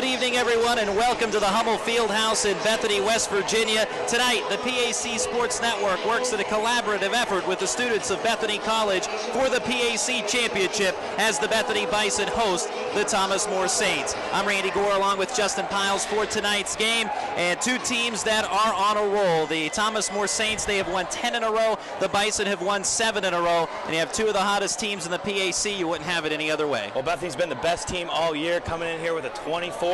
Good evening, everyone, and welcome to the Hummel Field House in Bethany, West Virginia. Tonight, the PAC Sports Network works in a collaborative effort with the students of Bethany College for the PAC Championship as the Bethany Bison host the Thomas More Saints. I'm Randy Gore along with Justin Piles for tonight's game, and two teams that are on a roll. The Thomas More Saints, they have won 10 in a row. The Bison have won 7 in a row, and you have two of the hottest teams in the PAC. You wouldn't have it any other way. Well, Bethany's been the best team all year, coming in here with a 24-3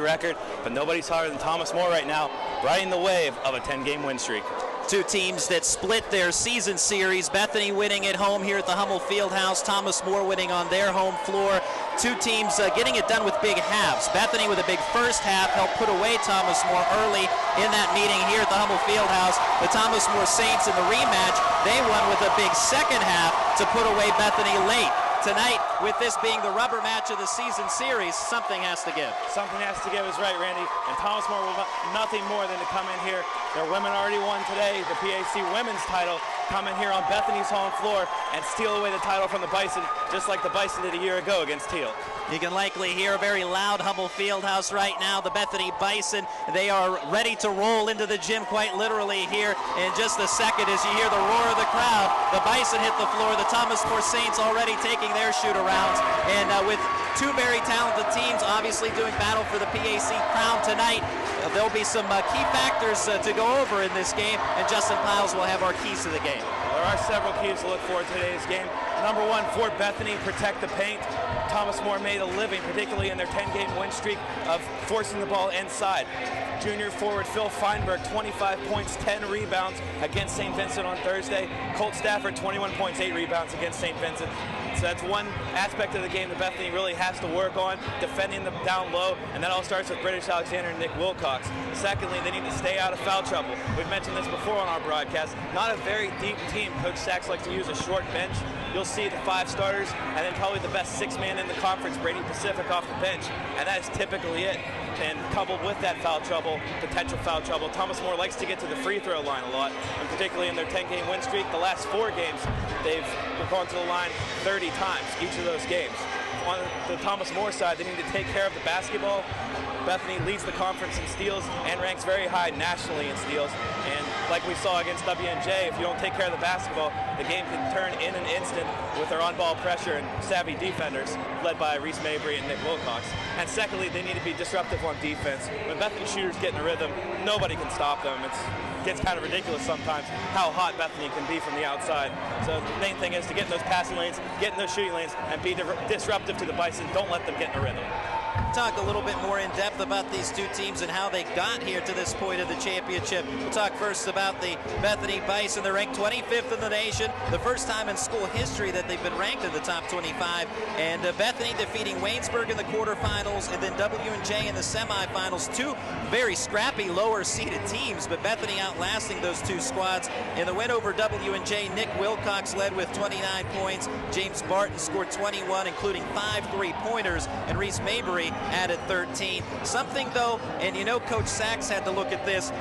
record, but nobody's hotter than Thomas More right now, riding the wave of a 10-game win streak. Two teams that split their season series. Bethany winning at home here at the Hummel Field House. Thomas More winning on their home floor. Two teams getting it done with big halves. Bethany with a big first half helped put away Thomas More early in that meeting here at the Hummel Field House. The Thomas More Saints in the rematch, they won with a big second half to put away Bethany late. Tonight, with this being the rubber match of the season series, something has to give. Something has to give is right, Randy. And Thomas More will nothing more than to come in here. Their women already won today, the PAC women's title, come in here on Bethany's home floor and steal away the title from the Bison, just like the Bison did a year ago against Teal. You can likely hear a very loud Hummel Field House right now. The Bethany Bison, they are ready to roll into the gym quite literally here in just a second as you hear the roar of the crowd. The Bison hit the floor. The Thomas More Saints already taking their shoot-arounds. And with two very talented teams obviously doing battle for the PAC crown tonight, there'll be some key factors to go over in this game, and Justin Piles will have our keys to the game. There are several keys to look for in today's game. Number one, for Bethany, protect the paint. Thomas More made a living, particularly in their 10-game win streak, of forcing the ball inside. Junior forward Phil Feinberg, 25 points, 10 rebounds against St. Vincent on Thursday. Colt Stafford, 21 points, 8 rebounds against St. Vincent. So that's one aspect of the game that Bethany really has to work on, defending them down low, and that all starts with British Alexander and Nick Wilcox. Secondly, they need to stay out of foul trouble. We've mentioned this before on our broadcast. Not a very deep team. Coach Sachs likes to use a short bench. You'll see the 5 starters, and then probably the best 6-man in the conference, Brady Pacific, off the bench, and that is typically it. And coupled with that foul trouble, potential foul trouble, Thomas More likes to get to the free throw line a lot, and particularly in their 10-game win streak, the last 4 games, they've gone to the line 30 times each of those games. On the Thomas More side, they need to take care of the basketball. Bethany leads the conference in steals and ranks very high nationally in steals. And like we saw against WNJ, if you don't take care of the basketball, the game can turn in an instant with their on-ball pressure and savvy defenders, led by Reese Mabry and Nick Wilcox. And secondly, they need to be disruptive on defense. When Bethany shooters get in a rhythm, nobody can stop them. It gets kind of ridiculous sometimes how hot Bethany can be from the outside. So the main thing is to get in those passing lanes, get in those shooting lanes, and be disruptive to the Bison. Don't let them get in a rhythm. Talk a little bit more in depth about these two teams and how they got here to this point of the championship. We'll talk first about the Bethany Bison. They're ranked 25th in the nation, the first time in school history that they've been ranked in the top 25. And Bethany defeating Waynesburg in the quarterfinals and then W&J in the semifinals. Two very scrappy lower-seeded teams, but Bethany outlasting those two squads. In the win over W&J, Nick Wilcox led with 29 points. James Barton scored 21, including 5 3-pointers, and Reese Mabry added 13. Something though, and you know Coach Sachs had to look at this,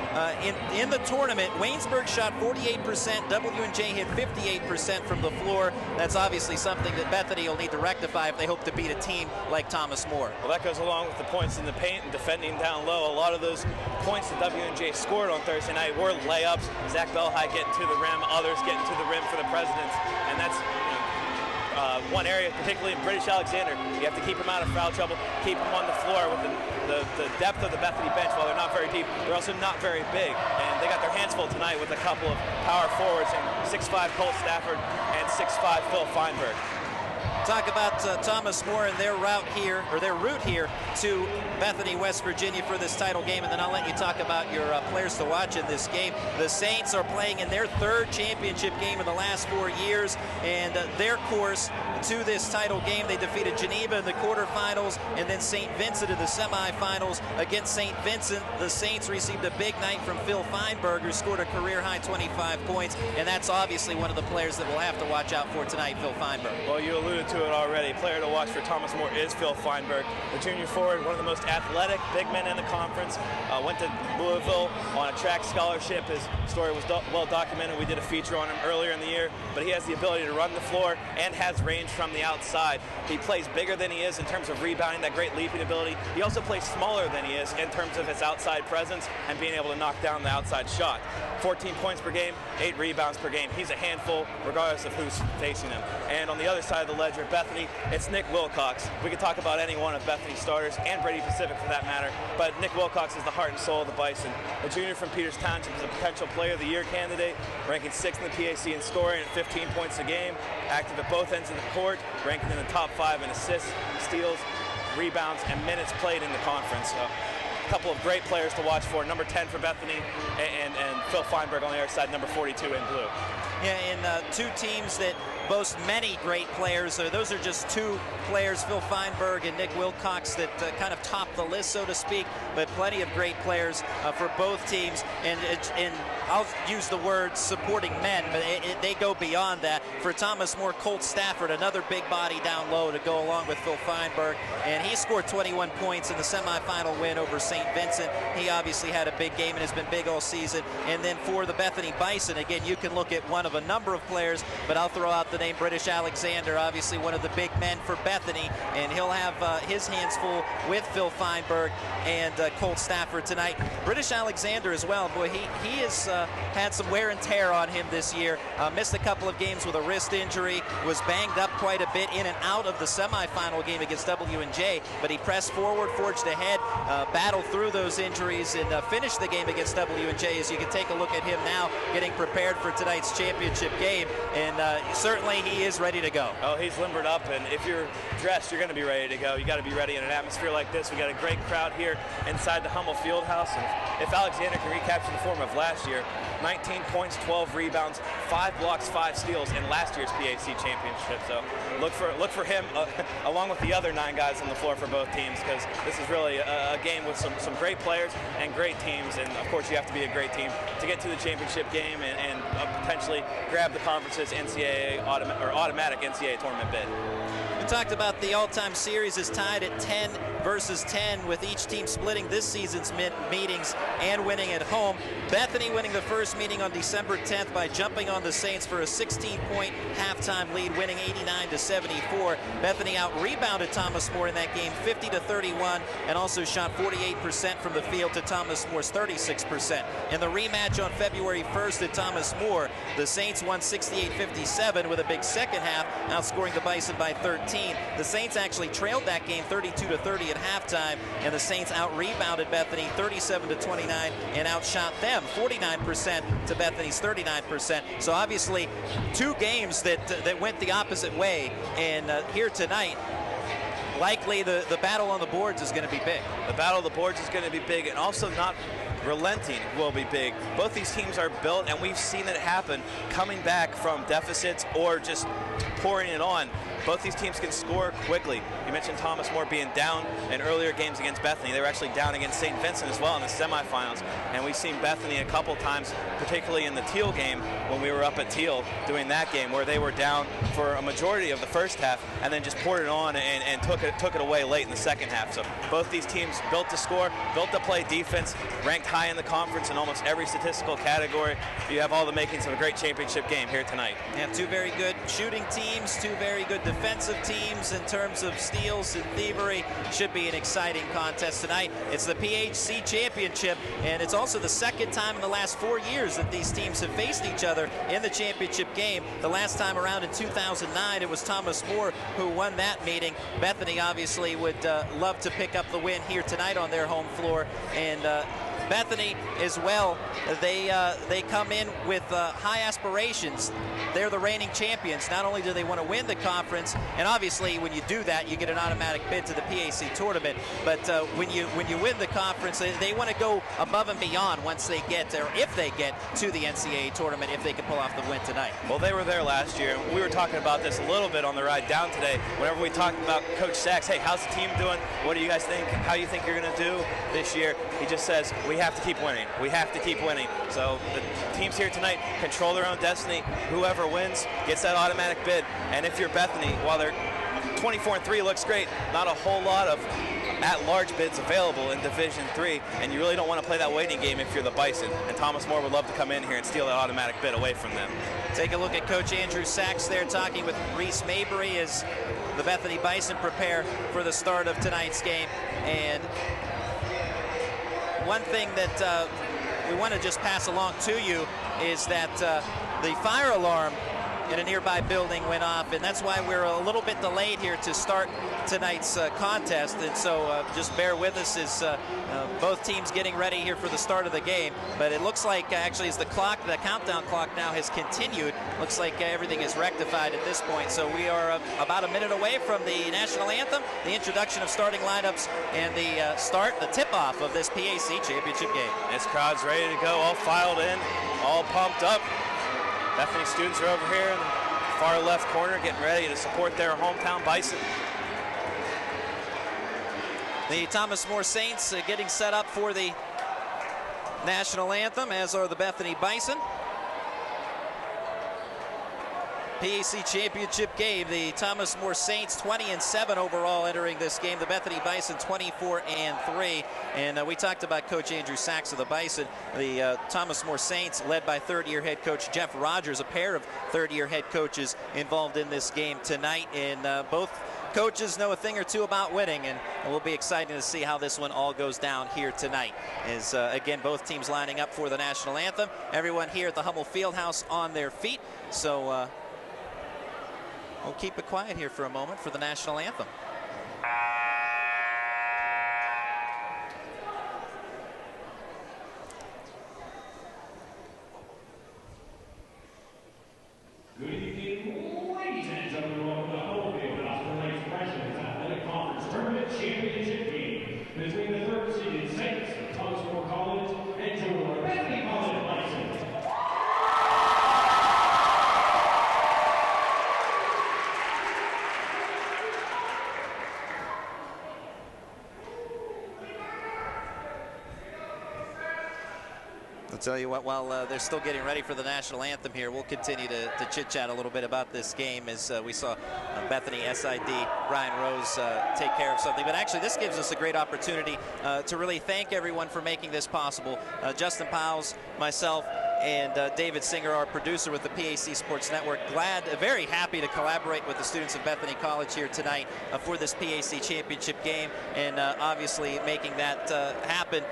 in the tournament, Waynesburg shot 48%, W&J hit 58% from the floor. That's obviously something that Bethany will need to rectify if they hope to beat a team like Thomas More. Well, that goes along with the points in the paint and defending down low. A lot of those points that W&J scored on Thursday night were layups. Zach Belhigh getting to the rim, others getting to the rim for the Presidents, and that's one area, particularly in British Alexander. You have to keep them out of foul trouble, keep them on the floor with the depth of the Bethany bench. While they're not very deep, they're also not very big. And they got their hands full tonight with a couple of power forwards, and 6'5" Colt Stafford and 6'5" Phil Feinberg. Talk about Thomas More and their route here, or their route here to Bethany, West Virginia for this title game, and then I'll let you talk about your players to watch in this game. The Saints are playing in their 3rd championship game in the last 4 years, and their course to this title game, they defeated Geneva in the quarterfinals and then St. Vincent in the semifinals. Against St. Vincent, the Saints received a big night from Phil Feinberg, who scored a career-high 25 points, and that's obviously one of the players that we'll have to watch out for tonight, Phil Feinberg. Well, you alluded to to it already. Player to watch for Thomas More is Phil Feinberg, the junior forward, one of the most athletic big men in the conference. Went to Louisville on a track scholarship. His story was well documented. We did a feature on him earlier in the year, but he has the ability to run the floor and has range from the outside. He plays bigger than he is in terms of rebounding, that great leaping ability. He also plays smaller than he is in terms of his outside presence and being able to knock down the outside shot. 14 points per game, 8 rebounds per game. He's a handful regardless of who's facing him. And on the other side of the ledger, Bethany, it's Nick Wilcox. We could talk about any one of Bethany's starters and Brady Pacific for that matter, but Nick Wilcox is the heart and soul of the Bison. A junior from Peters Township is a potential Player of the Year candidate, ranking 6th in the PAC in scoring at 15 points a game, active at both ends of the court, ranking in the top 5 in assists, steals, rebounds, and minutes played in the conference. So, a couple of great players to watch for. Number 10 for Bethany, and Phil Feinberg on the other side, number 42 in blue. Yeah, and two teams that boast many great players. Those are just two players, Phil Feinberg and Nick Wilcox, that kind of top the list, so to speak, but plenty of great players for both teams. And I'll use the word supporting men, but they go beyond that. For Thomas More, Colt Stafford, another big body down low to go along with Phil Feinberg, and he scored 21 points in the semifinal win over St. Vincent. He obviously had a big game and has been big all season. And then for the Bethany Bison, again, you can look at one of a number of players, but I'll throw out the name British Alexander, obviously one of the big men for Bethany, and he'll have his hands full with Phil Feinberg and Colt Stafford tonight. British Alexander as well, boy, he has had some wear and tear on him this year. Missed a couple of games with a wrist injury, was banged up quite a bit in and out of the semifinal game against W&J, but he pressed forward, forged ahead, battled through those injuries, and finished the game against W&J. As you can take a look at him now getting prepared for tonight's championship game, and certainly he is ready to go. Oh, he's limbered up, and if you're dressed, you're going to be ready to go. You got to be ready in an atmosphere like this. We got a great crowd here inside the Hummel Field House, and if Alexander can recapture the form of last year, 19 points, 12 rebounds, 5 blocks, 5 steals in last year's PAC championship. So look for him along with the other 9 guys on the floor for both teams, because this is really a game with some great players and great teams, and of course you have to be a great team to get to the championship game and potentially grab the conference's NCAA automatic NCAA tournament bid. We talked about the all-time series is tied at 10 versus 10, with each team splitting this season's meetings and winning at home. Bethany winning the first meeting on December 10th by jumping on the Saints for a 16-point halftime lead, winning 89-74. Bethany out-rebounded Thomas More in that game 50-31, and also shot 48% from the field to Thomas More's 36%. In the rematch on February 1st at Thomas More, the Saints won 68-57 with a big second half, outscoring the Bison by 13. The Saints actually trailed that game 32-30 at halftime, and the Saints out-rebounded Bethany 37-29 and outshot them 49% to Bethany's 39%. So obviously, two games that went the opposite way, and here tonight, likely the battle on the boards is going to be big. The battle of the boards is going to be big, and also not relenting will be big. Both these teams are built, and we've seen it happen, coming back from deficits or just pouring it on. Both these teams can score quickly. You mentioned Thomas More being down in earlier games against Bethany. They were actually down against St. Vincent as well in the semifinals. And we've seen Bethany a couple times, particularly in the Teal game when we were up at Teal doing that game, where they were down for a majority of the first half and then just poured it on and took it away late in the second half. So both these teams built to score, built to play defense, ranked high in the conference in almost every statistical category. You have all the makings of a great championship game here tonight. Yeah, two very good shooting teams, two very good defensive teams in terms of steals and thievery. Should be an exciting contest tonight. It's the PHC Championship, and it's also the second time in the last 4 years that these teams have faced each other in the championship game. The last time around in 2009, it was Thomas More who won that meeting. Bethany obviously would love to pick up the win here tonight on their home floor, and Bethany as well, they come in with high aspirations. They're the reigning champions. Not only do they want to win the conference, and obviously when you do that, you get an automatic bid to the PAC tournament, but when you win the conference, they want to go above and beyond once they get, or if they get to the NCAA tournament, if they can pull off the win tonight. Well, they were there last year. We were talking about this a little bit on the ride down today. Whenever we talked about Coach Sachs, hey, how's the team doing? What do you guys think? How do you think you're going to do this year? He just says, we have to keep winning. We have to keep winning. So the teams here tonight control their own destiny. Whoever wins gets that automatic bid. And if you're Bethany, while they're 24-3 looks great. Not a whole lot of at-large bids available in Division III, and you really don't want to play that waiting game if you're the Bison. And Thomas More would love to come in here and steal that automatic bid away from them. Take a look at Coach Andrew Sachs there talking with Reese Mabry as the Bethany Bison prepare for the start of tonight's game. And one thing that we want to just pass along to you is that the fire alarm in a nearby building went off, and that's why we're a little bit delayed here to start tonight's contest. And so just bear with us as both teams getting ready here for the start of the game. But it looks like actually as the countdown clock now has continued, looks like everything is rectified at this point. So we are about a minute away from the national anthem, the introduction of starting lineups, and the tip-off of this PAC championship game. This crowd's ready to go, all filed in, all pumped up. Bethany students are over here in the far left corner getting ready to support their hometown Bison. The Thomas More Saints getting set up for the national anthem, as are the Bethany Bison. PAC championship game, the Thomas More Saints 20-7 overall entering this game. The Bethany Bison 24-3. And we talked about Coach Andrew Sachs of the Bison. The Thomas More Saints led by third-year head coach Jeff Rogers, a pair of third-year head coaches involved in this game tonight. And both coaches know a thing or two about winning, and it will be exciting to see how this one all goes down here tonight. As again, both teams lining up for the national anthem. Everyone here at the Hummel Field House on their feet. So we'll keep it quiet here for a moment for the national anthem. Good evening, ladies and gentlemen. Welcome to the Hummel Field House, tonight's President's Athletic Conference Tournament Championship game between the third-seeded Saints of Thomas More College and your Bethany College Bison. I'll tell you what, while they're still getting ready for the national anthem here, we'll continue to chit-chat a little bit about this game as we saw Bethany SID Brian Rose take care of something. But actually, this gives us a great opportunity to really thank everyone for making this possible. Justin Powles, myself, and David Singer, our producer with the PAC Sports Network. Very happy to collaborate with the students of Bethany College here tonight for this PAC championship game, and obviously making that happen.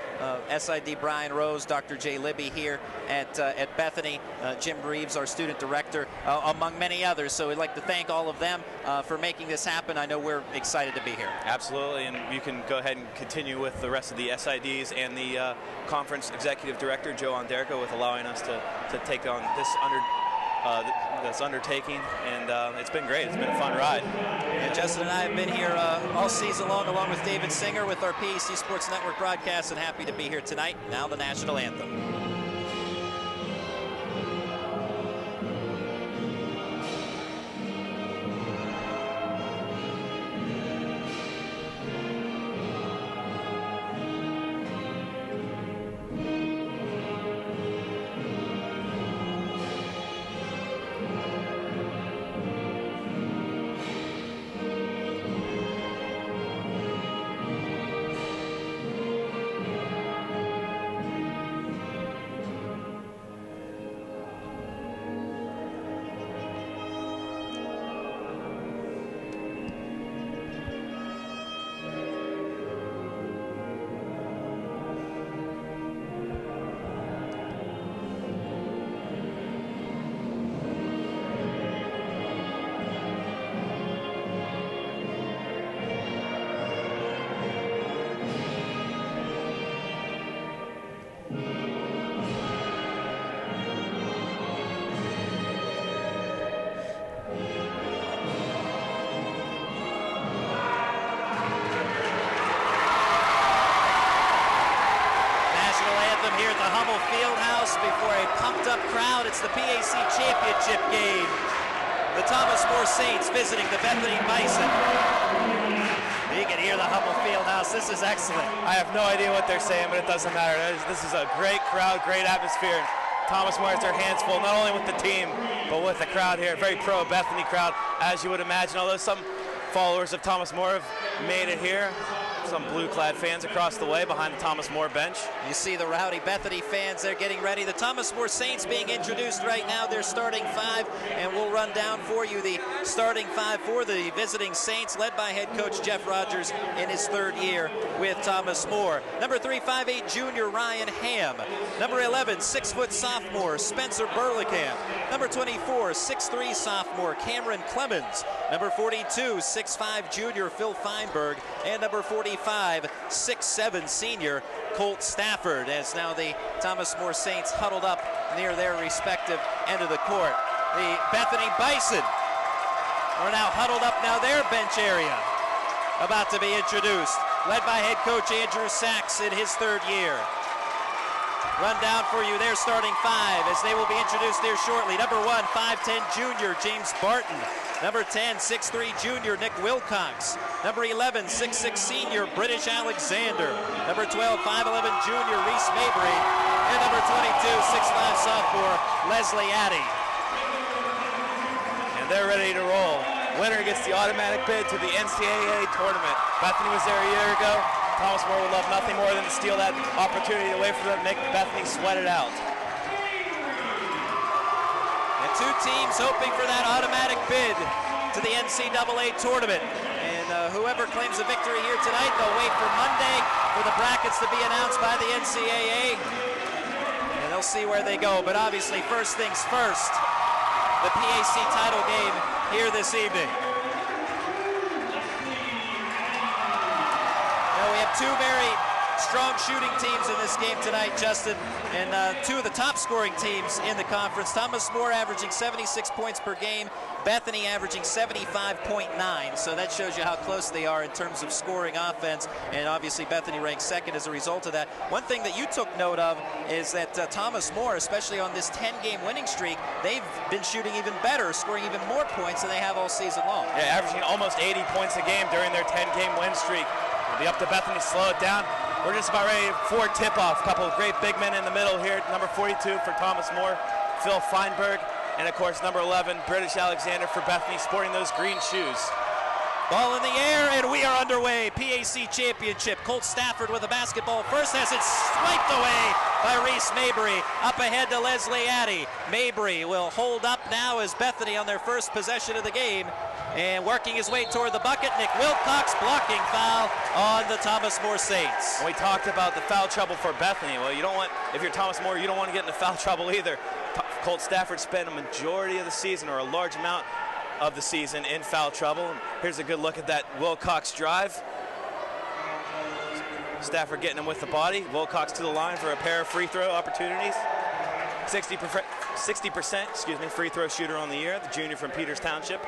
SID Brian Rose, Dr. Jay Libby here at Bethany, Jim Reeves, our student director, among many others. So we'd like to thank all of them for making this happen. I know we're excited to be here. Absolutely, and you can go ahead and continue with the rest of the SIDs and the conference executive director, Joe Ondergo, with allowing us to take on this undertaking, and it's been great. It's been a fun ride. And Justin and I have been here all season long, along with David Singer with our PAC Sports Network broadcast, and happy to be here tonight. Now the national anthem. Here at the Hummel Field House before a pumped-up crowd. It's the PAC championship game. The Thomas More Saints visiting the Bethany Bison. You can hear the Hummel Field House. This is excellent. I have no idea what they're saying, but it doesn't matter. This is a great crowd, great atmosphere. Thomas More has their hands full, not only with the team, but with the crowd here. Very pro-Bethany crowd, as you would imagine. Although some followers of Thomas More have made it here. Some blue-clad fans across the way behind the Thomas More bench. You see the rowdy Bethany fans, they're getting ready. The Thomas More Saints being introduced right now, their starting five, and we'll run down for you the starting five for the visiting Saints, led by head coach Jeff Rogers in his third year with Thomas More. Number 3, 5'8" junior Ryan Ham. Number 11, 6-foot sophomore Spencer Burlekamp. Number 24, 6'3" sophomore Cameron Clemens. Number 42, 6'5" junior Phil Feinberg. And number 45, 6'7" senior Colt Stafford, as now the Thomas More Saints huddled up near their respective end of the court. The Bethany Bison are now huddled up their bench area, about to be introduced, led by head coach Andrew Sachs in his third year. Run down for you their starting five as they will be introduced here shortly. Number 1, 5'10" junior James Barton. Number 10, 6'3" junior Nick Wilcox. Number 11, 6'6" senior British Alexander. Number 12, 5'11" junior Reese Mabry. And number 22, 6'5" sophomore Leslie Addy. And they're ready to roll. Winner gets the automatic bid to the NCAA tournament. Bethany was there a year ago. Thomas More would love nothing more than to steal that opportunity away from them, make Bethany sweat it out. And two teams hoping for that automatic bid to the NCAA tournament. And whoever claims a victory here tonight, they'll wait for Monday for the brackets to be announced by the NCAA. And they'll see where they go. But obviously, first things first, the PAC title game here this evening. Now we have two very strong shooting teams in this game tonight, Justin, and two of the top scoring teams in the conference. Thomas More averaging 76 points per game, Bethany averaging 75.9, so that shows you how close they are in terms of scoring offense, and obviously Bethany ranks second as a result of that. One thing that you took note of is that Thomas More, especially on this 10-game winning streak, they've been shooting even better, scoring even more points than they have all season long. Yeah, averaging almost 80 points a game during their 10-game win streak. It'll be up to Bethany to slow it down. We're just about ready for tip-off. A couple of great big men in the middle here. Number 42 for Thomas More, Phil Feinberg. And of course, number 11, British Alexander for Bethany, sporting those green shoes. Ball in the air, and we are underway. PAC Championship. Colt Stafford with the basketball first, has it swiped away by Reese Mabry. Up ahead to Leslie Addy. Mabry will hold up now as Bethany on their first possession of the game. And working his way toward the bucket, Nick Wilcox blocking foul on the Thomas More Saints. We talked about the foul trouble for Bethany. Well, you don't want, if you're Thomas More, you don't want to get into foul trouble either. Colt Stafford spent a majority of the season, or a large amount of the season, in foul trouble. And here's a good look at that Wilcox drive. Stafford getting him with the body. Wilcox to the line for a pair of free throw opportunities. 60% free throw shooter on the year, the junior from Peters Township.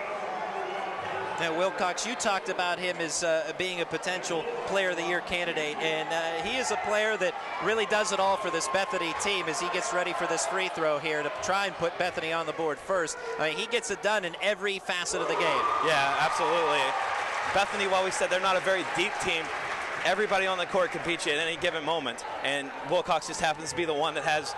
Now, Wilcox, you talked about him as being a potential Player of the Year candidate, and he is a player that really does it all for this Bethany team as he gets ready for this free throw here to try and put Bethany on the board first. I mean, he gets it done in every facet of the game. Yeah, absolutely. Bethany, while we said they're not a very deep team, everybody on the court can beat you at any given moment, and Wilcox just happens to be the one that has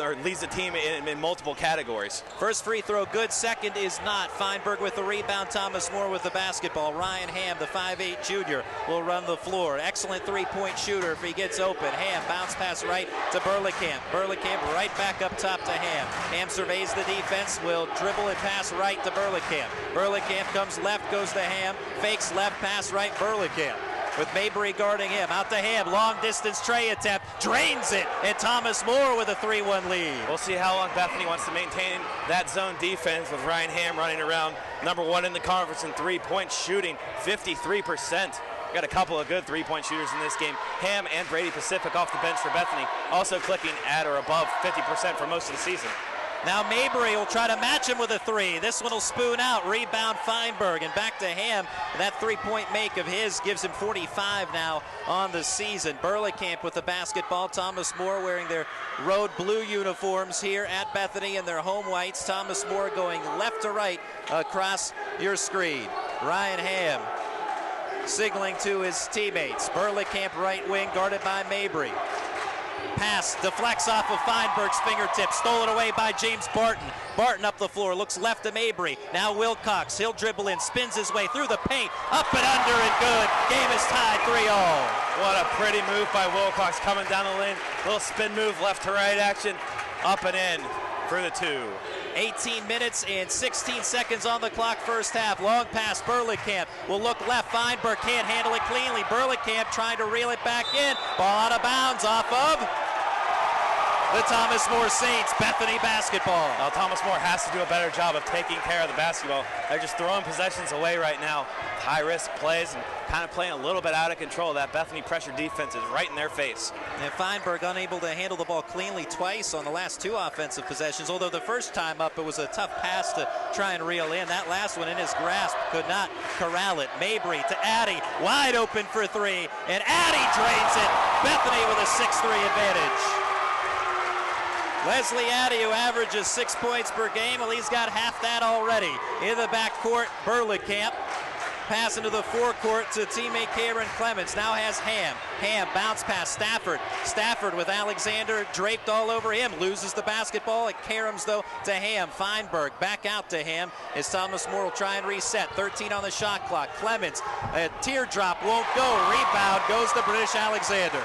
or leads the team in multiple categories. First free throw good, second is not. Feinberg with the rebound, Thomas More with the basketball. Ryan Ham, the 5'8" junior, will run the floor. Excellent three-point shooter if he gets open. Ham, bounce pass right to Burlekamp. Burlekamp right back up top to Ham. Ham surveys the defense, will dribble and pass right to Burlekamp. Burlekamp comes left, goes to Ham, fakes left, pass right, Burlekamp. With Mabry guarding him, out to Ham, long distance tray attempt, drains it, and Thomas More with a 3-1 lead. We'll see how long Bethany wants to maintain that zone defense with Ryan Ham running around, number 1 in the conference in three-point shooting, 53%. Got a couple of good three-point shooters in this game. Ham and Brady Pacific off the bench for Bethany, also clicking at or above 50% for most of the season. Now Mabry will try to match him with a three. This one will spoon out. Rebound Feinberg, and back to Ham. That three-point make of his gives him 45 now on the season. Burlekamp with the basketball. Thomas More wearing their road blue uniforms here at Bethany in their home whites. Thomas More going left to right across your screen. Ryan Ham signaling to his teammates. Burlekamp right wing guarded by Mabry. Pass deflects off of Feinberg's fingertips. Stolen away by James Barton. Barton up the floor, looks left to Mabry. Now Wilcox, he'll dribble in, spins his way through the paint. Up and under and good. Game is tied 3-all. What a pretty move by Wilcox coming down the lane. Little spin move, left to right action. Up and in for the 2. 18 minutes and 16 seconds on the clock, first half. Long pass, Burlingame will look left. Feinberg can't handle it cleanly. Burlingame trying to reel it back in. Ball out of bounds off of the Thomas More Saints. Bethany basketball. Now Thomas More has to do a better job of taking care of the basketball. They're just throwing possessions away right now. High risk plays and kind of playing a little bit out of control. That Bethany pressure defense is right in their face. And Feinberg unable to handle the ball cleanly twice on the last 2 offensive possessions, although the first time up it was a tough pass to try and reel in. That last one in his grasp could not corral it. Mabry to Addy, wide open for 3, and Addy drains it. Bethany with a 6-3 advantage. Leslie Addy, who averages 6 points per game, well, he's got half that already. In the backcourt, Burlingame. Pass into the forecourt to teammate Cameron Clements. Now has Ham. Ham bounce pass Stafford. Stafford with Alexander draped all over him. Loses the basketball. It caroms though to Ham. Feinberg back out to Ham as Thomas More will try and reset. 13 on the shot clock. Clements, a teardrop won't go. Rebound goes to British Alexander.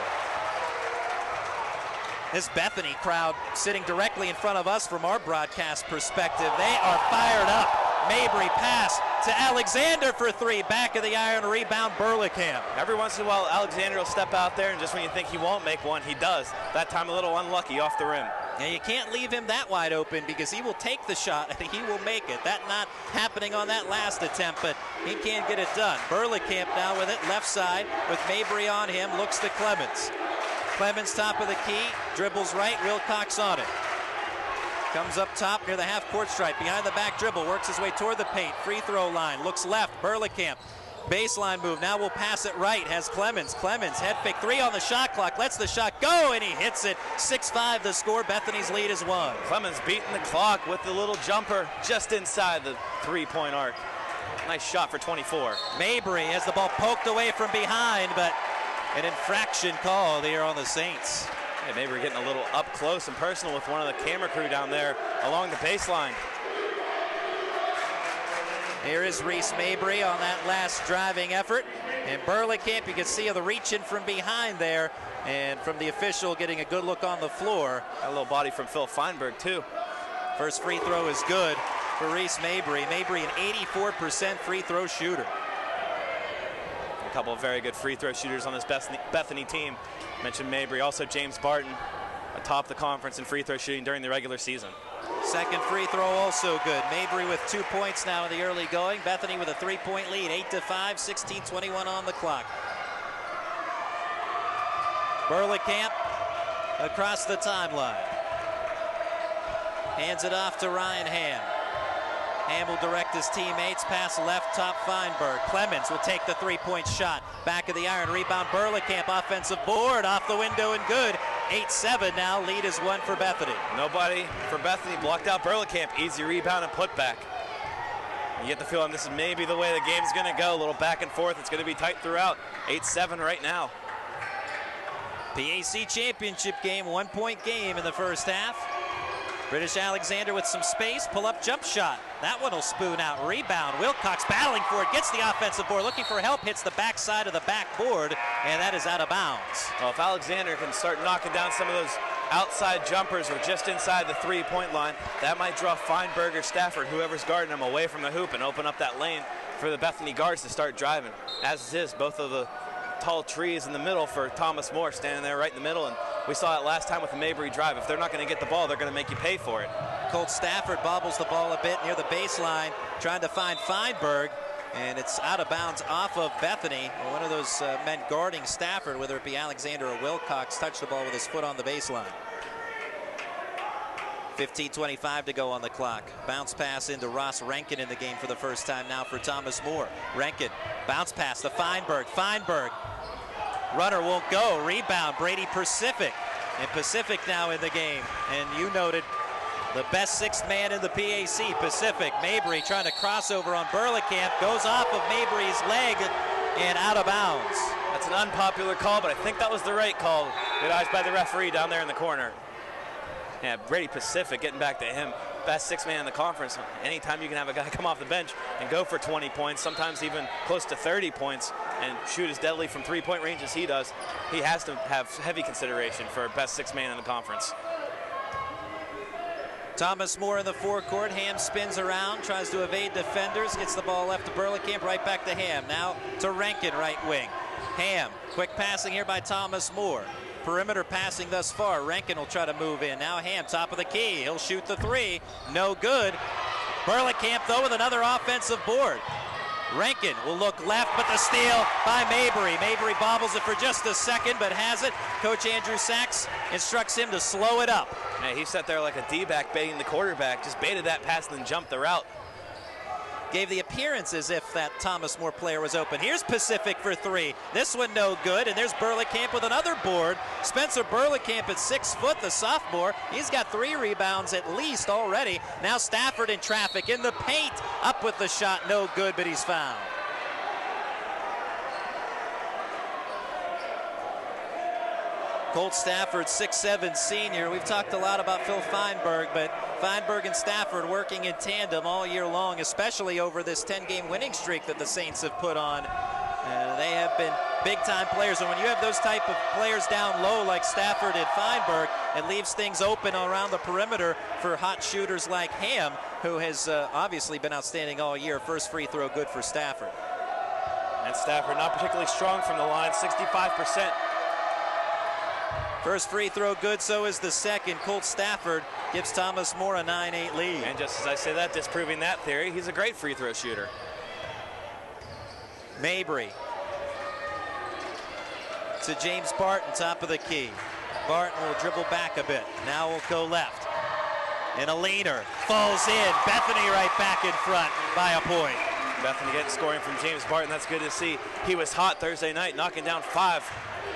This Bethany crowd sitting directly in front of us from our broadcast perspective. They are fired up. Mabry pass to Alexander for 3. Back of the iron, rebound Burlingame. Every once in a while, Alexander will step out there, and just when you think he won't make one, he does. That time a little unlucky off the rim. And you can't leave him that wide open because he will take the shot and he will make it. That not happening on that last attempt, but he can't get it done. Burlingame now with it, left side with Mabry on him, looks to Clements. Clements top of the key, dribbles right, Wilcox on it. Comes up top near the half-court stripe, behind the back dribble, works his way toward the paint, free throw line, looks left, Burlingame. Baseline move, now will pass it right, has Clements. Clements, head fake 3 on the shot clock, lets the shot go, and he hits it. 6-5 the score, Bethany's lead is 1. Clements beating the clock with the little jumper just inside the 3-point arc. Nice shot for 24. Mabry has the ball poked away from behind, but an infraction called here on the Saints. Yeah, Mabry getting a little up close and personal with one of the camera crew down there along the baseline. Here is Reese Mabry on that last driving effort. And Burlingame, you can see the reach in from behind there. And from the official getting a good look on the floor. Got a little body from Phil Feinberg too. First free throw is good for Reese Mabry. Mabry an 84% free throw shooter. A couple of very good free throw shooters on this Bethany team. Mentioned Mabry, also James Barton, atop the conference in free throw shooting during the regular season. Second free throw also good. Mabry with 2 points now in the early going. Bethany with a 3-point lead, 8-5, 16:21 on the clock. Burlingame across the timeline. Hands it off to Ryan Ham. Ham will direct his teammates, pass left, top Feinberg. Clements will take the 3-point shot. Back of the iron, rebound Burlingame, offensive board, off the window and good. 8-7 now, lead is 1 for Bethany. Nobody for Bethany, blocked out Burlingame, easy rebound and put back. You get the feeling this is maybe the way the game's gonna go, a little back and forth, it's gonna be tight throughout. 8-7 right now. PAC championship game, 1-point game in the first half. British Alexander with some space, pull-up jump shot. That one will spoon out, rebound. Wilcox battling for it, gets the offensive board, looking for help, hits the backside of the backboard, and that is out of bounds. Well, if Alexander can start knocking down some of those outside jumpers or just inside the 3-point line, that might draw Feinberg or Stafford, whoever's guarding him, away from the hoop and open up that lane for the Bethany guards to start driving. As is, both of the tall trees in the middle for Thomas More standing there right in the middle, and we saw it last time with the Mabry drive. If they're not going to get the ball, they're going to make you pay for it. Colt Stafford bobbles the ball a bit near the baseline, trying to find Feinberg, and it's out of bounds off of Bethany. One of those men guarding Stafford, whether it be Alexander or Wilcox, touched the ball with his foot on the baseline. 15:25 to go on the clock. Bounce pass into Ross Rankin in the game for the first time now for Thomas More. Rankin, bounce pass to Feinberg. Feinberg, runner won't go. Rebound, Brady Pacific. And Pacific now in the game. And you noted the best sixth man in the PAC, Pacific. Mabry trying to cross over on Burlingame. Goes off of Mabry's leg and out of bounds. That's an unpopular call, but I think that was the right call. Good eyes by the referee down there in the corner. Yeah, Brady Pacific getting back to him. Best six man in the conference. Anytime you can have a guy come off the bench and go for 20 points, sometimes even close to 30 points, and shoot as deadly from three-point range as he does, he has to have heavy consideration for best six man in the conference. Thomas More in the forecourt. Ham spins around, tries to evade defenders, gets the ball left to Burleycamp, right back to Ham. Now to Rankin, right wing. Ham, quick passing here by Thomas More. Perimeter passing thus far. Rankin will try to move in. Now Ham, top of the key. He'll shoot the three. No good. Burleycamp, though, with another offensive board. Rankin will look left, but the steal by Mabry. Mabry bobbles it for just a second, but has it. Coach Andrew Sachs instructs him to slow it up. Man, he sat there like a D-back baiting the quarterback, just baited that pass and then jumped the route. Gave the appearance as if that Thomas More player was open. Here's Pacific for three. This one no good, and there's Burleycamp with another board. Spencer Burleycamp at 6 foot, the sophomore. He's got 3 rebounds at least already. Now Stafford in traffic in the paint. Up with the shot, no good, but he's fouled. Colt Stafford, 6'7" senior. We've talked a lot about Phil Feinberg, but Feinberg and Stafford working in tandem all year long, especially over this 10-game winning streak that the Saints have put on. They have been big-time players, and when you have those type of players down low like Stafford and Feinberg, it leaves things open around the perimeter for hot shooters like Ham, who has obviously been outstanding all year. First free throw good for Stafford. And Stafford not particularly strong from the line, 65%. First free throw good, so is the second. Colt Stafford gives Thomas More a 9-8 lead. And just as I say that, disproving that theory, he's a great free throw shooter. Mabry to James Barton, top of the key. Barton will dribble back a bit. Now will go left. And a leaner falls in. Bethany right back in front by a point. Bethany getting scoring from James Barton. That's good to see. He was hot Thursday night, knocking down 5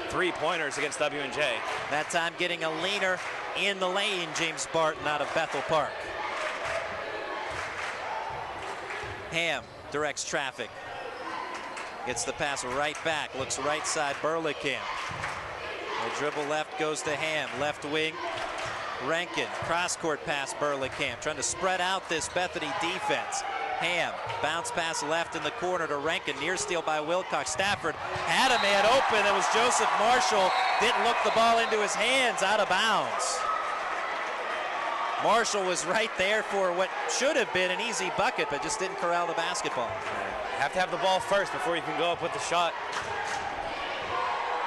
3-pointers against W&J. That time getting a leaner in the lane, James Barton out of Bethel Park. Ham directs traffic. Gets the pass right back, looks right side, Burleycamp. The dribble left goes to Ham, left wing. Rankin, cross-court pass, Burleycamp, trying to spread out this Bethany defense. Ham, bounce pass left in the corner to Rankin, near steal by Wilcox. Stafford had a man open, that was Joseph Marshall, didn't look the ball into his hands, out of bounds. Marshall was right there for what should have been an easy bucket, but just didn't corral the basketball. Have to have the ball first before you can go up with the shot.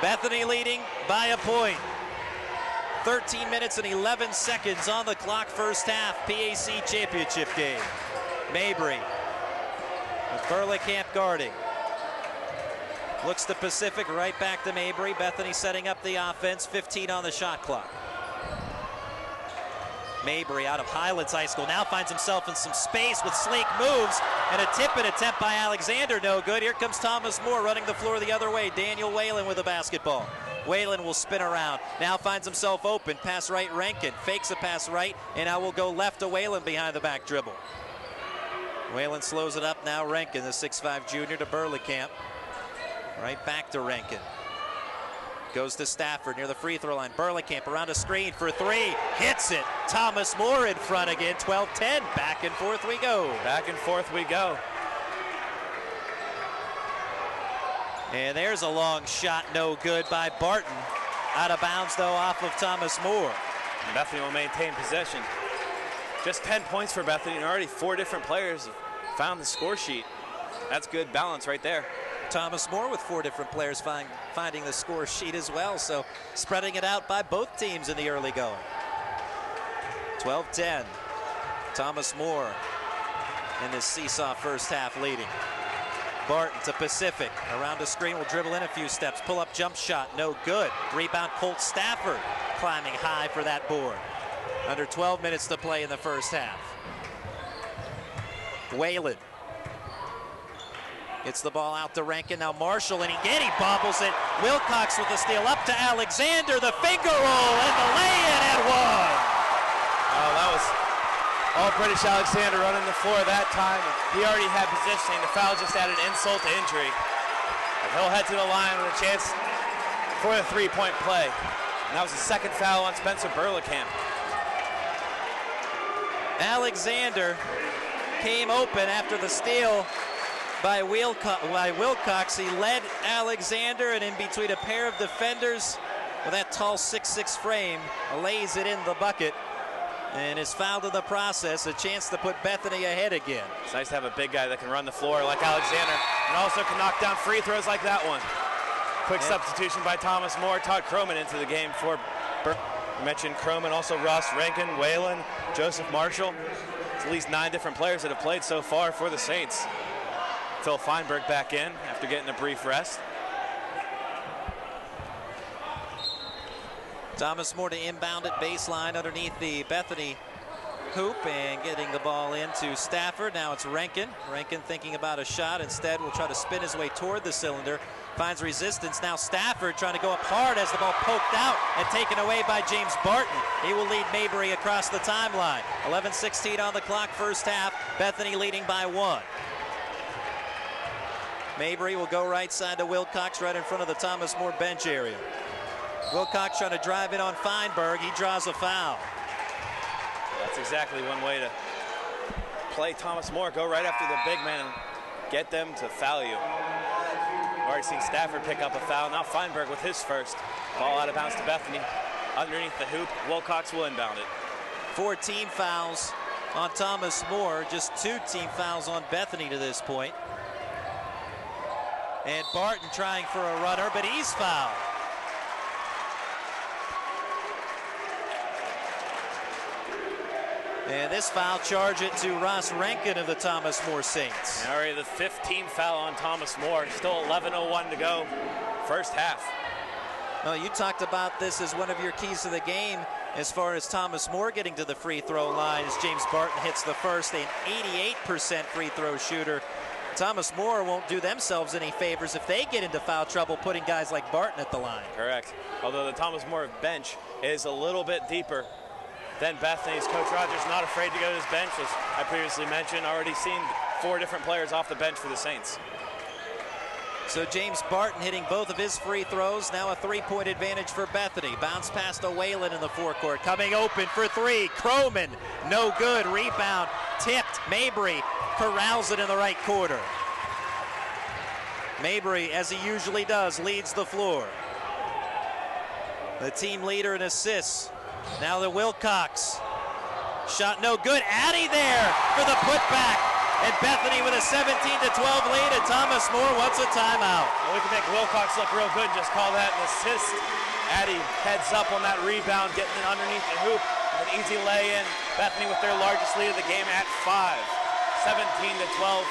Bethany leading by a point. 13 minutes and 11 seconds on the clock, first half, PAC championship game. Mabry with Burleycamp guarding. Looks to Pacific, right back to Mabry. Bethany setting up the offense, 15 on the shot clock. Mabry out of Highlands High School now finds himself in some space with sleek moves, and a tip-in attempt by Alexander, no good. Here comes Thomas More running the floor the other way. Daniel Whalen with the basketball. Whalen will spin around, now finds himself open. Pass right, Rankin fakes a pass right, and now will go left to Whalen behind the back dribble. Whalen slows it up, now Rankin, the 6'5" junior, to Burleycamp. Right back to Rankin. Goes to Stafford near the free throw line. Burleycamp around a screen for three. Hits it. Thomas More in front again. 12-10. Back and forth we go. Back and forth we go. And there's a long shot, no good by Barton. Out of bounds, though, off of Thomas More. And Bethany will maintain possession. Just 10 points for Bethany, and already 4 different players found the score sheet. That's good balance right there. Thomas More with 4 different players finding the score sheet as well, so spreading it out by both teams in the early going. 12-10. Thomas More in this seesaw first half leading. Barton to Pacific, around a screen, will dribble in a few steps, pull up jump shot, no good. Rebound Colt Stafford climbing high for that board. Under 12 minutes to play in the first half. Whalen gets the ball out to Rankin, now Marshall, and he bobbles it. Wilcox with the steal up to Alexander, the finger roll, and the lay-in at 1. Oh, that was all British Alexander running the floor that time. He already had positioning. The foul just added insult to injury. And he'll head to the line with a chance for the three-point play. And that was the second foul on Spencer Burlekamp. Alexander came open after the steal by Wilcox. He led Alexander, and in between a pair of defenders with that tall 6'6" frame, lays it in the bucket and is fouled in the process. A chance to put Bethany ahead again. It's nice to have a big guy that can run the floor like Alexander and also can knock down free throws like that one. Quick substitution by Thomas More. Todd Croman into the game for you mentioned Croman, also Ross Rankin, Whalen, Joseph Marshall. It's at least 9 different players that have played so far for the Saints. Phil Feinberg back in after getting a brief rest. Thomas More to inbound at baseline underneath the Bethany hoop and getting the ball into Stafford. Now it's Rankin. Rankin thinking about a shot. Instead will try to spin his way toward the cylinder. Finds resistance. Now Stafford trying to go up hard as the ball poked out and taken away by James Barton. He will lead Mabry across the timeline. 11:16 on the clock, first half. Bethany leading by 1. Mabry will go right side to Wilcox, right in front of the Thomas More bench area. Wilcox trying to drive in on Feinberg. He draws a foul. That's exactly one way to play Thomas More. Go right after the big man and get them to foul you. Already seen Stafford pick up a foul. Now Feinberg with his first. Ball out of bounds to Bethany. Underneath the hoop, Wilcox will inbound it. 4 team fouls on Thomas More. Just 2 team fouls on Bethany to this point. And Barton trying for a runner, but he's fouled. And this foul charge it to Ross Rankin of the Thomas More Saints. And already the 15th foul on Thomas More. Still 11:01 to go, first half. Well, you talked about this as one of your keys to the game as far as Thomas More getting to the free throw line as James Barton hits the first, an 88% free throw shooter. Thomas More won't do themselves any favors if they get into foul trouble putting guys like Barton at the line. Correct. Although the Thomas More bench is a little bit deeper than Bethany's. Coach Rogers not afraid to go to his bench, as I previously mentioned. Already seen 4 different players off the bench for the Saints. So James Barton hitting both of his free throws. Now a 3-point advantage for Bethany. Bounce pass to Whalen in the forecourt. Coming open for 3. Croman, no good. Rebound tipped. Mabry corrals it in the right corner. Mabry, as he usually does, leads the floor. The team leader in assists. Now the Wilcox. Shot no good. Addy there for the putback. And Bethany with a 17-12 lead, and Thomas More wants a timeout. Well, we can make Wilcox look real good and just call that an assist. Addy heads up on that rebound, getting it underneath the hoop. An easy lay-in. Bethany with their largest lead of the game at 5. 17-12,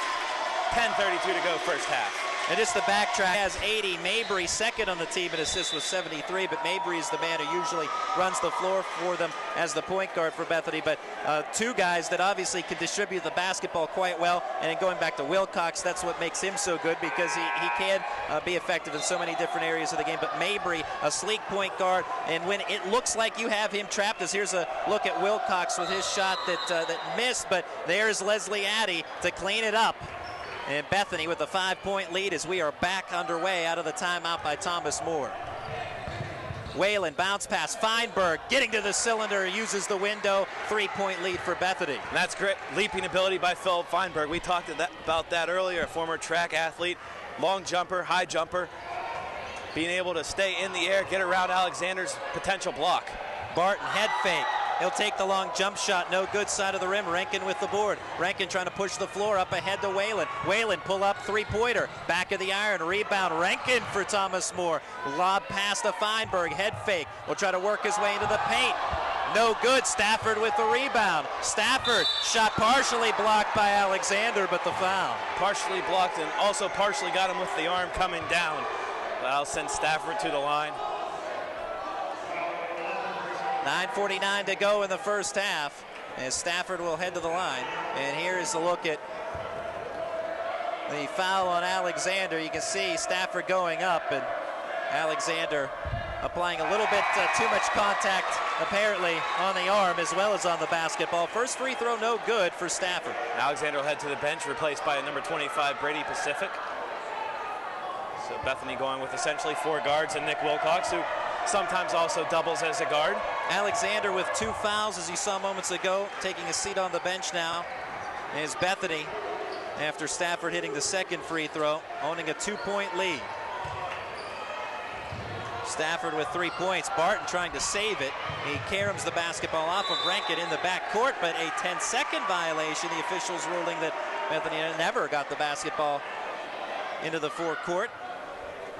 10:32 to go first half. And just the backtrack has 80. Mabry second on the team in assists with 73, but Mabry is the man who usually runs the floor for them as the point guard for Bethany. But 2 guys that obviously can distribute the basketball quite well. And then going back to Wilcox, that's what makes him so good, because he can be effective in so many different areas of the game. But Mabry, a sleek point guard, and when it looks like you have him trapped, as here's a look at Wilcox with his shot that missed, but there's Leslie Addy to clean it up. And Bethany with a 5-point lead as we are back underway out of the timeout by Thomas More. Whalen, bounce pass, Feinberg getting to the cylinder, uses the window, 3-point lead for Bethany. And that's great leaping ability by Philip Feinberg. We talked about that earlier, a former track athlete, long jumper, high jumper, being able to stay in the air, get around Alexander's potential block. Barton, head fake. He'll take the long jump shot, no good, side of the rim. Rankin with the board. Rankin trying to push the floor up ahead to Whalen. Whalen pull up 3-pointer, back of the iron, rebound. Rankin for Thomas More. Lob pass to Feinberg, head fake. Will try to work his way into the paint. No good, Stafford with the rebound. Stafford, shot partially blocked by Alexander, but the foul. Partially blocked and also partially got him with the arm coming down. That'll send Stafford to the line. 9:49 to go in the first half as Stafford will head to the line. And here is a look at the foul on Alexander. You can see Stafford going up and Alexander applying a little bit too much contact apparently on the arm as well as on the basketball. First free throw no good for Stafford. Alexander will head to the bench, replaced by number 25 Brady Pacific. So Bethany going with essentially 4 guards and Nick Wilcox, who sometimes also doubles as a guard. Alexander with 2 fouls, as you saw moments ago, taking a seat on the bench now is Bethany after Stafford hitting the second free throw, owning a 2-point lead. Stafford with 3 points. Barton trying to save it. He caroms the basketball off of Rankin in the backcourt, but a 10-second violation. The officials ruling that Bethany never got the basketball into the forecourt.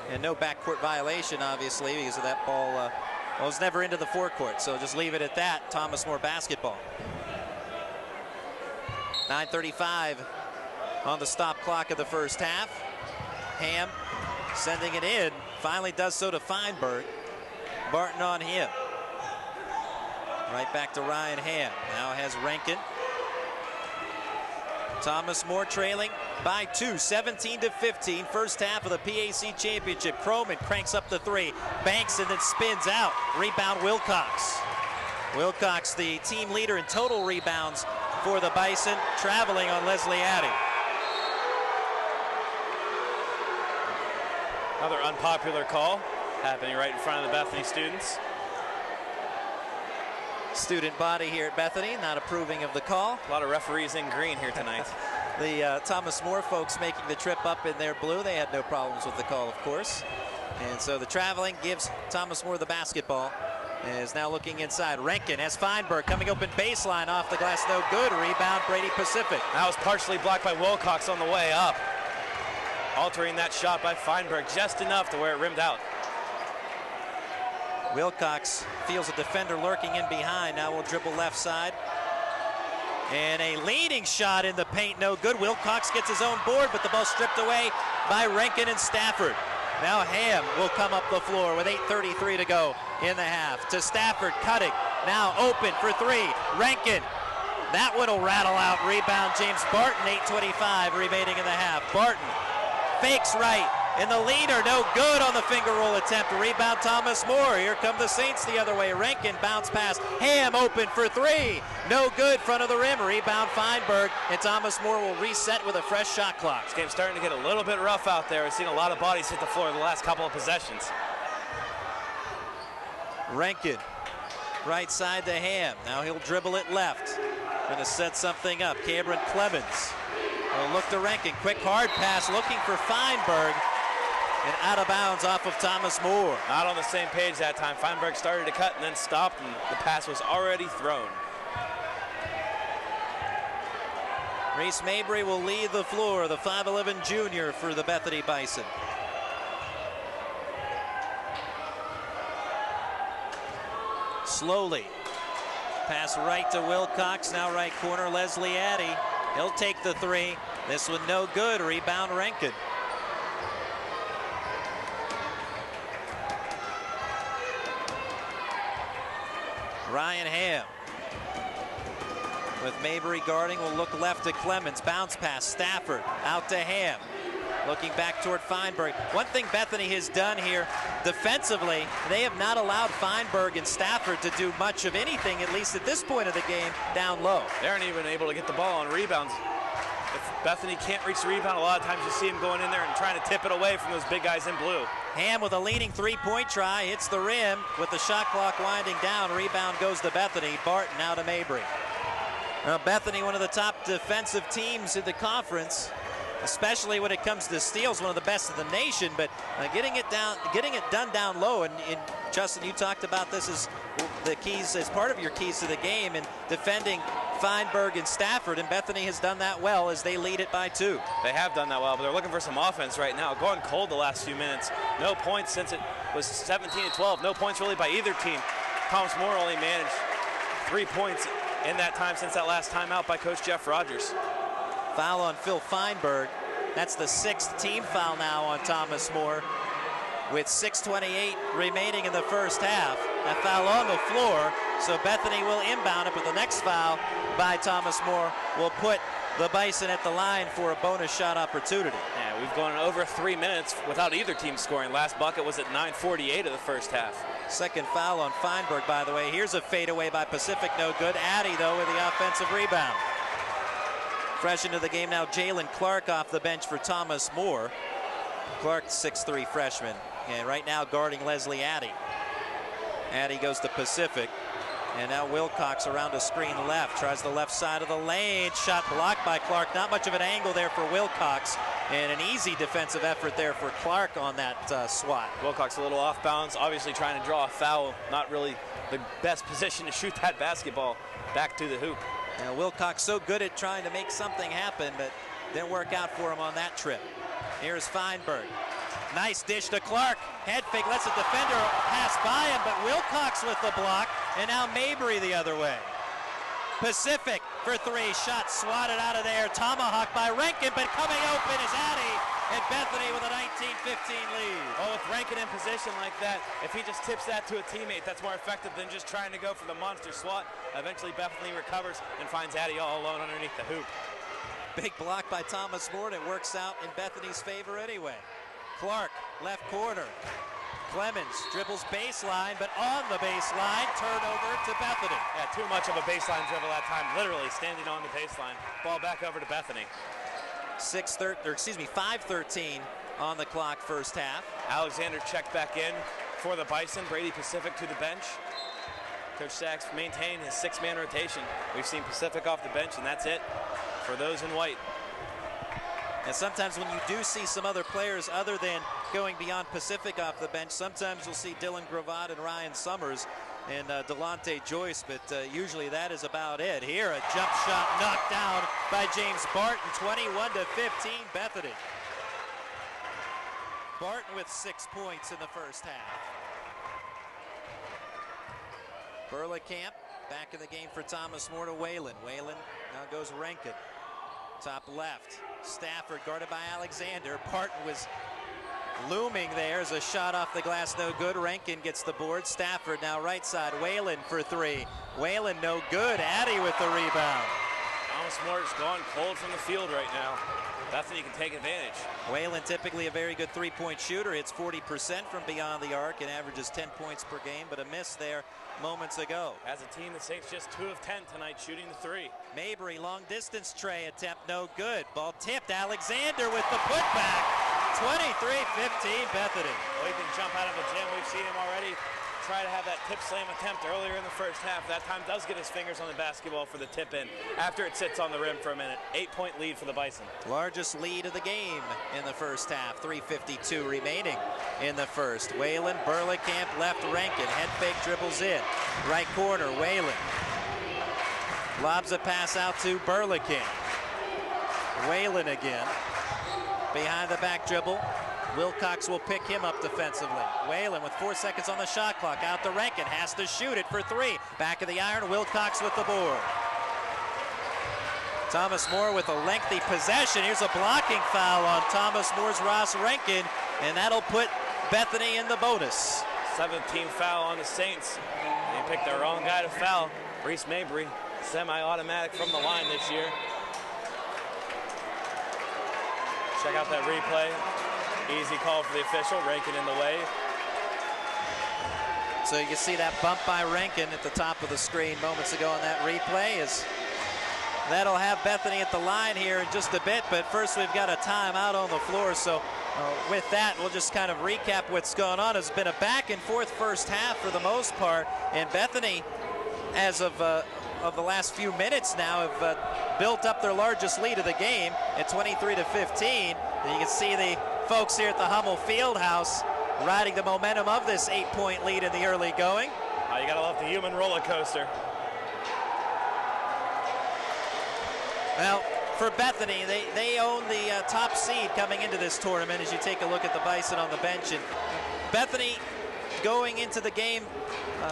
And no backcourt violation, obviously, because of that ball was never into the forecourt. So just leave it at that. Thomas More basketball. 9:35 on the stop clock of the first half. Ham sending it in. Finally does so to Feinberg. Barton on him. Right back to Ryan Ham. Now has Rankin. Thomas More trailing by 2, 17-15. First half of the PAC Championship. Croman cranks up the 3. Banks and then spins out. Rebound Wilcox. Wilcox, the team leader in total rebounds for the Bison, traveling on Leslie Addy. Another unpopular call happening right in front of the Bethany students. Student body here at Bethany not approving of the call. A lot of referees in green here tonight. The Thomas More folks making the trip up in their blue, they had no problems with the call, of course. And so the traveling gives Thomas More the basketball. Is now looking inside. Rankin has Feinberg coming open baseline off the glass, no good. Rebound Brady Pacific. That was partially blocked by Wilcox on the way up. Altering that shot by Feinberg just enough to where it rimmed out. Wilcox feels a defender lurking in behind. Now will dribble left side. And a leading shot in the paint, no good. Wilcox gets his own board, but the ball stripped away by Rankin and Stafford. Now Ham will come up the floor with 8:33 to go in the half. To Stafford, cutting. Now open for 3. Rankin. That one will rattle out. Rebound James Barton, 8:25 remaining in the half. Barton fakes right. And the leader, no good on the finger roll attempt. Rebound Thomas More. Here come the Saints the other way. Rankin bounce pass. Ham open for 3. No good, front of the rim. Rebound Feinberg. And Thomas More will reset with a fresh shot clock. This game's starting to get a little bit rough out there. We've seen a lot of bodies hit the floor in the last couple of possessions. Rankin, right side to Ham. Now he'll dribble it left. Going to set something up. Cameron Clemens will look to Rankin. Quick hard pass looking for Feinberg. And out of bounds off of Thomas More. Not on the same page that time. Feinberg started to cut and then stopped, and the pass was already thrown. Reese Mabry will lead the floor, the 5'11 junior for the Bethany Bison. Slowly. Pass right to Wilcox, now right corner, Leslie Addy. He'll take the 3. This one no good, rebound Rankin. Ryan Ham with Mabry guarding will look left to Clemens. Bounce pass, Stafford out to Ham. Looking back toward Feinberg. One thing Bethany has done here defensively, they have not allowed Feinberg and Stafford to do much of anything, at least at this point of the game, down low. They aren't even able to get the ball on rebounds. If Bethany can't reach the rebound, a lot of times you see him going in there and trying to tip it away from those big guys in blue. Ham with a leading 3-point try, hits the rim with the shot clock winding down. Rebound goes to Bethany. Barton now to Mabry. Now Bethany, one of the top defensive teams in the conference, especially when it comes to steals, one of the best in the nation, but getting it done down low. And Justin, you talked about this as the keys, as part of your keys to the game, and defending Feinberg and Stafford, and Bethany has done that well as they lead it by 2. They have done that well, but they're looking for some offense right now. Going cold the last few minutes. No points since it was 17-12. No points really by either team. Thomas More only managed 3 points in that time since that last timeout by Coach Jeff Rogers. Foul on Phil Feinberg. That's the 6th team foul now on Thomas More, with 6:28 remaining in the first half. A foul on the floor, so Bethany will inbound it, but the next foul by Thomas More will put the Bison at the line for a bonus shot opportunity. Yeah, we've gone over 3 minutes without either team scoring. Last bucket was at 9:48 of the first half. Second foul on Feinberg, by the way. Here's a fadeaway by Pacific, no good. Addy, though, with the offensive rebound. Fresh into the game now, Jalen Clark off the bench for Thomas More. Clark, 6'3" freshman, and right now guarding Leslie Addy. Addy goes to Pacific. And now Wilcox around a screen left. Tries the left side of the lane. Shot blocked by Clark. Not much of an angle there for Wilcox. And an easy defensive effort there for Clark on that swat. Wilcox a little off balance, obviously trying to draw a foul. Not really the best position to shoot that basketball back to the hoop. Now Wilcox so good at trying to make something happen, but didn't work out for him on that trip. Here's Feinberg. Nice dish to Clark. Head fake, lets the defender pass by him, but Wilcox with the block, and now Mabry the other way. Pacific for three, shot swatted out of there. Tomahawk by Rankin, but coming open is Addy, and Bethany with a 19-15 lead. Oh, with Rankin in position like that, if he just tips that to a teammate, that's more effective than just trying to go for the monster swat. Eventually Bethany recovers and finds Addy all alone underneath the hoop. Big block by Thomas Moore, and it works out in Bethany's favor anyway. Clark, left corner. Clemens dribbles baseline, but on the baseline, turnover to Bethany. Yeah, too much of a baseline dribble that time, literally standing on the baseline. Ball back over to Bethany. 5:13 on the clock, first half. Alexander checked back in for the Bison. Brady Pacific to the bench. Coach Sachs maintained his six-man rotation. We've seen Pacific off the bench, and that's it for those in white. And sometimes when you do see some other players other than going beyond Pacific off the bench, sometimes you'll see Dylan Gravad and Ryan Summers and Delonte Joyce, but usually that is about it. Here, a jump shot knocked down by James Barton, 21-15 Bethany. Barton with 6 points in the first half. Burlekamp back in the game for Thomas Moore to Whalen. Whalen now goes Rankin. Top left. Stafford guarded by Alexander. Barton was looming there as a shot off the glass, no good. Rankin gets the board. Stafford now right side. Whalen for three. Whalen no good. Addy with the rebound. Thomas Moore's gone cold from the field right now. Bethany can take advantage. Whalen typically a very good three-point shooter. Hits 40% from beyond the arc and averages 10 points per game, but a miss there moments ago. As a team, the Saints just 2 of 10 tonight shooting the three. Mabry, long distance tray attempt, no good. Ball tipped. Alexander with the putback. 23-15 Bethany. Well, he can jump out of the gym. We've seen him already try to have that tip slam attempt earlier in the first half. That time does get his fingers on the basketball for the tip in after it sits on the rim for a minute. 8-point lead for the Bison. Largest lead of the game in the first half. 3:52 remaining in the first. Whalen, Burlekamp, left Rankin. Head fake dribbles in. Right corner, Whalen. Lobs a pass out to Burlekamp. Whalen again. Behind the back dribble. Wilcox will pick him up defensively. Whalen with 4 seconds on the shot clock. Out to Rankin. Has to shoot it for three. Back of the iron. Wilcox with the board. Thomas Moore with a lengthy possession. Here's a blocking foul on Thomas Moore's Ross Rankin, and that'll put Bethany in the bonus. 17th foul on the Saints. They picked the wrong guy to foul. Reese Mabry, semi-automatic from the line this year. Check out that replay. Easy call for the official. Rankin in the way. So you can see that bump by Rankin at the top of the screen moments ago on that replay. That'll have Bethany at the line here in just a bit, but first we've got a timeout on the floor. So with that, we'll just kind of recap what's going on. It's been a back and forth first half for the most part, and Bethany, as of the last few minutes now, have built up their largest lead of the game at 23-15. And you can see the folks here at the Hummel Field House riding the momentum of this 8-point lead in the early going. You gotta love the human roller coaster. Well, for Bethany, they own the top seed coming into this tournament as you take a look at the Bison on the bench. And Bethany going into the game,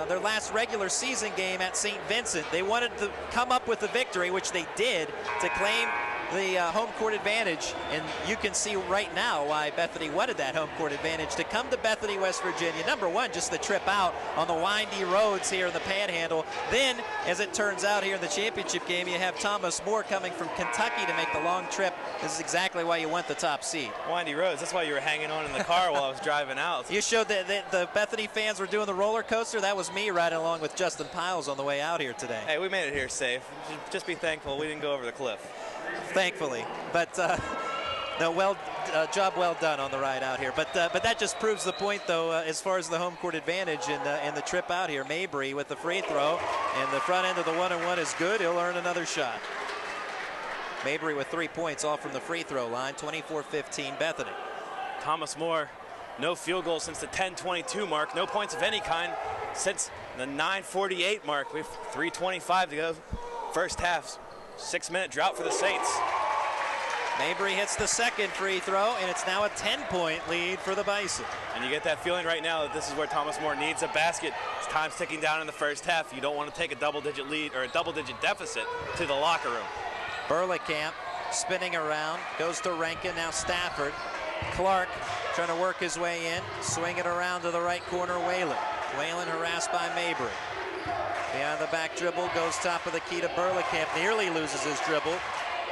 their last regular season game at St. Vincent, they wanted to come up with a victory, which they did, to claim the home court advantage. And you can see right now why Bethany wanted that home court advantage to come to Bethany, West Virginia. Number one, just the trip out on the windy roads here in the Panhandle. Then, as it turns out here in the championship game, you have Thomas Moore coming from Kentucky to make the long trip. This is exactly why you want the top seed. Windy roads, that's why you were hanging on in the car while I was driving out. You showed that the Bethany fans were doing the roller coaster. That was me riding along with Justin Piles on the way out here today. Hey, we made it here safe. Just be thankful we didn't go over the cliff. Thankfully. But No, job well done on the ride out here. But that just proves the point, though, as far as the home court advantage in the trip out here. Mabry with the free throw, and the front end of the 1-and-1 is good. He'll earn another shot. Mabry with 3 points, all from the free throw line. 24-15 Bethany. Thomas More, no field goals since the 10:22 mark. No points of any kind since the 9:48 mark. We have 3:25 to go. First half, 6-minute drought for the Saints. Mabry hits the second free throw, and it's now a 10-point lead for the Bison. And you get that feeling right now that this is where Thomas More needs a basket. As time's ticking down in the first half, you don't want to take a double-digit lead or a double-digit deficit to the locker room. Burlekamp spinning around, goes to Rankin, now Stafford. Clark trying to work his way in, swing it around to the right corner, Whalen. Whalen harassed by Mabry. Behind the back dribble, goes top of the key to Burlekamp, nearly loses his dribble,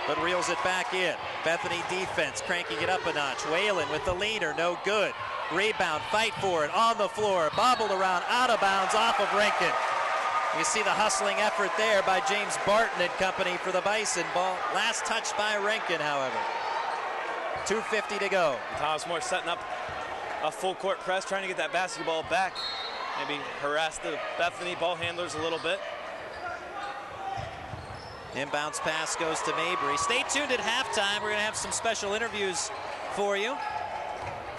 but reels it back in. Bethany defense cranking it up a notch. Whalen with the leader, no good. Rebound, fight for it, on the floor, bobbled around, out of bounds, off of Rankin. You see the hustling effort there by James Barton and company for the Bison. Ball last touched by Rankin, however. 2:50 to go. Thomas More setting up a full court press, trying to get that basketball back. Maybe harass the Bethany ball handlers a little bit. Inbounds pass goes to Mabry. Stay tuned at halftime. We're going to have some special interviews for you.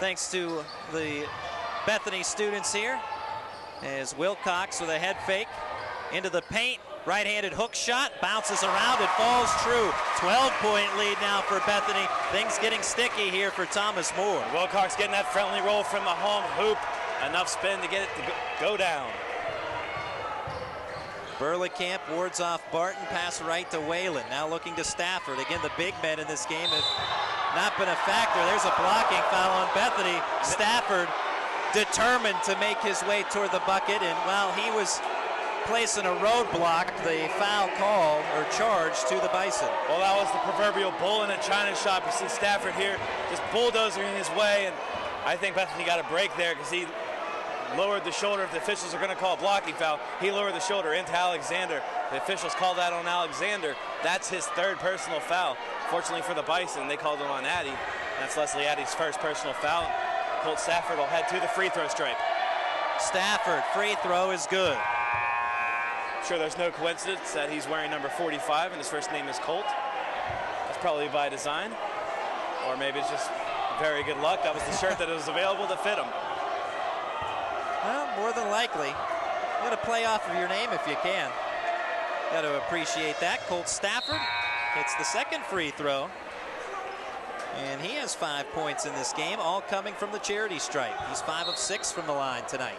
Thanks to the Bethany students here. As Wilcox with a head fake into the paint. Right-handed hook shot, bounces around, it falls true. 12-point lead now for Bethany. Things getting sticky here for Thomas More. Wilcox getting that friendly roll from the home hoop. Enough spin to get it to go down. Burlekamp wards off Barton, pass right to Whalen. Now looking to Stafford. Again, the big men in this game have not been a factor. There's a blocking foul on Bethany. Stafford determined to make his way toward the bucket, and while he was placing a roadblock, the foul call or charge to the Bison. Well, that was the proverbial bull in a china shop. You see Stafford here just bulldozing his way, and I think Bethany got a break there because he lowered the shoulder. If the officials are going to call a blocking foul, he lowered the shoulder into Alexander. The officials called that on Alexander. That's his third personal foul. Fortunately for the Bison, they called it on Addy. That's Leslie Addy's first personal foul. Colt Stafford will head to the free throw stripe. Stafford, free throw is good. I'm sure there's no coincidence that he's wearing number 45 and his first name is Colt. That's probably by design. Or maybe it's just very good luck. That was the shirt that was available to fit him. Well, more than likely. You got to play off of your name if you can. Got to appreciate that. Colt Stafford hits the second free throw. And he has 5 points in this game, all coming from the charity stripe. He's 5 of 6 from the line tonight.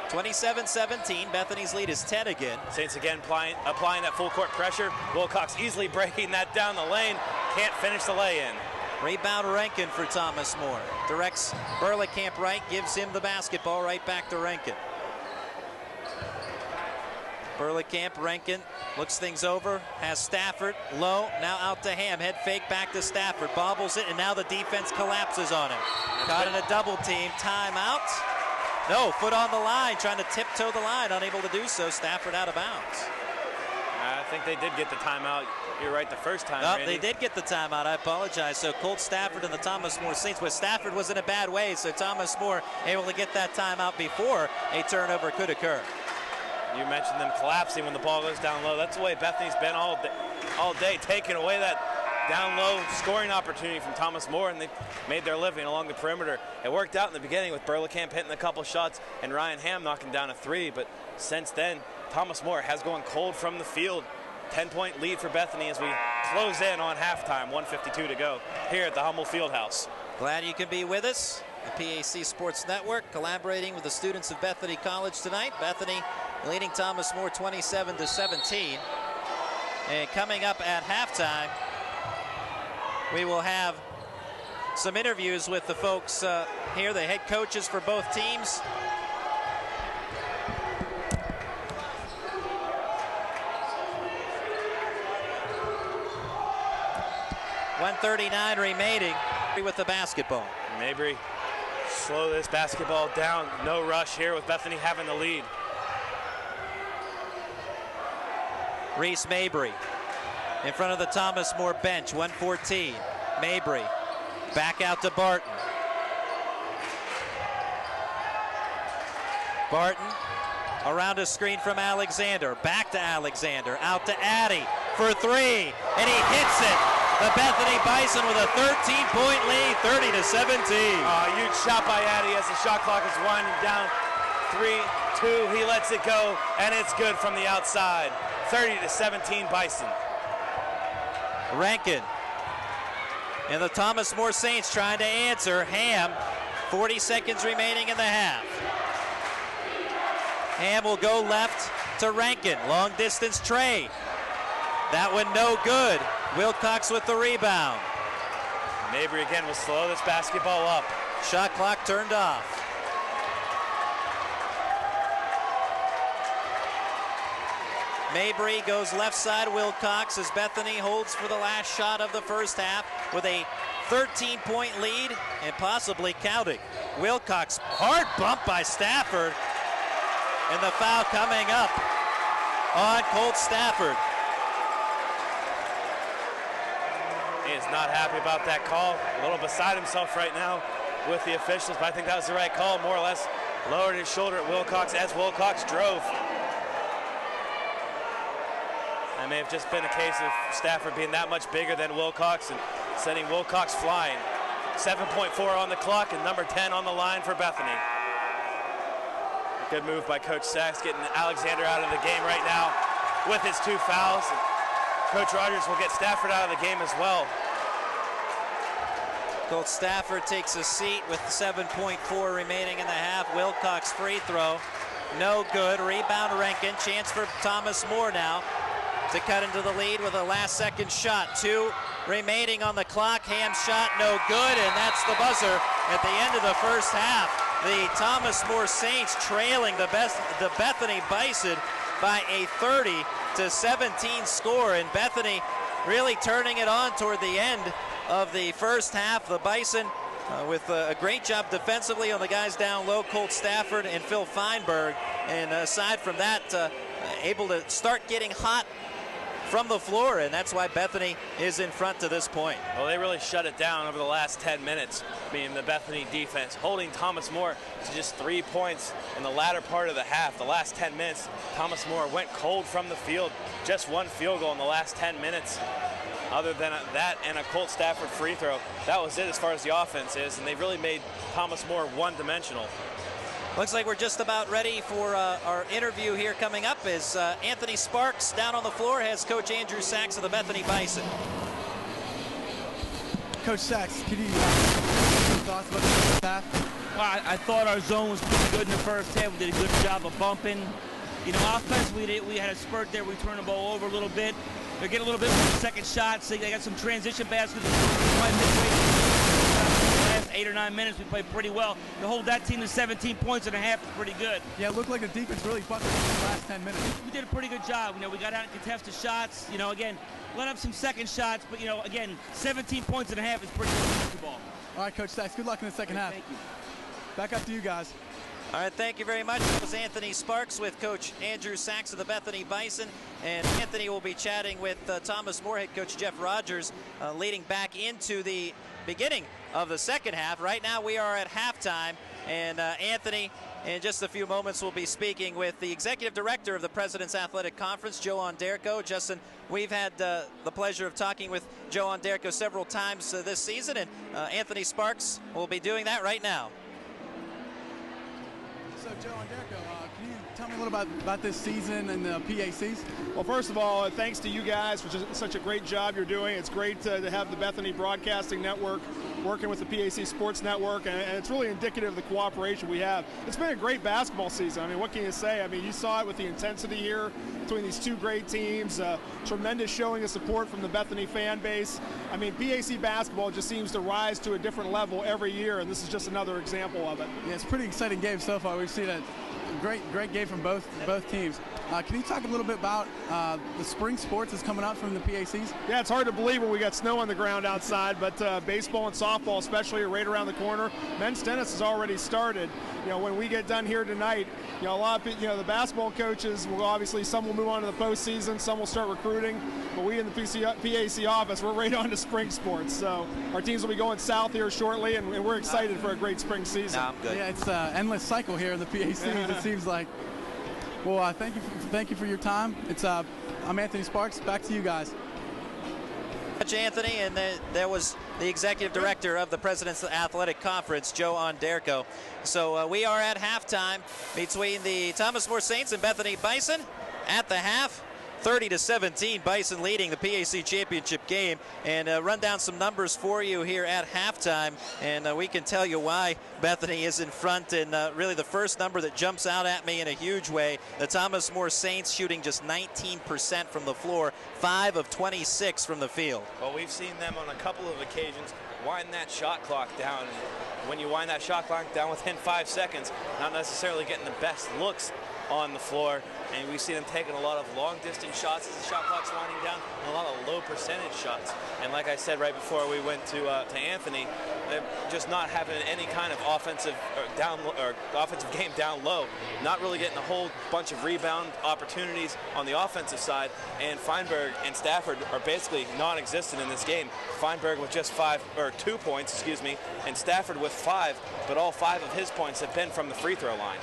27-17, Bethany's lead is 10 again. Saints again applying that full court pressure. Wilcox easily breaking that down the lane. Can't finish the lay-in. Rebound Rankin for Thomas More. Directs Burlekamp right, gives him the basketball right back to Rankin. Burlekamp, Rankin looks things over, has Stafford low, now out to Ham, head fake back to Stafford, bobbles it, and now the defense collapses on him. Caught in a double team, timeout. No, foot on the line, trying to tiptoe the line, unable to do so. Stafford out of bounds. I think they did get the timeout. You're right the first time, No, Randy. they did get the timeout. I apologize. So Colt Stafford and the Thomas More Saints, but Stafford was in a bad way, so Thomas More able to get that timeout before a turnover could occur. You mentioned them collapsing when the ball goes down low. That's the way Bethany's been all day, taking away that down low scoring opportunity from Thomas More, and they made their living along the perimeter. It worked out in the beginning with Burlekamp hitting a couple shots and Ryan Ham knocking down a three, but since then, Thomas More has gone cold from the field. 10-point lead for Bethany as we close in on halftime, 1:52 to go here at the Hummel Field House. Glad you can be with us. The PAC Sports Network collaborating with the students of Bethany College tonight. Bethany leading Thomas More 27-17. And coming up at halftime, we will have some interviews with the folks here, the head coaches for both teams. .139 remaining with the basketball. Mabry slow this basketball down. No rush here with Bethany having the lead. Reese Mabry in front of the Thomas More bench, 114. Mabry Back out to Barton. Barton around a screen from Alexander. Back to Alexander. Out to Addy for three. And he hits it. The Bethany Bison with a 13-point lead, 30-17. Huge shot by Addy as the shot clock is winding down. 3-2, he lets it go, and it's good from the outside. 30-17 Bison. Rankin and the Thomas More Saints trying to answer. Ham, 40 seconds remaining in the half. Ham will go left to Rankin. Long distance Trey. That one no good. Wilcox with the rebound. Mabry again will slow this basketball up. Shot clock turned off. Mabry goes left side. Wilcox as Bethany holds for the last shot of the first half with a 13-point lead and possibly counting. Wilcox, hard bump by Stafford, and the foul coming up on Colt Stafford. He is not happy about that call. A little beside himself right now with the officials, but I think that was the right call. More or less lowered his shoulder at Wilcox as Wilcox drove. That may have just been a case of Stafford being that much bigger than Wilcox and sending Wilcox flying. 7.4 on the clock and number 10 on the line for Bethany. Good move by Coach Sachs, getting Alexander out of the game right now with his 2 fouls. And Coach Rogers will get Stafford out of the game as well. Colt Stafford takes a seat with 7.4 remaining in the half. Wilcox free throw, no good. Rebound Rankin, chance for Thomas More now to cut into the lead with a last-second shot. 2 remaining on the clock. Ham shot no good, and that's the buzzer at the end of the first half. The Thomas More Saints trailing the Bethany Bison by a 30-17 score, and Bethany really turning it on toward the end of the first half. The Bison with a great job defensively on the guys down low, Colt Stafford and Phil Feinberg, and aside from that, able to start getting hot from the floor, and that's why Bethany is in front to this point. Well, they really shut it down over the last 10 minutes, being the Bethany defense, holding Thomas More to just 3 points in the latter part of the half. The last 10 minutes, Thomas More went cold from the field, just 1 field goal in the last 10 minutes. Other than that and a Colt Stafford free throw, that was it as far as the offense is, and they really made Thomas More one-dimensional. Looks like we're just about ready for our interview here coming up as Anthony Sparks down on the floor has Coach Andrew Sachs of the Bethany Bison. Coach Sachs, can you some thoughts about the first half? Well, I thought our zone was pretty good in the first half. We did a good job of bumping. You know, offensively, we had a spurt there. We turned the ball over a little bit. They're getting a little bit more second shots. They got some transition baskets. Last 8 or 9 minutes, we played pretty well. To hold that team to 17 points and a half is pretty good. Yeah, it looked like the defense really buckled in the last 10 minutes. We did a pretty good job. You know, we got out and contested shots. You know, again, let up some second shots, but, you know, again, 17 points and a half is pretty good basketball. All right, Coach Sachs, good luck in the second half. Thank you. Back up to you guys. All right, thank you very much. That was Anthony Sparks with Coach Andrew Sachs of the Bethany Bison. And Anthony will be chatting with Thomas More, head coach Jeff Rogers, leading back into the beginning of the second half. Right now we are at halftime, and Anthony, in just a few moments, will be speaking with the executive director of the President's Athletic Conference, Joe Onderko. Justin, we've had the pleasure of talking with Joe Onderko several times this season, and Anthony Sparks will be doing that right now. So, Joe Onderko, can you tell me a little about this season and the PACs? Well, first of all, thanks to you guys for such a great job you're doing. It's great to have the Bethany Broadcasting Network working with the PAC Sports Network, and it's really indicative of the cooperation we have. It's been a great basketball season. I mean, what can you say? I mean, you saw it with the intensity here between these 2 great teams, tremendous showing of support from the Bethany fan base. I mean, PAC basketball just seems to rise to a different level every year, and this is just another example of it. Yeah, it's a pretty exciting game so far. We've seen a great game from both teams. Can you talk a little bit about the spring sports that's coming up from the PACs? Yeah, it's hard to believe when we got snow on the ground outside, but baseball and softball especially are right around the corner. Men's tennis has already started. You know, when we get done here tonight, you know, a lot of the basketball coaches will obviously, some will move on to the postseason, some will start recruiting, but we in the PAC office, we're right on to spring sports. So our teams will be going south here shortly, and we're excited for a great spring season. No, I'm good. Yeah, it's an endless cycle here in the PACs, it seems like. Well, thank you for your time. I'm Anthony Sparks. Back to you guys. Much, Anthony, and there was the executive director of the President's Athletic Conference, Joe Onderko. So we are at halftime between the Thomas More Saints and Bethany Bison. At the half, 30-17, Bison leading the PAC championship game. And run down some numbers for you here at halftime, and we can tell you why Bethany is in front. And really the first number that jumps out at me in a huge way, the Thomas More Saints shooting just 19% from the floor, 5 of 26 from the field. Well, we've seen them on a couple of occasions wind that shot clock down. And when you wind that shot clock down within 5 seconds, not necessarily getting the best looks on the floor, and we see them taking a lot of long distance shots as the shot clock's winding down, and a lot of low percentage shots. And like I said right before we went to Anthony, they're just not having any kind of offensive game down low, not really getting a whole bunch of rebound opportunities on the offensive side. And Feinberg and Stafford are basically non-existent in this game. Feinberg with just 2 points, excuse me, and Stafford with 5, but all 5 of his points have been from the free throw line.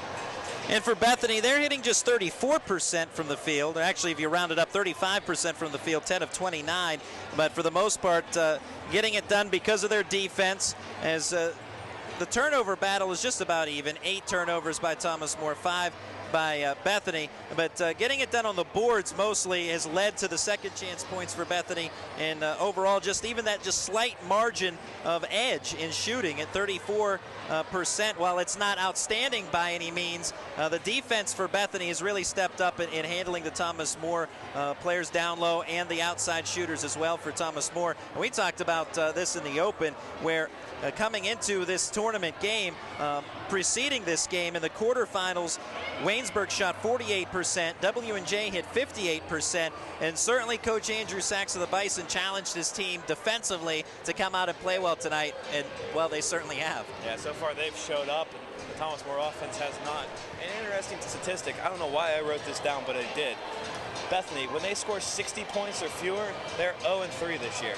And for Bethany, they're hitting just 34% from the field. Actually, if you round it up, 35% from the field, 10 of 29. But for the most part, getting it done because of their defense, as the turnover battle is just about even. 8 turnovers by Thomas More, 5 by Bethany, but getting it done on the boards mostly has led to the second chance points for Bethany, and overall just slight margin of edge in shooting at 34%. While it's not outstanding by any means, the defense for Bethany has really stepped up in handling the Thomas More players down low and the outside shooters as well for Thomas More. And we talked about this in the open, where coming into this tournament game, preceding this game in the quarterfinals, Waynesburg shot 48%, W&J hit 58%, and certainly Coach Andrew Sachs of the Bison challenged his team defensively to come out and play well tonight, and, well, they certainly have. Yeah, so far they've showed up, and the Thomas More offense has not. An interesting statistic, I don't know why I wrote this down, but I did. Bethany, when they score 60 points or fewer, they're 0-3 this year.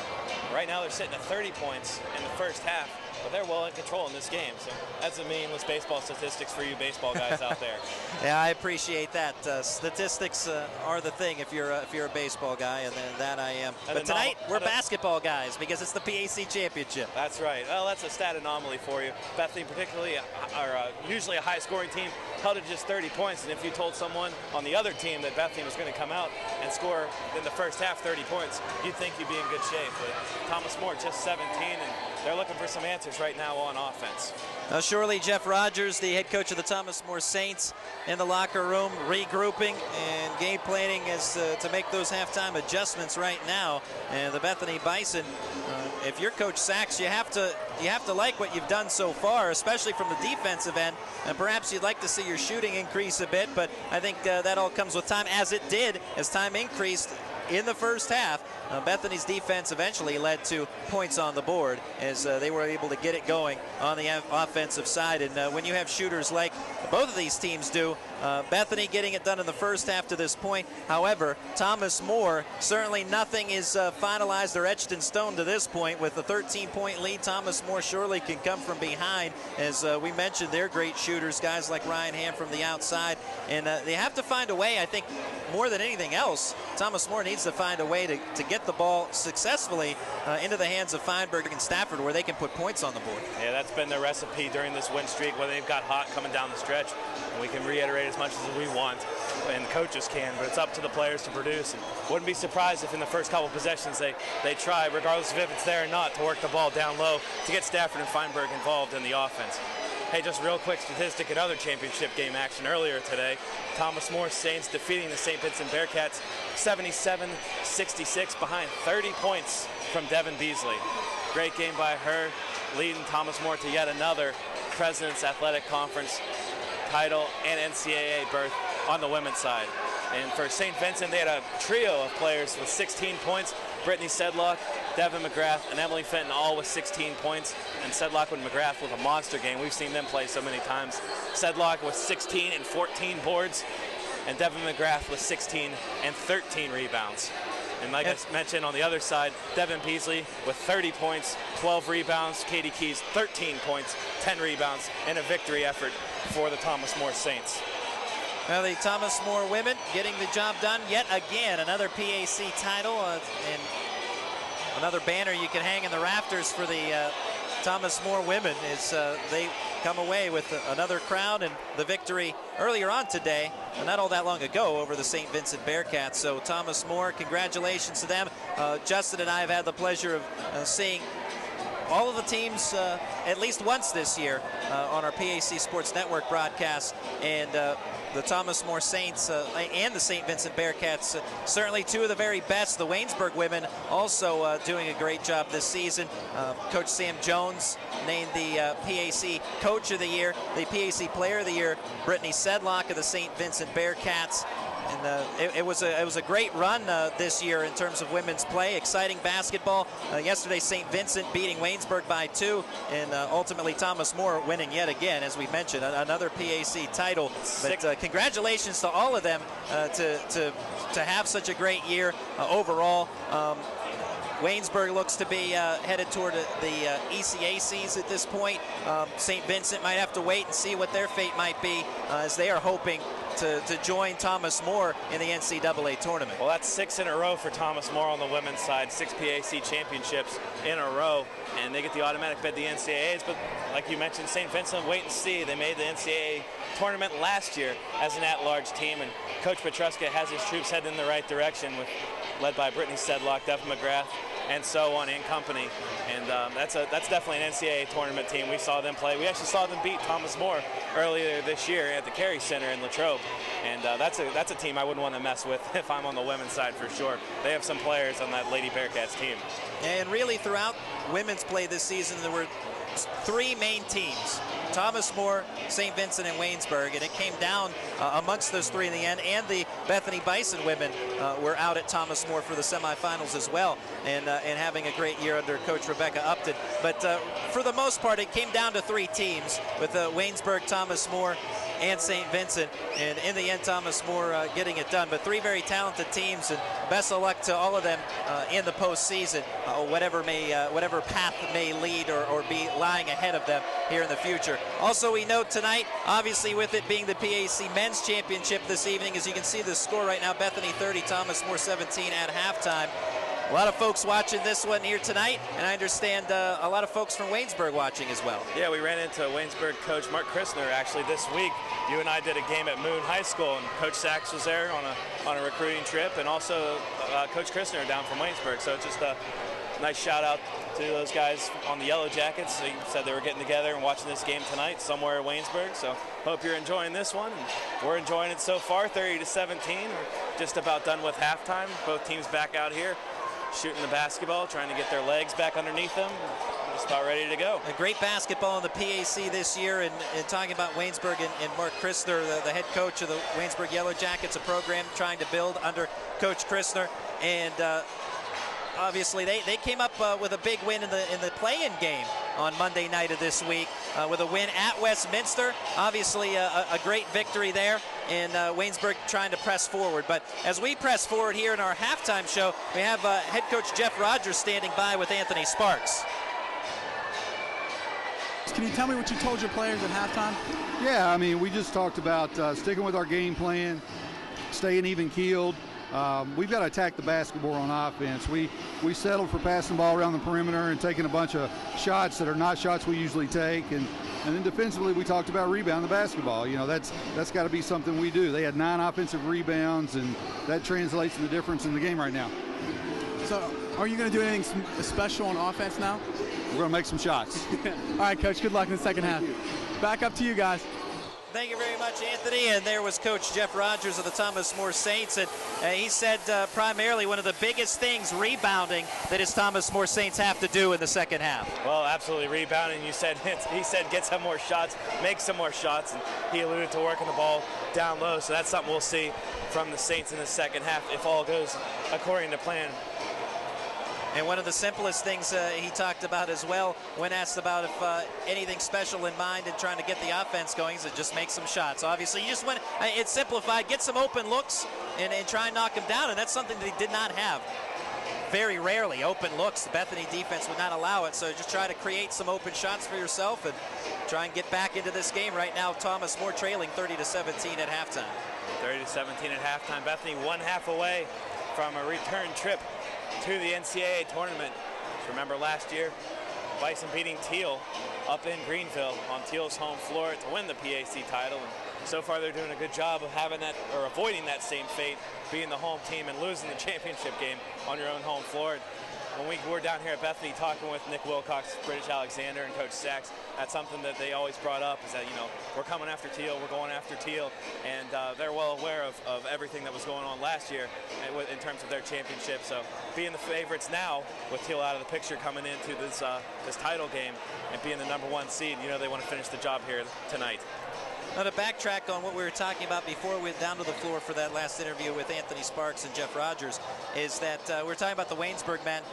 Right now they're sitting at 30 points in the first half, but they're well in control in this game. So that's a meaningless baseball statistics for you baseball guys out there. Yeah, I appreciate that. Statistics are the thing if you're a baseball guy, and that I am. And but tonight we're basketball guys because it's the PAC championship. That's right. Well, that's a stat anomaly for you. Bethany, particularly, are usually a high-scoring team, held at just 30 points. And if you told someone on the other team that Bethany was going to come out and score in the first half 30 points, you'd think you'd be in good shape. But Thomas More just 17, and they're looking for some answers right now on offense. Surely Jeff Rogers, the head coach of the Thomas More Saints, in the locker room regrouping and game planning as to make those halftime adjustments right now. And the Bethany Bison, if you're Coach Sachs, you have to like what you've done so far, especially from the defensive end. And perhaps you'd like to see your shooting increase a bit, but I think that all comes with time, as it did as time increased in the first half. Bethany's defense eventually led to points on the board as they were able to get it going on the offensive side. And when you have shooters like both of these teams do, Bethany getting it done in the first half to this point. However, Thomas More, certainly nothing is finalized or etched in stone to this point. With a 13-point lead, Thomas More surely can come from behind. As we mentioned, they're great shooters, guys like Ryan Ham from the outside. And they have to find a way, I think, more than anything else, Thomas More needs to find a way to get the ball successfully into the hands of Feinberg and Stafford, where they can put points on the board. Yeah, that's been their recipe during this win streak, when they've got hot coming down the stretch. And we can reiterate as much as we want, and coaches can, but it's up to the players to produce. And wouldn't be surprised if in the first couple possessions they try, regardless of if it's there or not, to work the ball down low to get Stafford and Feinberg involved in the offense. Hey, just real quick statistic, another championship game action earlier today. Thomas More Saints defeating the St. Vincent Bearcats 77-66 behind 30 points from Devin Beasley. Great game by her, leading Thomas More to yet another President's Athletic Conference title and NCAA berth on the women's side. And for St. Vincent, they had a trio of players with 16 points. Brittany Sedlock, Devin McGrath, and Emily Fenton all with 16 points. And Sedlock and McGrath with a monster game. We've seen them play so many times. Sedlock with 16 and 14 boards, and Devin McGrath with 16 and 13 rebounds. And like I mentioned, on the other side, Devin Peasley with 30 points, 12 rebounds. Katie Keys, 13 points, 10 rebounds, and a victory effort for the Thomas More Saints. Well, the Thomas More women getting the job done yet again. Another PAC title and another banner you can hang in the rafters for the Thomas More women is they come away with another crown and the victory earlier on today, not all that long ago, over the St. Vincent Bearcats. So Thomas More, congratulations to them. Justin and I have had the pleasure of seeing all of the teams at least once this year on our PAC Sports Network broadcast, and the Thomas More Saints and the St. Vincent Bearcats, certainly two of the very best. The Waynesburg women also doing a great job this season. Coach Sam Jones named the PAC Coach of the Year, the PAC Player of the Year, Brittany Sedlock of the St. Vincent Bearcats. And it was a great run this year in terms of women's play. Exciting basketball. Yesterday, St. Vincent beating Waynesburg by 2, and ultimately Thomas More winning yet again, as we mentioned, another PAC title. But congratulations to all of them to have such a great year overall. Waynesburg looks to be headed toward the ECACs at this point. St. Vincent might have to wait and see what their fate might be, as they are hoping to join Thomas More in the NCAA tournament. Well, that's 6 in a row for Thomas More on the women's side, 6 PAC championships in a row, and they get the automatic bid to the NCAAs. But like you mentioned, St. Vincent, wait and see. They made the NCAA tournament last year as an at-large team, and Coach Petruska has his troops heading in the right direction, led by Brittany Sedlock, Devin McGrath, and so on in company. And that's definitely an NCAA tournament team. We saw them play. We actually saw them beat Thomas More earlier this year at the Carey Center in Latrobe. And that's a team I wouldn't want to mess with if I'm on the women's side for sure. They have some players on that Lady Bearcats team. And really throughout women's play this season, there were 3 main teams: Thomas More, St. Vincent, and Waynesburg, and it came down amongst those 3 in the end. And the Bethany Bison women were out at Thomas More for the semifinals as well, and having a great year under Coach Rebecca Upton. But for the most part, it came down to 3 teams, with Waynesburg, Thomas More, and St. Vincent, and in the end Thomas More getting it done. But 3 very talented teams, and best of luck to all of them in the postseason, whatever path may lead or be lying ahead of them here in the future. Also, we note tonight, obviously with it being the PAC Men's Championship this evening, as you can see the score right now, Bethany 30, Thomas More 17 at halftime. A lot of folks watching this one here tonight, and I understand a lot of folks from Waynesburg watching as well. Yeah, we ran into Waynesburg coach Mark Christner actually this week. You and I did a game at Moon High School, and Coach Sachs was there on a recruiting trip, and also Coach Christner down from Waynesburg. So just a nice shout out to those guys on the Yellow Jackets. They said they were getting together and watching this game tonight somewhere at Waynesburg. So hope you're enjoying this one. And we're enjoying it so far, 30-17. We're just about done with halftime. Both teams back out here shooting the basketball, trying to get their legs back underneath them. Just about ready to go. A great basketball in the PAC this year, and talking about Waynesburg and Mark Christner, the head coach of the Waynesburg Yellow Jackets, a program trying to build under Coach Christner. And obviously they came up with a big win in the play-in game on Monday night of this week with a win at Westminster. Obviously a great victory there, and Waynesburg trying to press forward. But as we press forward here in our halftime show, we have head coach Jeff Rogers standing by with Anthony Sparks. Can you tell me what you told your players at halftime? Yeah, I mean, we just talked about sticking with our game plan, staying even-keeled. We've got to attack the basketball on offense. We settled for passing the ball around the perimeter and taking a bunch of shots that are not shots we usually take. And then defensively, we talked about rebounding the basketball. You know, that's got to be something we do. They had 9 offensive rebounds, and that translates to the difference in the game right now. So are you going to do anything special on offense now? We're going to make some shots. All right, Coach, good luck in the second half. Back up to you guys. Thank you very much, Anthony. And there was Coach Jeff Rogers of the Thomas More Saints. And he said primarily one of the biggest things, rebounding, that his Thomas More Saints have to do in the second half. Well, absolutely rebounding. He said get some more shots, make some more shots. And he alluded to working the ball down low. So that's something we'll see from the Saints in the second half if all goes according to plan. And one of the simplest things he talked about as well when asked about if anything special in mind and trying to get the offense going, is just make some shots. Obviously, you just want it's simplified, get some open looks and try and knock them down, and that's something that he did not have. Very rarely open looks. The Bethany defense would not allow it, so just try to create some open shots for yourself and try and get back into this game. Right now, Thomas More trailing 30-17 at halftime. 30-17 at halftime. Bethany 1/2 away from a return trip to the NCAA tournament. Remember last year, Bison beating Teal up in Greenville on Teal's home floor to win the PAC title. And so far they're doing a good job of having that, or avoiding that same fate, being the home team and losing the championship game on your own home floor. When we were down here at Bethany talking with Nick Wilcox, British Alexander, and Coach Sachs, that's something that they always brought up, is that, we're coming after Teal, we're going after Teal, and they're well aware of everything that was going on last year in terms of their championship. So being the favorites now, with Teal out of the picture coming into this title game and being the #1 seed, they want to finish the job here tonight. Now to backtrack on what we were talking about before we went down to the floor for that last interview with Anthony Sparks and Jeff Rogers, is that we're talking about the Waynesburg men.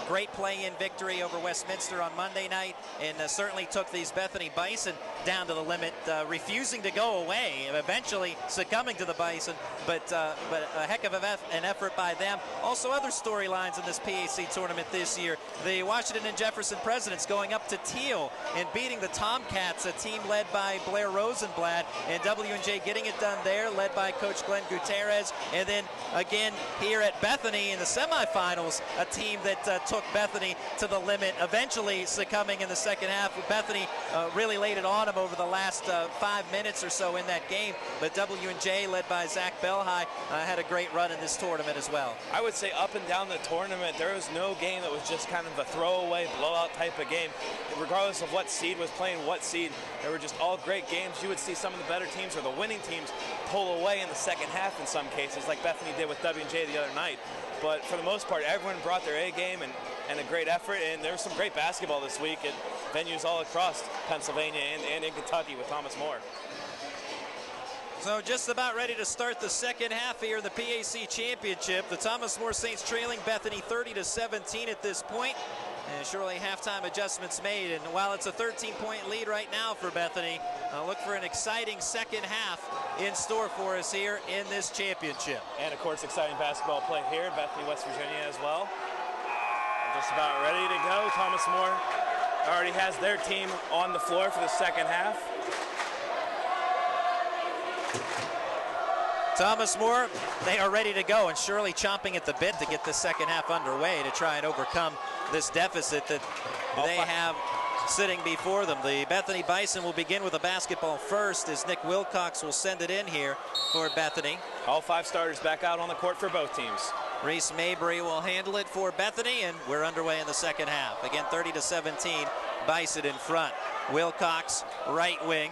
Great play-in victory over Westminster on Monday night, and certainly took these Bethany Bison down to the limit, refusing to go away, eventually succumbing to the Bison, but a heck of an effort by them. Also other storylines in this PAC tournament this year. The Washington and Jefferson Presidents going up to Teal and beating the Tomcats, a team led by Blair Rosenblatt, and W&J getting it done there, led by Coach Glenn Gutierrez. And then again here at Bethany in the semifinals, a team that took Bethany to the limit, eventually succumbing in the second half. Bethany really laid it on them over the last 5 minutes or so in that game, but W&J, led by Zach Belhigh, had a great run in this tournament as well. I would say up and down the tournament, there was no game that was just kind of a throwaway, blowout type of game. Regardless of what seed was playing what seed, they were just all great games. You would see some of the better teams or the winning teams pull away in the second half in some cases, like Bethany did with W&J the other night. But for the most part, everyone brought their A game and a great effort, and there was some great basketball this week at venues all across Pennsylvania and in Kentucky with Thomas More. So just about ready to start the second half here in the PAC Championship. The Thomas More Saints trailing Bethany 30-17 at this point. And surely halftime adjustments made. And while it's a 13-point lead right now for Bethany, look for an exciting second half in store for us here in this championship. And of course, exciting basketball play here in Bethany, West Virginia as well. Just about ready to go. Thomas More already has their team on the floor for the second half. Thomas More, they are ready to go, and surely chomping at the bit to get the second half underway to try and overcome this deficit that they have sitting before them. The Bethany Bison will begin with a basketball first, as Nick Wilcox will send it in here for Bethany. All 5 starters back out on the court for both teams. Reese Mabry will handle it for Bethany, and we're underway in the second half. Again, 30-17, Bison in front. Wilcox, right wing.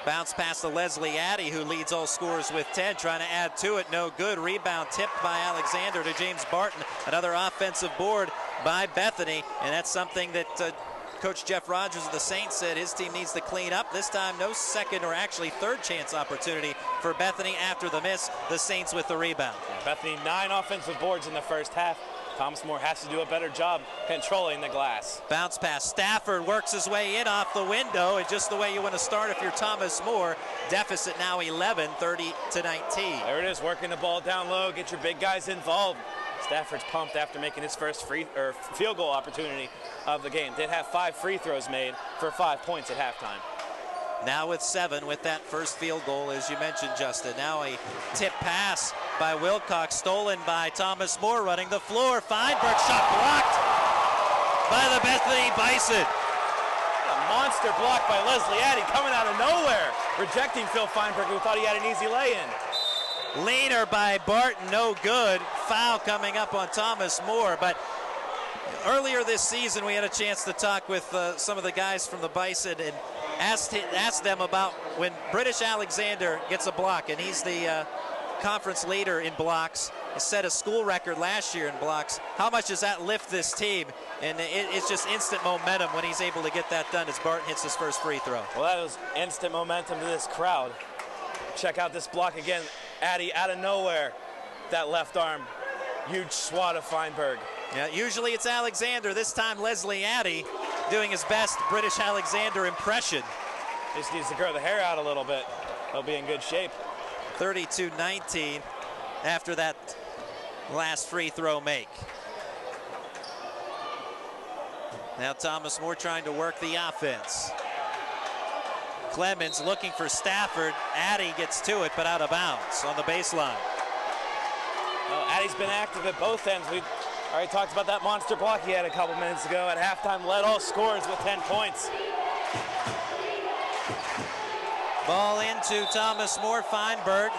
Bounce past to Leslie Addy, who leads all scorers with 10, trying to add to it. No good. Rebound tipped by Alexander to James Barton. Another offensive board by Bethany, and that's something that Coach Jeff Rogers of the Saints said his team needs to clean up. This time, no second or actually third chance opportunity for Bethany after the miss. The Saints with the rebound. Bethany 9 offensive boards in the first half. Thomas More has to do a better job controlling the glass. Bounce pass. Stafford works his way in off the window, and just the way you want to start if you're Thomas More. Deficit now 11, 30-19. There it is, working the ball down low, get your big guys involved. Stafford's pumped after making his first field goal opportunity of the game. Did have 5 free throws made for 5 points at halftime. Now with 7 with that first field goal, as you mentioned, Justin. Now a tip pass by Wilcox, stolen by Thomas More, running the floor. Feinberg shot blocked by the Bethany Bison. A monster block by Leslie Addy coming out of nowhere, rejecting Phil Feinberg, who thought he had an easy lay-in. Leaner by Barton, no good. Foul coming up on Thomas More. But earlier this season, we had a chance to talk with some of the guys from the Bison, and asked them about when British Alexander gets a block, and he's the conference leader in blocks. He set a school record last year in blocks. How much does that lift this team? And it's just instant momentum when he's able to get that done as Barton hits his first free throw. Well, that was instant momentum to this crowd. Check out this block again. Addy out of nowhere. That left arm. Huge swat of Feinberg. Yeah, usually it's Alexander. This time Leslie Addy doing his best British Alexander impression. Just needs to grow the hair out a little bit. He'll be in good shape. 32-19 after that last free throw make. Now Thomas More trying to work the offense. Clemens looking for Stafford. Addy gets to it, but out of bounds on the baseline. Well, Addy's been active at both ends. We already talked about that monster block he had a couple minutes ago. At halftime, led all scorers with 10 points. Ball into Thomas More. Feinberg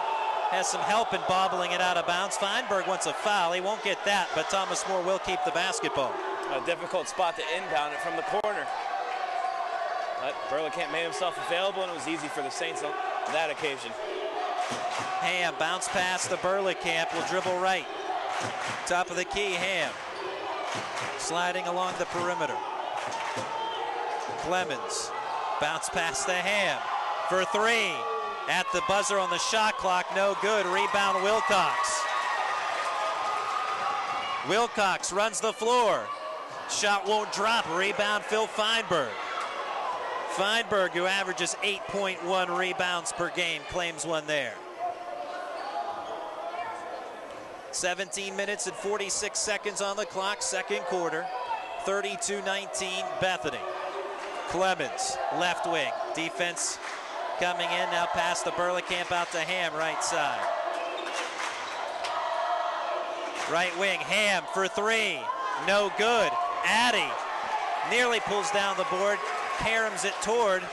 has some help in bobbling it out of bounds. Feinberg wants a foul. He won't get that, but Thomas More will keep the basketball. A difficult spot to inbound it from the corner. But Burleycamp made himself available, and it was easy for the Saints on that occasion. Ham bounce pass to Burleycamp, will dribble right. Top of the key, Ham. Sliding along the perimeter. Clemens, bounce pass to Ham for three. At the buzzer on the shot clock, no good. Rebound Wilcox. Wilcox runs the floor. Shot won't drop. Rebound Phil Feinberg. Feinberg, who averages 8.1 rebounds per game, claims one there. 17 minutes and 46 seconds on the clock, second quarter. 32-19 Bethany. Clemens, left wing. Defense coming in now past the Burleycamp out to Ham, right side. Right wing, Ham for three. No good. Addy nearly pulls down the board. Caroms it toward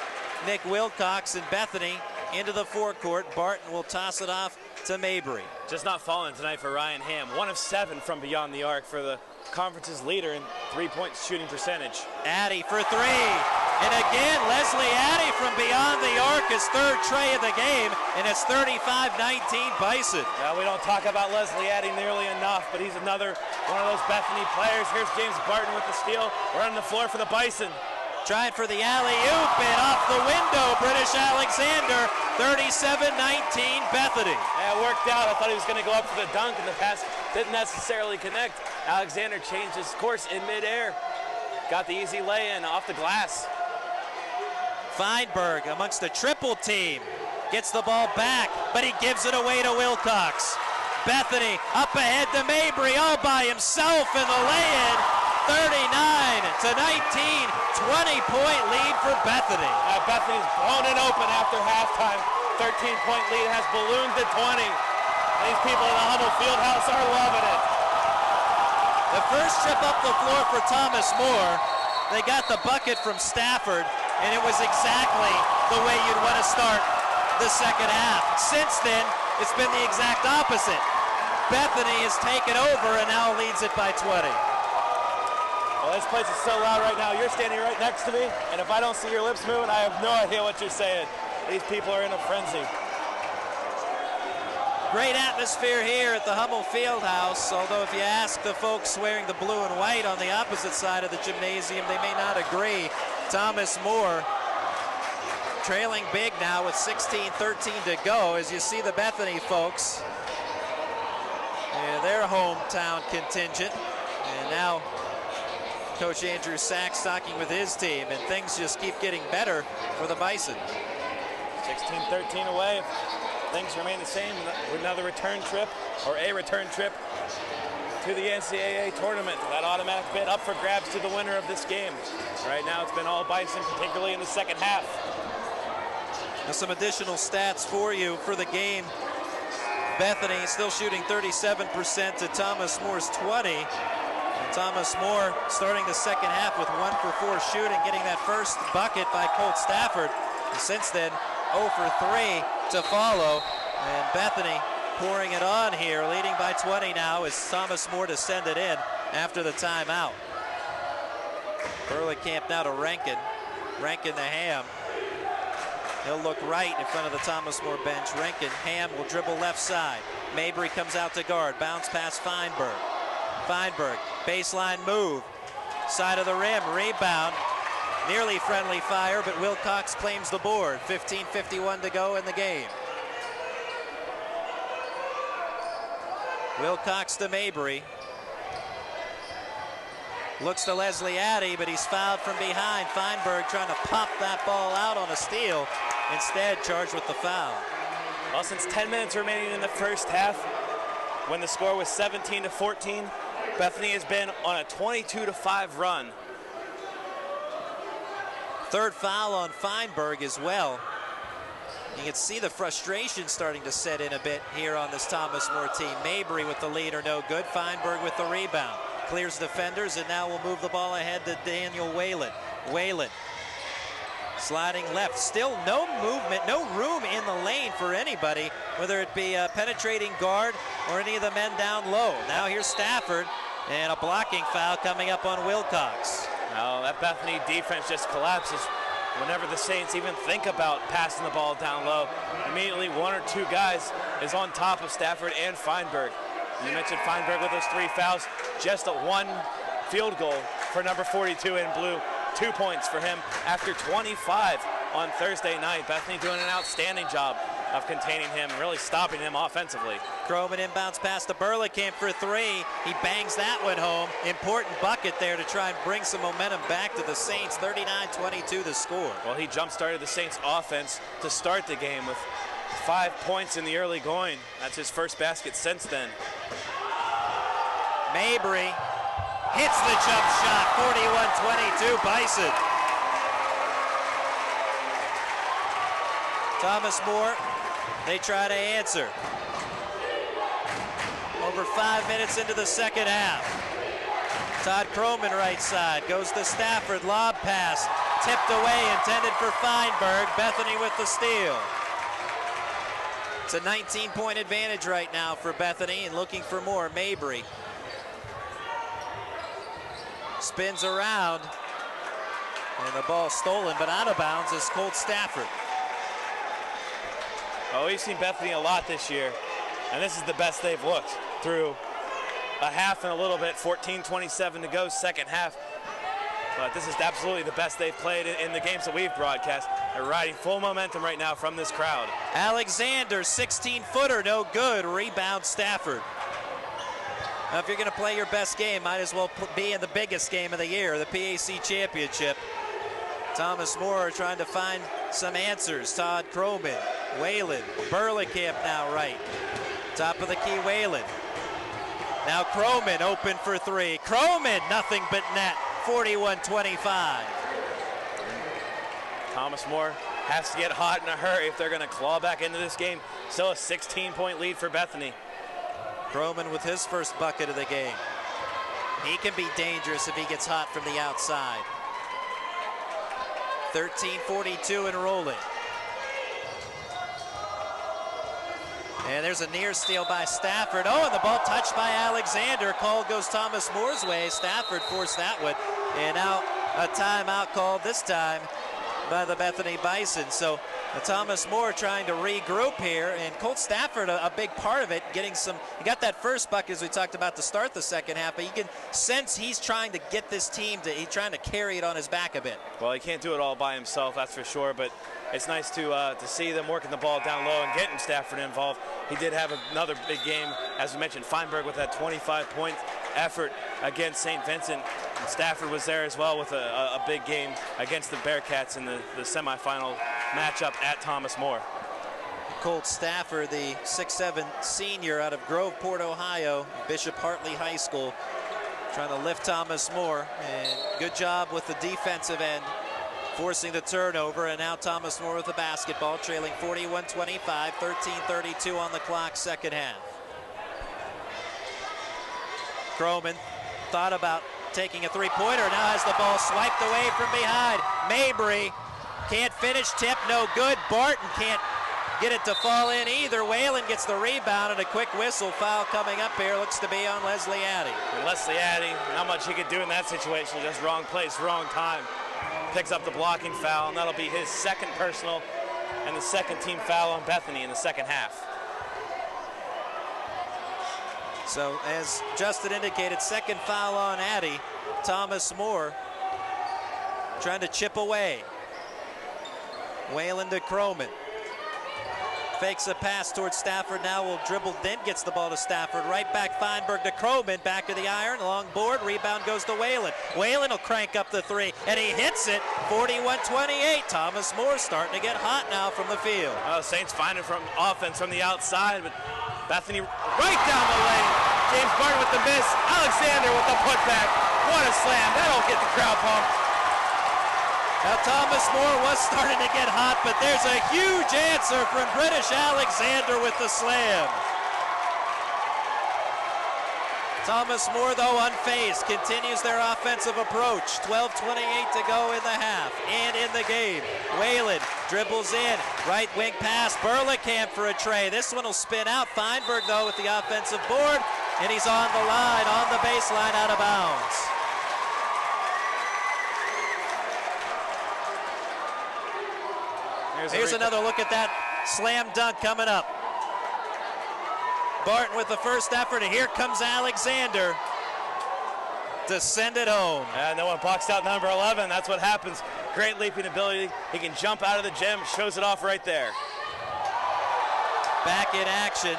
Nick Wilcox, and Bethany into the forecourt. Barton will toss it off to Mabry. Just not falling tonight for Ryan Ham. 1 of 7 from beyond the arc for the conference's leader in three-point shooting percentage. Addy for three. And again, Leslie Addy from beyond the arc, his third tray of the game, and it's 35-19 Bison. Well, we don't talk about Leslie Addy nearly enough, but he's another one of those Bethany players. Here's James Barton with the steal. Running the floor for the Bison. Trying for the alley-oop, and off the window, British Alexander, 37-19 Bethany. Yeah, it worked out. I thought he was going to go up for the dunk, and the pass didn't necessarily connect. Alexander changed his course in midair. Got the easy lay-in off the glass. Feinberg amongst the triple team. Gets the ball back, but he gives it away to Wilcox. Bethany up ahead to Mabry all by himself in the lay-in. 39-19, 20-point lead for Bethany. Bethany's blown it open after halftime. 13-point lead has ballooned to 20. These people in the Hummel Field House are loving it. The first trip up the floor for Thomas More. They got the bucket from Stafford, and it was exactly the way you'd want to start the second half. Since then, it's been the exact opposite. Bethany has taken over and now leads it by 20. Well, this place is so loud right now. You're standing right next to me, and if I don't see your lips moving, I have no idea what you're saying. These people are in a frenzy. Great atmosphere here at the Hummel Field House, although if you ask the folks wearing the blue and white on the opposite side of the gymnasium, they may not agree. Thomas More trailing big now with 16-13 to go, as you see the Bethany folks, their hometown contingent, and now Coach Andrew Sachs talking with his team, and things just keep getting better for the Bison. 16-13 away. Things remain the same with another return trip, or a return trip to the NCAA tournament. That automatic bid up for grabs to the winner of this game. Right now it's been all Bison, particularly in the second half. Now some additional stats for you for the game. Bethany still shooting 37% to Thomas Moore's 20. And Thomas More starting the second half with 1 for 4 shooting, getting that first bucket by Colt Stafford. And since then, 0 for 3 to follow. And Bethany pouring it on here, leading by 20 now as Thomas More to send it in after the timeout. Burleycamp now to Rankin. Rankin to Ham. He'll look right in front of the Thomas More bench. Rankin, Ham will dribble left side. Mabry comes out to guard. Bounce pass Feinberg. Feinberg, baseline move. Side of the rim, rebound. Nearly friendly fire, but Wilcox claims the board. 15:51 to go in the game. Wilcox to Mabry. Looks to Leslie Addy, but he's fouled from behind. Feinberg trying to pop that ball out on a steal. Instead, charged with the foul. Well, since 10 minutes remaining in the first half, when the score was 17-14, Bethany has been on a 22-5 run. Third foul on Feinberg as well. You can see the frustration starting to set in a bit here on this Thomas More team. Mabry with the lead are no good. Feinberg with the rebound. Clears defenders, and now will move the ball ahead to Daniel Whalen. Whalen sliding left. Still no movement, no room in the lane for anybody, whether it be a penetrating guard or any of the men down low. Now here's Stafford, and a blocking foul coming up on Wilcox. Now that Bethany defense just collapses whenever the Saints even think about passing the ball down low. Immediately one or two guys is on top of Stafford and Feinberg. You mentioned Feinberg with those 3 fouls, just a 1 field goal for number 42 in blue. 2 points for him after 25 on Thursday night. Bethany doing an outstanding job of containing him, really stopping him offensively. Croman inbounds pass to Burleycamp for 3. He bangs that one home. Important bucket there to try and bring some momentum back to the Saints. 39-22 the score. Well, he jump-started the Saints offense to start the game with 5 points in the early going. That's his first basket since then. Mabry hits the jump shot. 41-22 Bison. Thomas More, they try to answer. Over 5 minutes into the second half. Todd Croman right side, goes to Stafford, lob pass, tipped away, intended for Feinberg. Bethany with the steal. It's a 19-point advantage right now for Bethany, and looking for more. Mabry spins around, and the ball stolen, but out of bounds is Colt Stafford. Oh, we've seen Bethany a lot this year, and this is the best they've looked through a half and a little bit. 14:27 to go, second half. But this is absolutely the best they've played in the games that we've broadcast. They're riding full momentum right now from this crowd. Alexander, 16-footer, no good. Rebound Stafford. Now, if you're going to play your best game, might as well be in the biggest game of the year, the PAC Championship. Thomas More trying to find some answers. Todd Croman, Whalen, Burleycamp now right. Top of the key, Whalen. Now Croman open for 3. Croman, nothing but net. 41-25. Thomas More has to get hot in a hurry if they're going to claw back into this game. Still a 16-point lead for Bethany. Croman with his first bucket of the game. He can be dangerous if he gets hot from the outside. 13:42 and rolling. And there's a near steal by Stafford. Oh, and the ball touched by Alexander. Call goes Thomas More's way. Stafford forced that one. And now a timeout called this time by the Bethany Bison. So Thomas More trying to regroup here, and Colt Stafford a big part of it, getting some. He got that first bucket as we talked about to start the second half, but you can sense he's trying to get this team to. He's trying to carry it on his back a bit. Well, he can't do it all by himself, that's for sure. But it's nice to see them working the ball down low and getting Stafford involved. He did have another big game, as we mentioned. Feinberg with that 25-point effort against St. Vincent. And Stafford was there as well with a big game against the Bearcats in the semifinal matchup at Thomas More. Colt Stafford, the 6'7" senior out of Groveport, Ohio, Bishop Hartley High School, trying to lift Thomas More. And good job with the defensive end, forcing the turnover. And now Thomas More with the basketball, trailing 41-25, 13:32 on the clock, second half. Croman thought about taking a three-pointer, now has the ball swiped away from behind. Mabry can't finish, tip, no good. Barton can't get it to fall in either. Whalen gets the rebound, and a quick whistle. Foul coming up here, looks to be on Leslie Addy. And Leslie Addy, not much he could do in that situation, just wrong place, wrong time. Picks up the blocking foul, and that'll be his second personal, and the second team foul on Bethany in the second half. So as Justin indicated, second foul on Addy. Thomas More trying to chip away. Whalen to Croman. Fakes a pass towards Stafford, now will dribble, then gets the ball to Stafford. Right back, Feinberg to Croman, back to the iron, long board, rebound goes to Whalen. Whalen will crank up the three, and he hits it, 41-28. Thomas More starting to get hot now from the field. Saints finding from offense from the outside, but Bethany right down the lane. James Barton with the miss, Alexander with the putback. What a slam, that'll get the crowd pumped. Now Thomas More was starting to get hot, but there's a huge answer from British Alexander with the slam. Thomas More, though, unfazed, continues their offensive approach. 12:28 to go in the half and in the game. Whalen dribbles in, right wing pass, Burlekamp for a tray. This one will spin out. Feinberg, though, with the offensive board, and he's on the line, on the baseline, out of bounds. Here's another look at that slam dunk coming up. Barton with the first effort, and here comes Alexander to send it home. And no one boxed out number 11. That's what happens. Great leaping ability. He can jump out of the gym, shows it off right there. Back in action.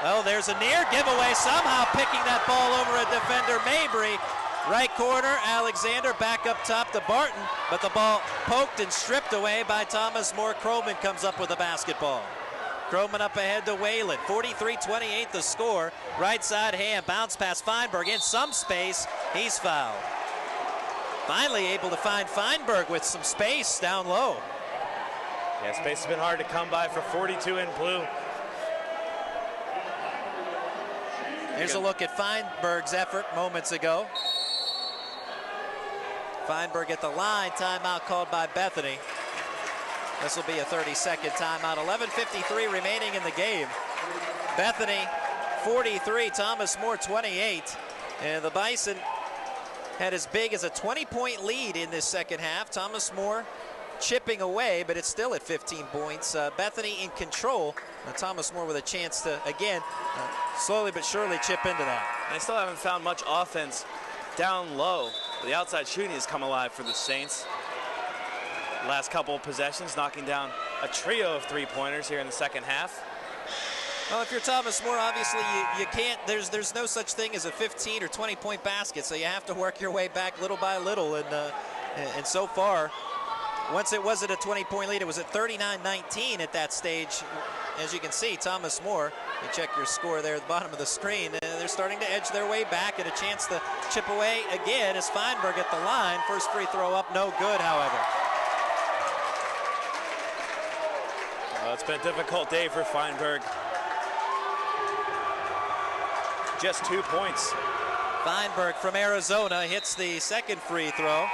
Oh, there's a near giveaway, somehow picking that ball over a defender, Mabry. Right corner, Alexander back up top to Barton, but the ball poked and stripped away by Thomas More. Croman comes up with the basketball. Croman up ahead to Whalen, 43-28 the score. Right side Ham, bounce pass Feinberg in some space, he's fouled. Finally able to find Feinberg with some space down low. Yeah, space has been hard to come by for 42 in blue. Here's a look at Feinberg's effort moments ago. Feinberg at the line, timeout called by Bethany. This will be a 30-second timeout. 11:53 remaining in the game. Bethany 43, Thomas More 28. And the Bison had as big as a 20-point lead in this second half. Thomas More chipping away, but it's still at 15 points. Bethany in control. Thomas More with a chance to, again, slowly but surely chip into that. They still haven't found much offense down low. The outside shooting has come alive for the Saints. Last couple of possessions, knocking down a trio of three-pointers here in the second half. Well, if you're Thomas More, obviously you can't, there's no such thing as a 15 or 20-point basket, so you have to work your way back little by little, and so far, once it was at a 20-point lead, it was at 39-19 at that stage. As you can see, Thomas More, you check your score there at the bottom of the screen, they're starting to edge their way back, and a chance to chip away again as Feinberg at the line. First free throw up, no good, however. Well, it's been a difficult day for Feinberg. Just 2 points. Feinberg from Arizona hits the second free throw,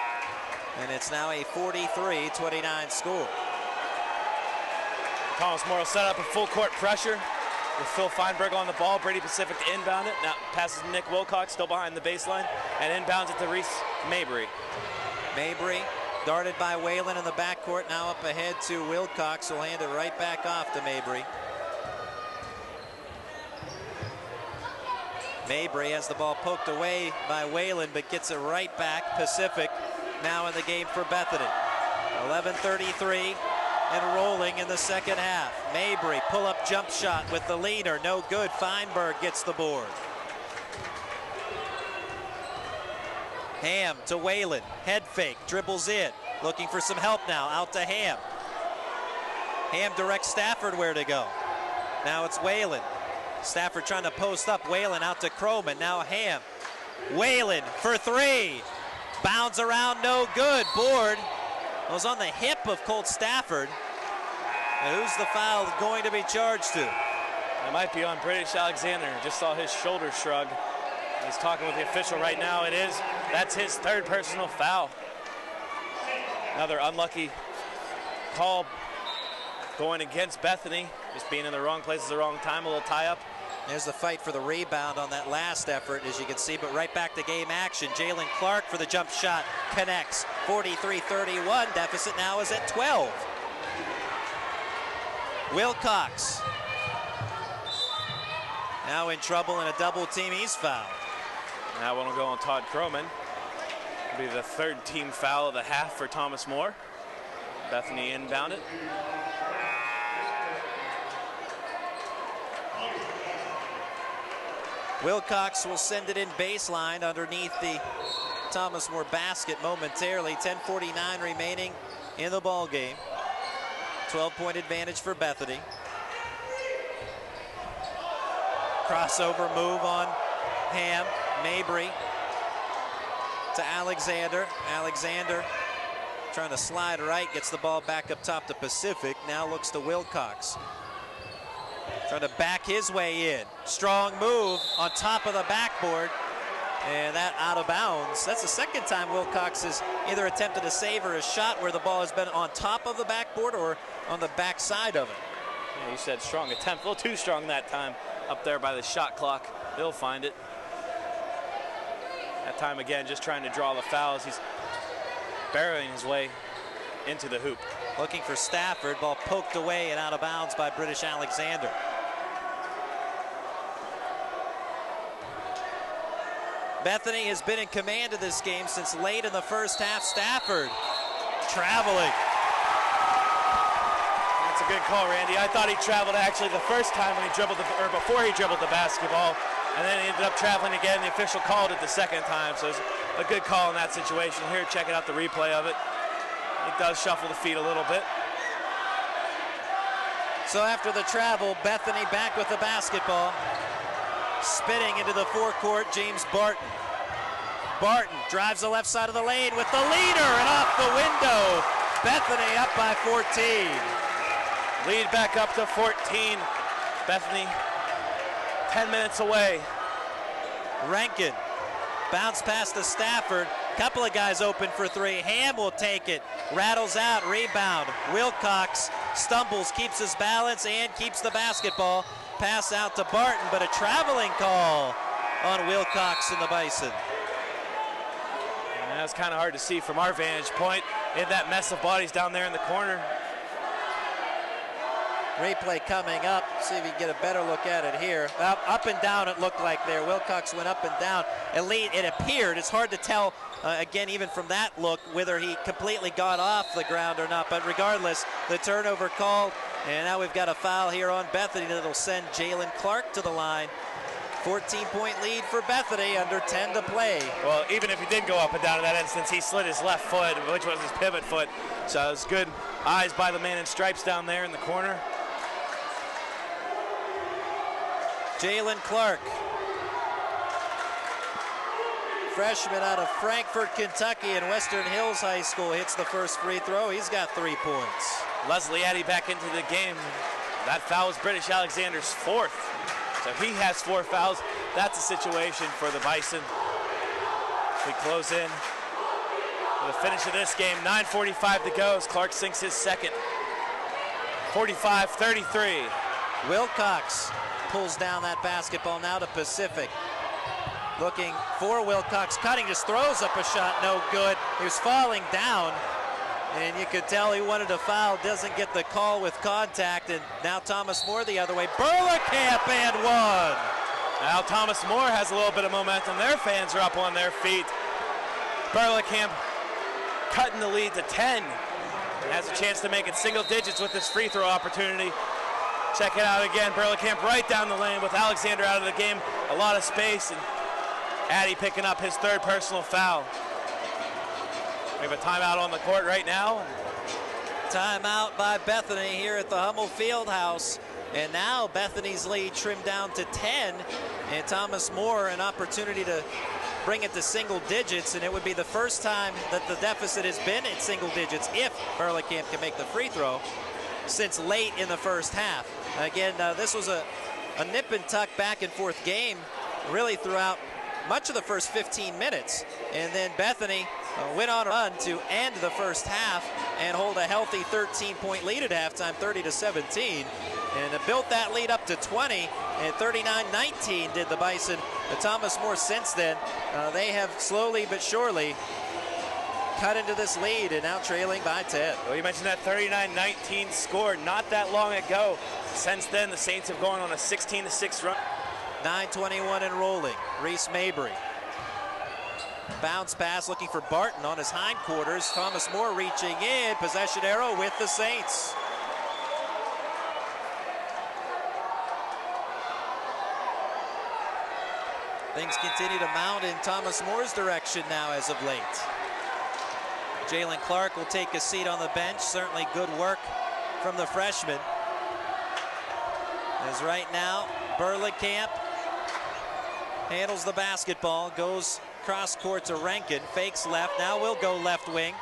and it's now a 43-29 score. Thomas More will set up a full court pressure with Phil Feinberg on the ball. Brady Pacific to inbound it. Now passes to Nick Wilcox, still behind the baseline, and inbounds it to Reese Mabry. Mabry darted by Whalen in the backcourt, now up ahead to Wilcox, who'll hand it right back off to Mabry. Mabry has the ball poked away by Whalen, but gets it right back. Pacific now in the game for Bethany. 11:33 and rolling in the second half. Mabry pull-up jump shot with the leaner, no good. Feinberg gets the board. Ham to Whalen, head fake, dribbles in, looking for some help now, out to Ham. Ham directs Stafford where to go. Now it's Whalen. Stafford trying to post up, Whalen out to Croman, now Ham. Whalen for three, bounds around, no good. Board was on the hip of Colt Stafford. And who's the foul going to be charged to? It might be on British Alexander. Just saw his shoulder shrug. He's talking with the official right now. It is. That's his third personal foul. Another unlucky call going against Bethany. Just being in the wrong place at the wrong time, a little tie-up. There's the fight for the rebound on that last effort, as you can see, but right back to game action. Jalen Clark for the jump shot, connects. 43-31, deficit now is at 12. Wilcox now in trouble in a double team. He's fouled. That one will go on Todd Croman. It'll be the third team foul of the half for Thomas More. Bethany inbound it. Wilcox will send it in baseline underneath the Thomas More basket momentarily. 10:49 remaining in the ball game. 12-point advantage for Bethany. Crossover move on Ham. Mabry to Alexander. Alexander trying to slide right, gets the ball back up top to Pacific. Now looks to Wilcox. Trying to back his way in. Strong move on top of the backboard. And that out of bounds. That's the second time Wilcox has either attempted a save or a shot where the ball has been on top of the backboard or on the back side of it. Yeah, you said strong attempt. A little too strong that time up there by the shot clock. They'll find it. That time again, just trying to draw the fouls. He's barreling his way into the hoop. Looking for Stafford. Ball poked away and out of bounds by British Alexander. Bethany has been in command of this game since late in the first half. Stafford traveling. That's a good call, Randy. I thought he traveled actually the first time when he dribbled before he dribbled the basketball, and then he ended up traveling again. The official called it the second time, so it's a good call in that situation. Here, checking out the replay of it. It does shuffle the feet a little bit. So after the travel, Bethany back with the basketball. Spinning into the forecourt, James Barton. Barton drives the left side of the lane with the leader and off the window. Bethany up by 14. Lead back up to 14. Bethany 10 minutes away. Rankin bounce pass to Stafford. Couple of guys open for three. Ham will take it. Rattles out, rebound. Wilcox stumbles, keeps his balance, and keeps the basketball. Pass out to Barton, but a traveling call on Wilcox and the Bison. And that's kind of hard to see from our vantage point in that mess of bodies down there in the corner. Replay coming up. See if you can get a better look at it here. Up and down it looked like there. Wilcox went up and down. It appeared. It's hard to tell, again, even from that look, whether he completely got off the ground or not. But regardless, the turnover called. And now we've got a foul here on Bethany that'll send Jalen Clark to the line. 14-point lead for Bethany, under 10 to play. Well, even if he did go up and down in that instance, he slid his left foot, which was his pivot foot. So it was good eyes by the man in stripes down there in the corner. Jalen Clark, freshman out of Frankfort, Kentucky, and Western Hills High School, hits the first free throw. He's got 3 points. Leslie Addy back into the game. That foul was British Alexander's 4th. So he has 4 fouls. That's a situation for the Bison. We close in for the finish of this game. 9:45 to go as Clark sinks his second. 45-33. Wilcox pulls down that basketball now to Pacific. Looking for Wilcox, cutting, just throws up a shot, no good. He was falling down, and you could tell he wanted a foul, doesn't get the call with contact, and now Thomas More the other way. Berlekamp and one. Now Thomas More has a little bit of momentum. Their fans are up on their feet. Berlekamp cutting the lead to 10. Has a chance to make it single digits with this free throw opportunity. Check it out again. Berlekamp right down the lane with Alexander out of the game. A lot of space, and Addy picking up his 3rd personal foul. We have a timeout on the court right now. Timeout by Bethany here at the Hummel Field House. And now Bethany's lead trimmed down to 10. And Thomas More an opportunity to bring it to single digits. And it would be the first time that the deficit has been in single digits if Berlekamp can make the free throw since late in the first half. Again, this was a nip and tuck back and forth game really throughout much of the first 15 minutes. And then Bethany went on a run to end the first half and hold a healthy 13-point lead at halftime, 30-17. And built that lead up to 20, and 39-19 did the Bison. Thomas More since then, they have slowly but surely cut into this lead and now trailing by 10. Well, you mentioned that 39-19 score not that long ago. Since then, the Saints have gone on a 16-6 run. 9:21 and rolling. Reese Mabry. Bounce pass looking for Barton on his hindquarters. Thomas More reaching in. Possession arrow with the Saints. Things continue to mount in Thomas Moore's direction now as of late. Jalen Clark will take a seat on the bench. Certainly good work from the freshman. As right now, Burlekamp handles the basketball, goes cross court to Rankin, fakes left, now will go left wing.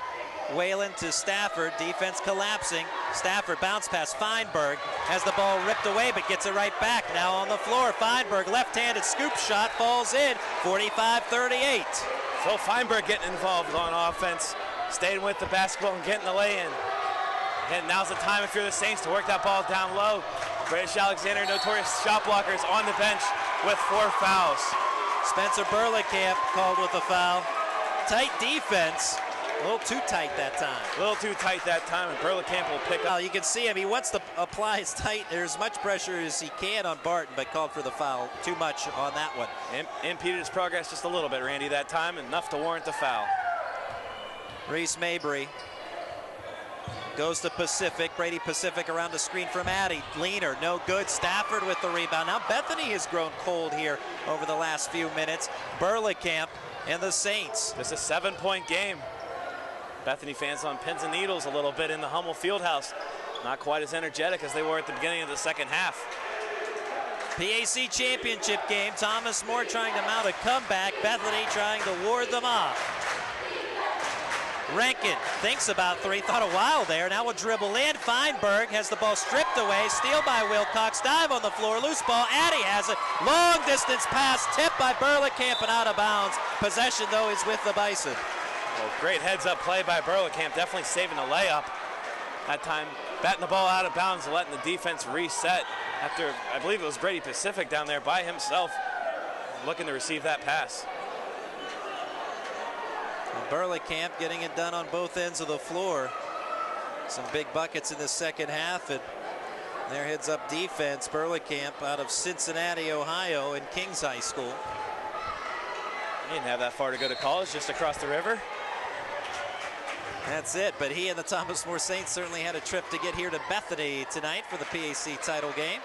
Whalen to Stafford, defense collapsing. Stafford bounce pass, Feinberg has the ball ripped away but gets it right back. Now on the floor, Feinberg, left-handed scoop shot, falls in, 45-38. Phil Feinberg getting involved on offense, staying with the basketball and getting the lay-in. And now's the time if you're the Saints to work that ball down low. British Alexander, notorious shot blockers, on the bench with 4 fouls. Spencer Burlekamp called with a foul. Tight defense. A little too tight that time. A little too tight that time, and Burlekamp will pick up. You can see him. He wants to apply his tight. There's as much pressure as he can on Barton, but called for the foul. Too much on that one. Impeded his progress just a little bit, Randy, that time, enough to warrant the foul. Reese Mabry goes to Pacific. Brady Pacific around the screen from Addy. Leaner, no good. Stafford with the rebound. Now Bethany has grown cold here over the last few minutes. Burlekamp and the Saints. This is a 7-point game. Bethany fans on pins and needles a little bit in the Hummel Field House. Not quite as energetic as they were at the beginning of the second half. PAC championship game. Thomas More trying to mount a comeback. Bethany trying to ward them off. Rankin thinks about 3, thought a while there. Now will dribble in. Feinberg has the ball stripped away. Steal by Wilcox. Dive on the floor. Loose ball. Addy has it. Long distance pass. Tipped by Burlekamp and out of bounds. Possession, though, is with the Bison. Well, great heads-up play by Burlekamp, definitely saving the layup. That time, batting the ball out of bounds and letting the defense reset after, I believe it was Brady Pacific down there by himself, looking to receive that pass. Well, Burlekamp getting it done on both ends of the floor. Some big buckets in the second half, and their heads-up defense, Burlekamp out of Cincinnati, Ohio, in Kings High School. He didn't have that far to go to college, just across the river. That's it, but he and the Thomas More Saints certainly had a trip to get here to Bethany tonight for the PAC title game.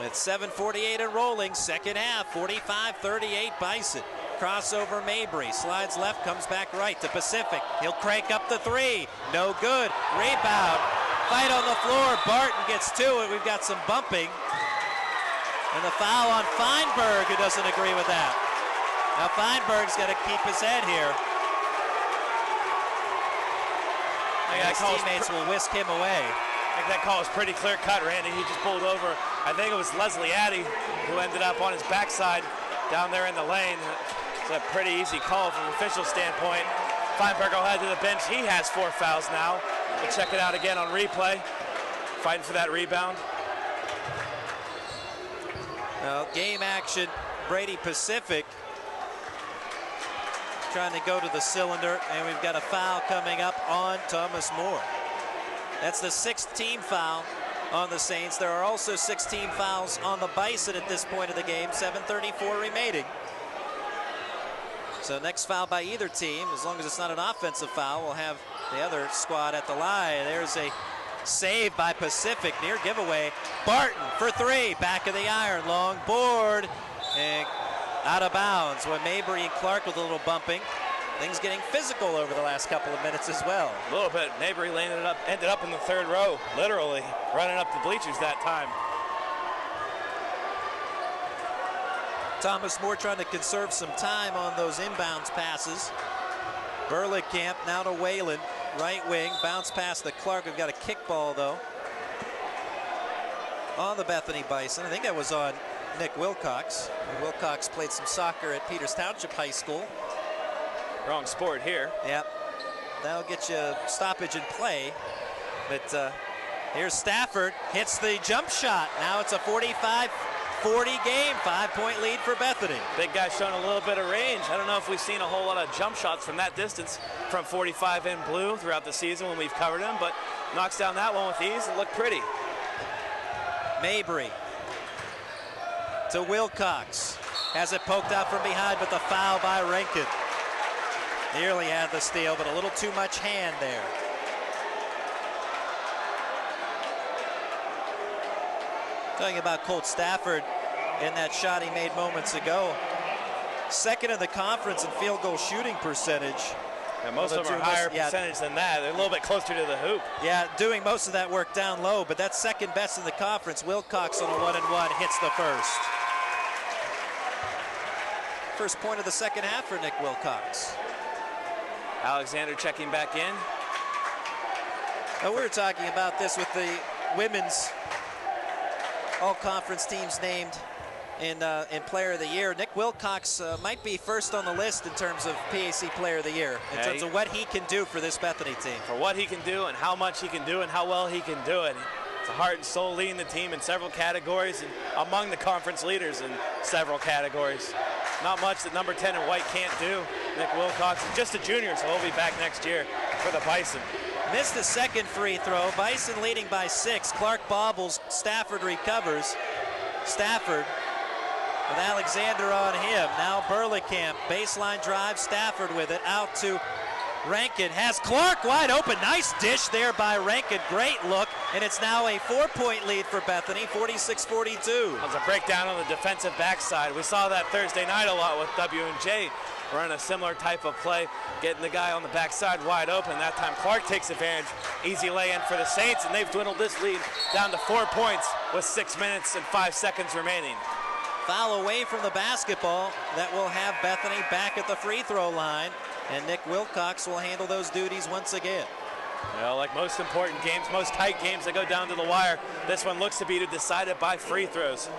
With 7:48 and rolling, second half, 45-38 Bison. Crossover Mabry, slides left, comes back right to Pacific. He'll crank up the 3, no good. Rebound, fight on the floor, Barton gets to it. We've got some bumping. And the foul on Feinberg, who doesn't agree with that. Now Feinberg's got to keep his head here. His teammates will whisk him away. I think that call was pretty clear cut, Randy. He just pulled over. I think it was Leslie Addy who ended up on his backside down there in the lane. It's a pretty easy call from an official standpoint. Feinberg will head to the bench. He has 4 fouls now. We'll check it out again on replay. Fighting for that rebound. Now, game action, Brady Pacific trying to go to the cylinder, and we've got a foul coming up on Thomas More. That's the 6th team foul on the Saints. There are also 16 fouls on the Bison at this point of the game, 7:34 remaining. So next foul by either team, as long as it's not an offensive foul, we'll have the other squad at the line. There's a save by Pacific, near giveaway. Barton for 3, back of the iron, long board, and out of bounds. When Mabry and Clark with a little bumping. Things getting physical over the last couple of minutes as well. A little bit. Mabry ended up in the 3rd row, literally running up the bleachers that time. Thomas More trying to conserve some time on those inbounds passes. Burlekamp now to Whalen, right wing, bounce past the Clark. We've got a kickball though on the Bethany Bison. I think that was on Nick Wilcox. Wilcox played some soccer at Peters Township High School. Wrong sport here. Yep, that'll get you a stoppage in play. But here's Stafford, hits the jump shot. Now it's a 45-38 40 game, 5-point lead for Bethany. Big guy showing a little bit of range. I don't know if we've seen a whole lot of jump shots from that distance from 45 in blue throughout the season when we've covered him, but knocks down that one with ease and looked pretty. Mabry to Wilcox. Has it poked out from behind, but the foul by Rankin. Nearly had the steal, but a little too much hand there. Talking about Colt Stafford in that shot he made moments ago. Second in the conference in field goal shooting percentage. Yeah, most of them are higher percentage than that. They're a little bit closer to the hoop. Yeah, doing most of that work down low, but that's second best in the conference. Wilcox on a 1-and-1 hits the first. First point of the second half for Nick Wilcox. Alexander checking back in. Now, we were talking about this with the women's all-conference teams named in Player of the Year. Nick Wilcox might be first on the list in terms of PAC Player of the Year, in terms of what he can do for this Bethany team. For what he can do and how much he can do and how well he can do it. It's a heart and soul leading the team in several categories and among the conference leaders in several categories. Not much that number 10 in white can't do. Nick Wilcox is just a junior, so he'll be back next year for the Bison. Missed the second free throw. Bison leading by 6. Clark bobbles. Stafford recovers. Stafford with Alexander on him. Now Burlekamp. Baseline drive. Stafford with it. Out to Rankin. Has Clark wide open. Nice dish there by Rankin. Great look. And it's now a 4-point lead for Bethany. 46-42. That was a breakdown on the defensive backside. We saw that Thursday night a lot with W&J. Running a similar type of play, getting the guy on the backside wide open. That time Clark takes advantage. Easy lay-in for the Saints, and they've dwindled this lead down to 4 points with 6 minutes and 5 seconds remaining. Foul away from the basketball. That will have Bethany back at the free throw line, and Nick Wilcox will handle those duties once again. Well, like most important games, most tight games that go down to the wire, this one looks to be decided by free throws.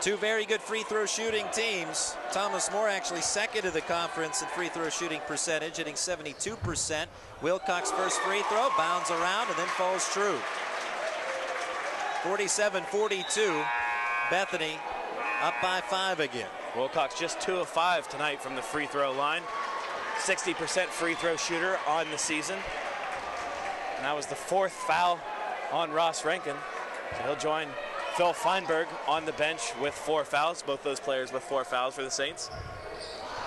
Two very good free throw shooting teams. Thomas More actually second in the conference in free throw shooting percentage, hitting 72%. Wilcox first free throw, bounds around and then falls true. 47-42, Bethany up by 5 again. Wilcox just 2 of 5 tonight from the free throw line. 60% free throw shooter on the season. And that was the 4th foul on Ross Rankin. So he'll join Phil Feinberg on the bench with 4 fouls. Both those players with 4 fouls for the Saints.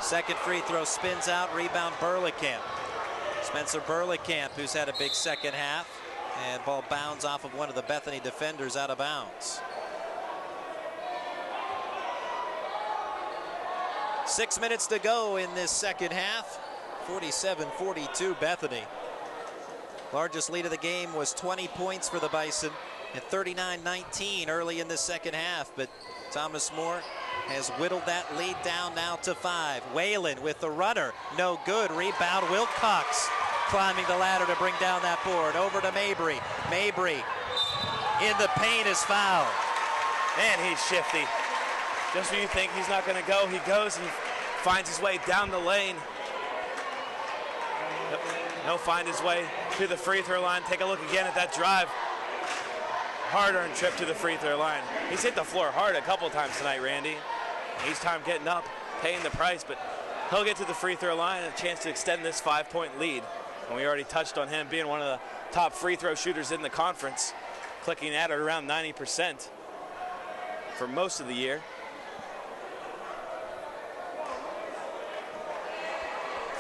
Second free throw spins out, rebound Burlekamp. Spencer Burlekamp, who's had a big second half, and ball bounds off of one of the Bethany defenders out of bounds. 6 minutes to go in this second half. 47-42 Bethany. Largest lead of the game was 20 points for the Bison at 39-19 early in the second half, but Thomas More has whittled that lead down now to 5. Whalen with the runner, no good. Rebound Wilcox climbing the ladder to bring down that board. Over to Mabry. Mabry in the paint is fouled. Man, he's shifty. Just when you think he's not going to go, he goes and finds his way down the lane. He'll find his way to the free throw line. Take a look again at that drive. Hard-earned trip to the free throw line. He's hit the floor hard a couple times tonight, Randy. Each time getting up, paying the price, but he'll get to the free throw line and a chance to extend this 5-point lead. And we already touched on him being one of the top free throw shooters in the conference, clicking at it around 90% for most of the year.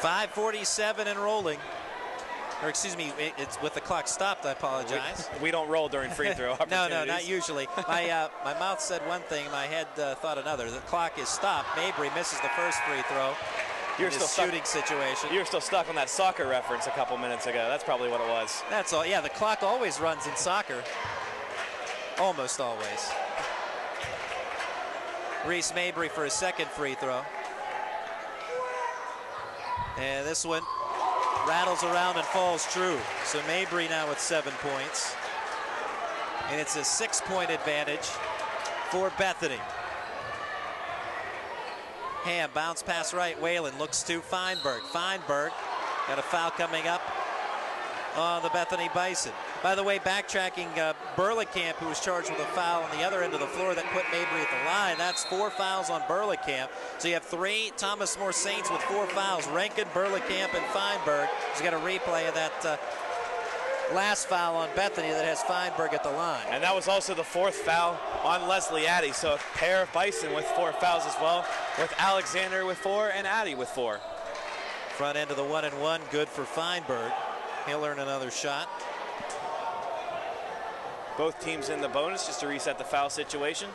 5:47 and rolling. Or excuse me, it's with the clock stopped, I apologize. We don't roll during free throw opportunities. No, not usually. My mouth said one thing, my head thought another. The clock is stopped. Mabry misses the first free throw. You're still shooting situation. You're still stuck on that soccer reference a couple minutes ago. That's probably what it was. That's all. Yeah, the clock always runs in soccer. Almost always. Reese Mabry for his second free throw. And this one rattles around and falls true. So Mabry now with 7 points. And it's a 6-point advantage for Bethany. Ham, bounce pass right. Whalen looks to Feinberg. Feinberg got a foul coming up on the Bethany Bison. By the way, backtracking, Burleycamp, who was charged with a foul on the other end of the floor that put Mabry at the line. That's 4 fouls on Burleycamp. So you have 3 Thomas More Saints with 4 fouls. Rankin, Burleycamp, and Feinberg. So you got a replay of that last foul on Bethany that has Feinberg at the line. And that was also the 4th foul on Leslie Addy. So a pair of Bison with 4 fouls as well, with Alexander with 4 and Addy with 4. Front end of the 1-and-1, good for Feinberg. He'll earn another shot. Both teams in the bonus just to reset the foul situation.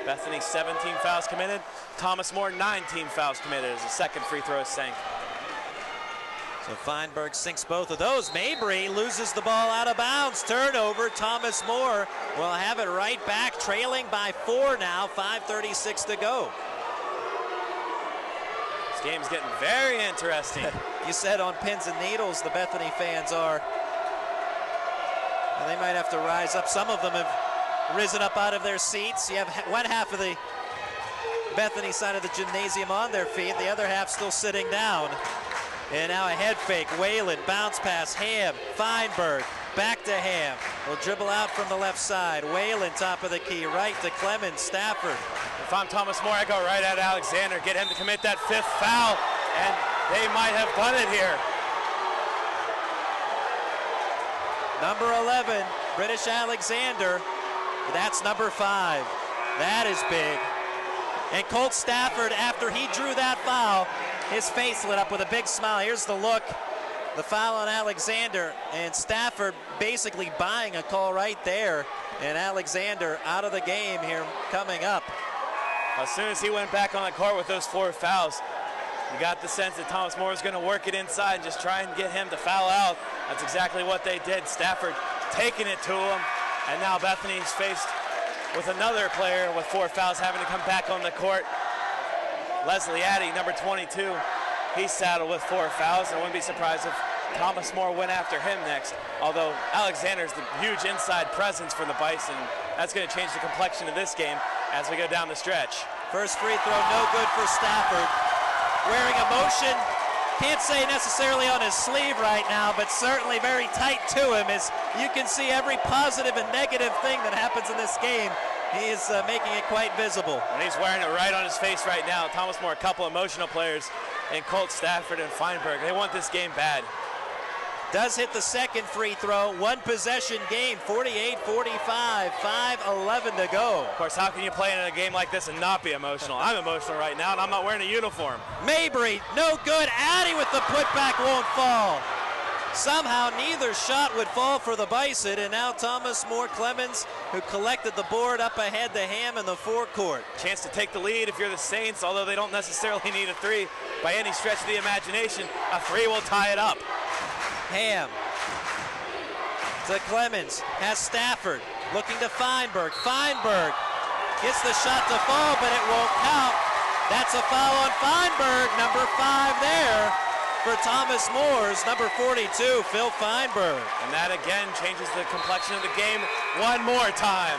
Bethany 17 fouls committed. Thomas More 19 fouls committed as the second free throw is sank. So Feinberg sinks both of those. Mabry loses the ball out of bounds. Turnover. Thomas More will have it right back, trailing by 4 now. 5:36 to go. This game's getting very interesting. You said on pins and needles the Bethany fans are. And they might have to rise up. Some of them have risen up out of their seats. You have one half of the Bethany side of the gymnasium on their feet, the other half still sitting down. And now a head fake. Whalen, bounce pass, Ham, Feinberg, back to Ham. Will dribble out from the left side. Whalen, top of the key, right to Clemens, Stafford. If I'm Thomas More, I go right at Alexander, get him to commit that 5th foul, and they might have done it here. Number 11, British Alexander. That's number 5. That is big. And Colt Stafford, after he drew that foul, his face lit up with a big smile. Here's the look. The foul on Alexander, and Stafford basically buying a call right there. And Alexander out of the game here coming up. As soon as he went back on the court with those 4 fouls, you got the sense that Thomas More was going to work it inside and just try and get him to foul out. That's exactly what they did. Stafford taking it to him, and now Bethany's faced with another player with 4 fouls having to come back on the court. Leslie Addy, number 22, he's saddled with 4 fouls. I wouldn't be surprised if Thomas More went after him next, although Alexander's the huge inside presence for the Bison. That's going to change the complexion of this game as we go down the stretch. First free throw, no good for Stafford. Wearing emotion, can't say necessarily on his sleeve right now, but certainly very tight to him, as you can see every positive and negative thing that happens in this game. He is making it quite visible. And he's wearing it right on his face right now. Thomas More, a couple emotional players, and Colt Stafford and Feinberg. They want this game bad. Does hit the second free throw. 1 possession game, 48-45, 5:11 to go. Of course, how can you play in a game like this and not be emotional? I'm emotional right now, and I'm not wearing a uniform. Mabry, no good. Addy with the putback won't fall. Somehow neither shot would fall for the Bison, and now Thomas More Clemens, who collected the board up ahead to Ham in the forecourt. Chance to take the lead if you're the Saints, although they don't necessarily need a 3 by any stretch of the imagination. A 3 will tie it up. Ham to Clemens, has Stafford, looking to Feinberg. Feinberg gets the shot to fall, but it won't count. That's a foul on Feinberg, number 5 there for Thomas Moore's number 42, Phil Feinberg. And that again changes the complexion of the game one more time.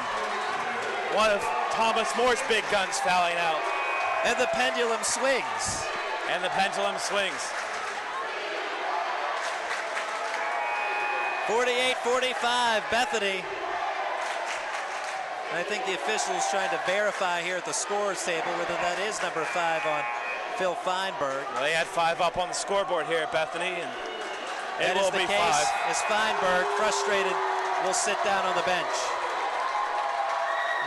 One of Thomas Moore's big guns fouling out. And the pendulum swings. And the pendulum swings. 48-45, Bethany. I think the officials trying to verify here at the scorers table whether that is number 5 on Phil Feinberg. Well, they had 5 up on the scoreboard here at Bethany, and it will be 5. As Feinberg, frustrated, will sit down on the bench.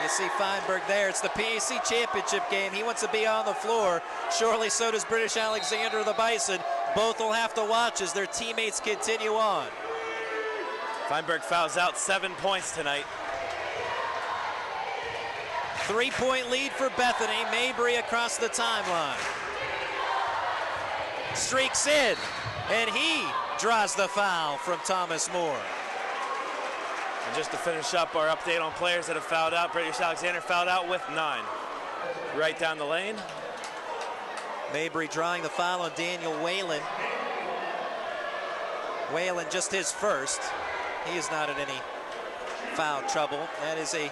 You see Feinberg there. It's the PAC championship game. He wants to be on the floor. Surely so does British Alexander, the Bison. Both will have to watch as their teammates continue on. Feinberg fouls out 7 points tonight. 3-point lead for Bethany. Mabry across the timeline. Streaks in, and he draws the foul from Thomas More. And just to finish up our update on players that have fouled out, British Alexander fouled out with 9. Right down the lane. Mabry drawing the foul on Daniel Whalen. Whalen just his first. He is not in any foul trouble. That is a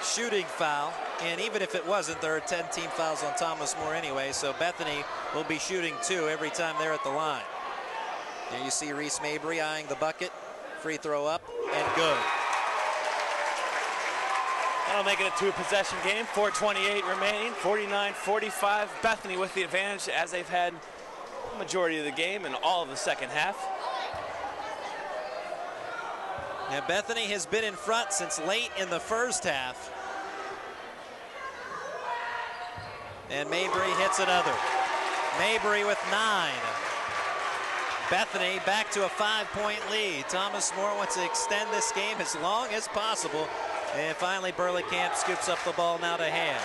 shooting foul, and even if it wasn't, there are 10 team fouls on Thomas More anyway, so Bethany will be shooting 2 every time they're at the line. There you see Reese Mabry eyeing the bucket. Free throw up. and good. That'll make it a 2-possession game. 4:28 remaining, 49-45. Bethany with the advantage as they've had the majority of the game and all of the second half. Now Bethany has been in front since late in the first half. And Mabry hits another. Mabry with 9. Bethany back to a 5-point lead. Thomas More wants to extend this game as long as possible. And finally Burleycamp scoops up the ball now to Ham.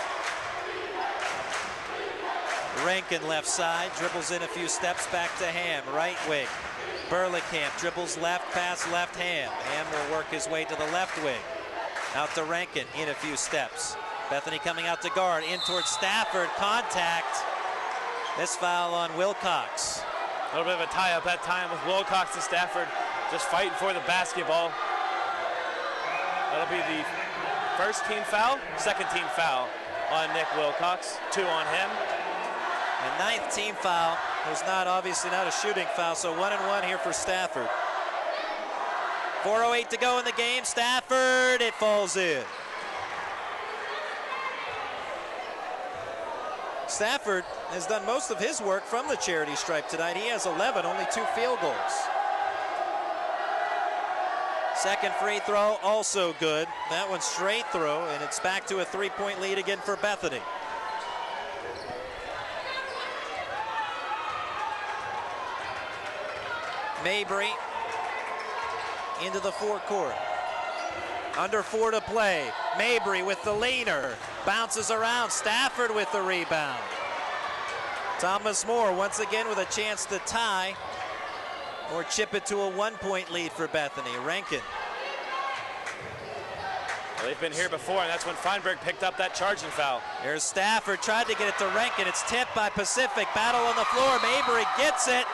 Rankin left side, dribbles in a few steps back to Ham, right wing. Burleycamp dribbles left, pass left, Ham. Ham will work his way to the left wing. Out to Rankin in a few steps. Bethany coming out to guard, in towards Stafford, contact. This foul on Wilcox. A little bit of a tie-up that time with Wilcox and Stafford just fighting for the basketball. That'll be the first team foul, second team foul on Nick Wilcox, 2 on him. And 9th team foul. There's obviously not a shooting foul, so 1-and-1 here for Stafford. 4:08 to go in the game. Stafford, it falls in. Stafford has done most of his work from the charity stripe tonight. He has 11, only 2 field goals. Second free throw, also good. That one straight through, and it's back to a 3-point lead again for Bethany. Mabry into the forecourt. Under 4 to play. Mabry with the leaner. Bounces around. Stafford with the rebound. Thomas More once again with a chance to tie or chip it to a 1-point lead for Bethany. Rankin. Well, they've been here before, and that's when Feinberg picked up that charging foul. Here's Stafford, tried to get it to Rankin. It's tipped by Pacific. Battle on the floor. Mabry gets it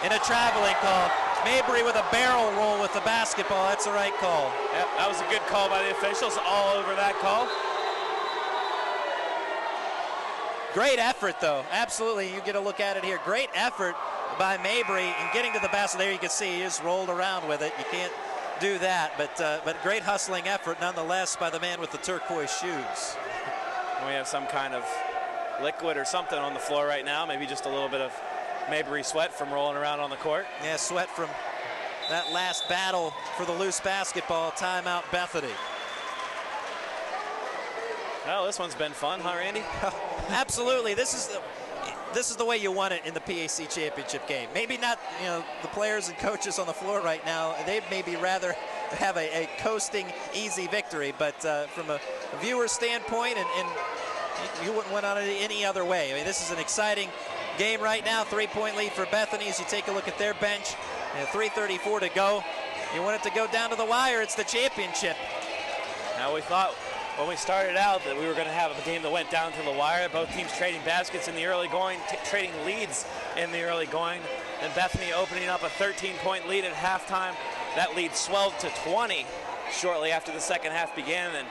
in a traveling call. Mabry with a barrel roll with the basketball. That's the right call. Yep, that was a good call by the officials. All over that call. Great effort, though. Absolutely, you get a look at it here. Great effort by Mabry in getting to the basket. There you can see he just rolled around with it. You can't do that, but great hustling effort nonetheless by the man with the turquoise shoes. We have some kind of liquid or something on the floor right now. Maybe just a little bit of Mabry sweat from rolling around on the court. Yeah, sweat from that last battle for the loose basketball. Timeout, Bethany. Well, this one's been fun, huh, Randy? Absolutely. This is the way you want it in the PAC championship game. Maybe not, the players and coaches on the floor right now. They'd maybe rather have a coasting, easy victory. But from a viewer standpoint, and you wouldn't want it any other way. I mean, this is an exciting game right now. 3-point lead for Bethany as you take a look at their bench. 3:34 to go. You want it to go down to the wire. It's the championship. Now we thought when we started out that we were going to have a game that went down to the wire. Both teams trading baskets in the early going, trading leads in the early going. And Bethany opening up a 13-point lead at halftime. That lead swelled to 20 shortly after the second half began. And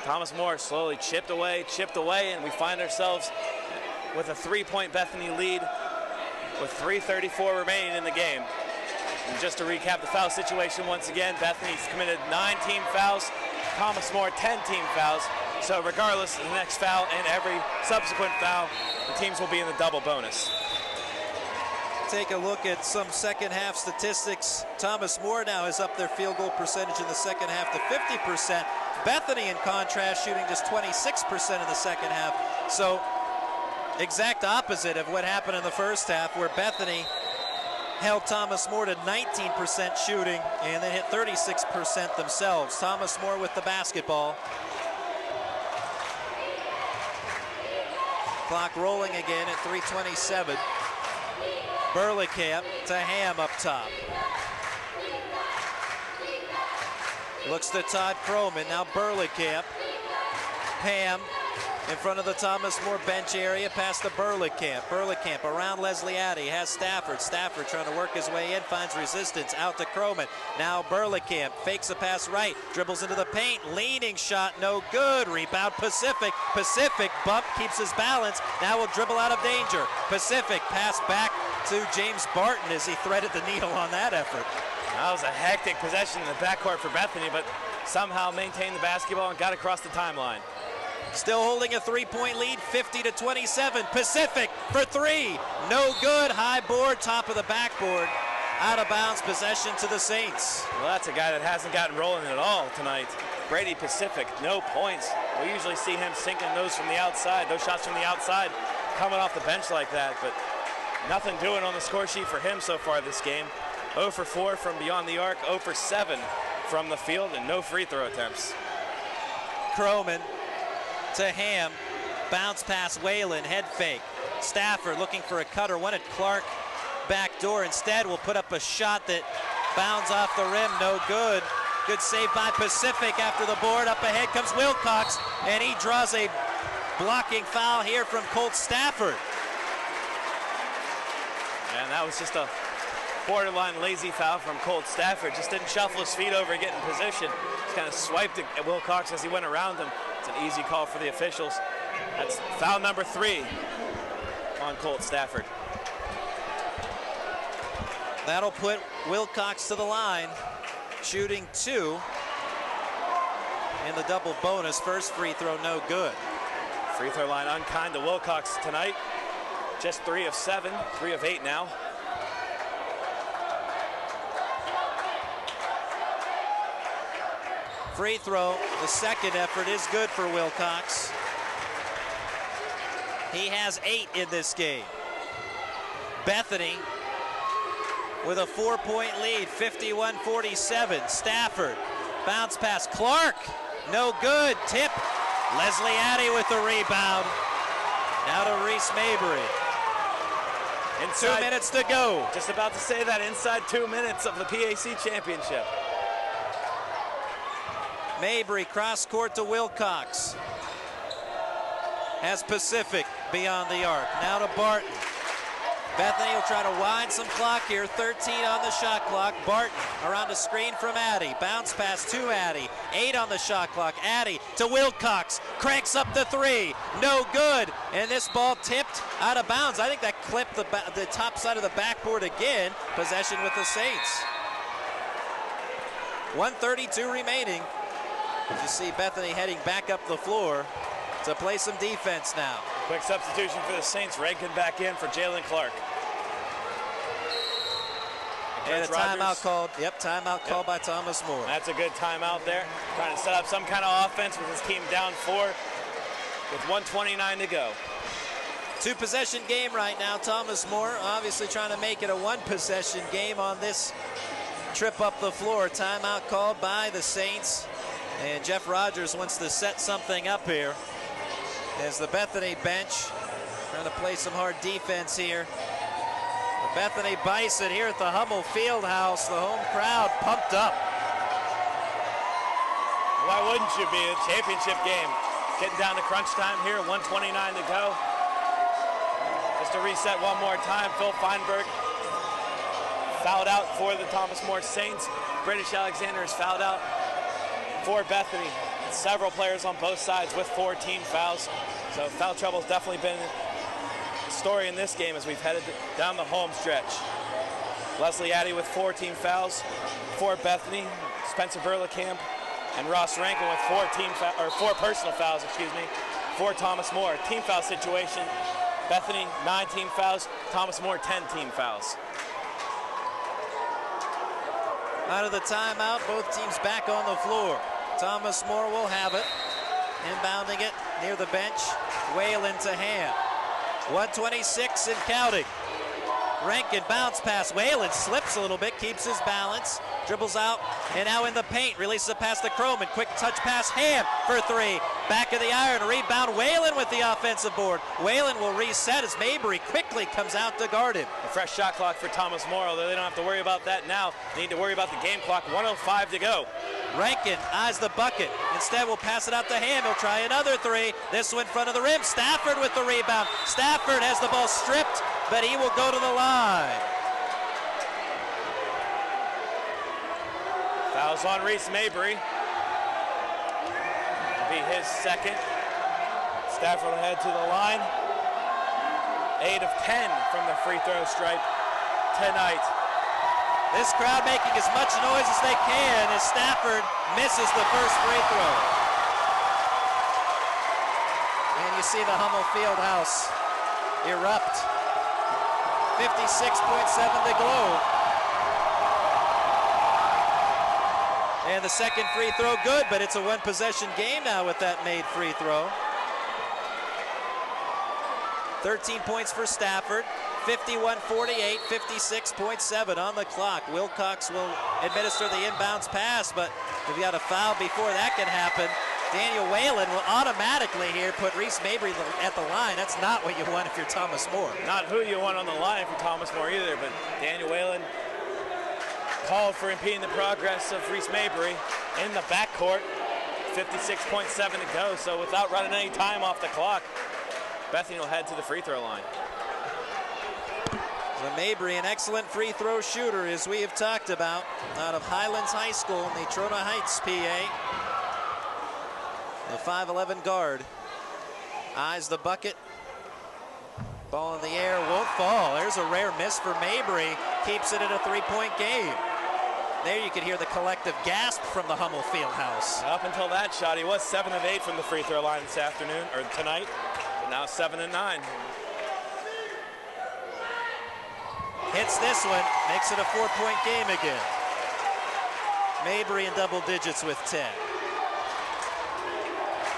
Thomas More slowly chipped away, and we find ourselves with a 3-point Bethany lead with 3:34 remaining in the game. And just to recap the foul situation once again, Bethany's committed 9 team fouls, Thomas More 10 team fouls. So regardless of the next foul and every subsequent foul, the teams will be in the double bonus. Take a look at some second half statistics. Thomas More now is up their field goal percentage in the second half to 50%. Bethany, in contrast, shooting just 26% in the second half. So exact opposite of what happened in the first half, where Bethany held Thomas More to 19% shooting and they hit 36% themselves. Thomas More with the basketball. Clock rolling again at 3:27. Burleycamp to Ham up top. Looks to Todd Croman, now Burleycamp. Ham in front of the Thomas More bench area, past the Burleycamp. Burleycamp around Leslie Addy, has Stafford. Stafford trying to work his way in, finds resistance, out to Croman. Now Burleycamp fakes a pass right, dribbles into the paint, leaning shot, no good. Rebound Pacific. Pacific bump, keeps his balance, now will dribble out of danger. Pacific pass back to James Barton as he threaded the needle on that effort. That was a hectic possession in the backcourt for Bethany, but somehow maintained the basketball and got across the timeline. Still holding a 3-point lead, 50-27. Pacific for three. No good. High board, top of the backboard. Out of bounds, possession to the Saints. Well, that's a guy that hasn't gotten rolling at all tonight. Brady Pacific, no points. We usually see him sinking those from the outside, those shots from the outside coming off the bench like that, but nothing doing on the score sheet for him so far this game. 0 for 4 from beyond the arc, 0 for 7 from the field, and no free throw attempts. Croman to Ham, bounce pass Whalen, head fake. Stafford looking for a cutter, wanted Clark back door. Instead will put up a shot that bounds off the rim, no good. Good save by Pacific after the board. Up ahead comes Wilcox, and he draws a blocking foul here from Colt Stafford. And that was just a borderline lazy foul from Colt Stafford. Just didn't shuffle his feet over, get in position. Just kind of swiped at Wilcox as he went around him. It's an easy call for the officials. That's foul number 3 on Colt Stafford. That'll put Wilcox to the line, shooting 2 in the double bonus. First free throw, no good. Free throw line unkind to Wilcox tonight. Just 3 of 7, 3 of 8 now. Free throw, the second effort is good for Wilcox. He has 8 in this game. Bethany with a 4-point lead, 51-47. Stafford, bounce pass, Clark, no good, tip. Leslie Addy with the rebound. Now to Reese Mabry. Inside, 2 minutes to go. Just about to say that, inside 2 minutes of the PAC championship. Mabry cross court to Wilcox. Has Pacific beyond the arc. Now to Barton. Bethany will try to wind some clock here. 13 on the shot clock. Barton around the screen from Addy. Bounce pass to Addy. 8 on the shot clock. Addy to Wilcox. Cranks up the 3. No good. And this ball tipped out of bounds. I think that clipped the top side of the backboard again. Possession with the Saints. 1:32 remaining. You see Bethany heading back up the floor to play some defense now. Quick substitution for the Saints. Rankin back in for Jalen Clark. And a timeout called. Yep, timeout called by Thomas Moore. That's a good timeout there. Trying to set up some kind of offense with his team down 4 with 1:29 to go. 2-possession game right now. Thomas Moore obviously trying to make it a 1-possession game on this trip up the floor. Timeout called by the Saints. And Jeff Rogers wants to set something up here as the Bethany bench trying to play some hard defense here. The Bethany Bison here at the Hummel Field House. The home crowd pumped up. Why wouldn't you be? A championship game. Getting down to crunch time here, 1:29 to go. Just to reset one more time, Phil Feinberg fouled out for the Thomas More Saints. British Alexander is fouled out for Bethany. Several players on both sides with 4 team fouls. So foul trouble's definitely been the story in this game as we've headed down the home stretch. Leslie Addy with 4 team fouls for Bethany. Spencer Burlekamp and Ross Rankin with 4 personal fouls, for Thomas More. Team foul situation. Bethany 9 team fouls. Thomas More 10 team fouls. Out of the timeout, both teams back on the floor. Thomas More will have it. Inbounding it near the bench. Whalen to Ham. 1:26 and counting. Rankin bounce pass. Whalen slips a little bit, keeps his balance, dribbles out, and now in the paint. Releases a pass to Croman. Quick touch pass. Ham for 3. Back of the iron. Rebound. Whalen with the offensive board. Whalen will reset as Mabry quickly comes out to guard him. A fresh shot clock for Thomas More, although they don't have to worry about that now. They need to worry about the game clock. 1:05 to go. Rankin eyes the bucket. Instead, we'll pass it out to Ham. He'll try another 3. This one in front of the rim. Stafford with the rebound. Stafford has the ball stripped, but he will go to the line. Fouls on Reese Mabry. Be his second. Stafford will head to the line. 8 of 10 from the free throw stripe tonight. This crowd making as much noise as they can as Stafford misses the first free throw. And you see the Hummel Field House erupt. 56.7 to go. And the second free throw good, but it's a one-possession game now with that made free throw. 13 points for Stafford. 51-48, 56.7 on the clock. Wilcox will administer the inbounds pass, but we've got a foul before that can happen. Daniel Whalen will automatically here put Reese Mabry at the line. That's not what you want if you're Thomas More. Not who you want on the line for Thomas More either, but Daniel Whalen called for impeding the progress of Reese Mabry in the backcourt. 56.7 to go, so without running any time off the clock, Bethany will head to the free throw line. So Mabry, an excellent free throw shooter, as we have talked about, out of Highlands High School in the Trona Heights, PA. The 5'11" guard eyes the bucket. Ball in the air, won't fall. There's a rare miss for Mabry. Keeps it in a three-point game. There you could hear the collective gasp from the Hummel Field House. Up until that shot, he was 7 of 8 from the free throw line this afternoon, or tonight. But now 7 of 9. Hits this one, makes it a 4-point game again. Mabry in double digits with 10.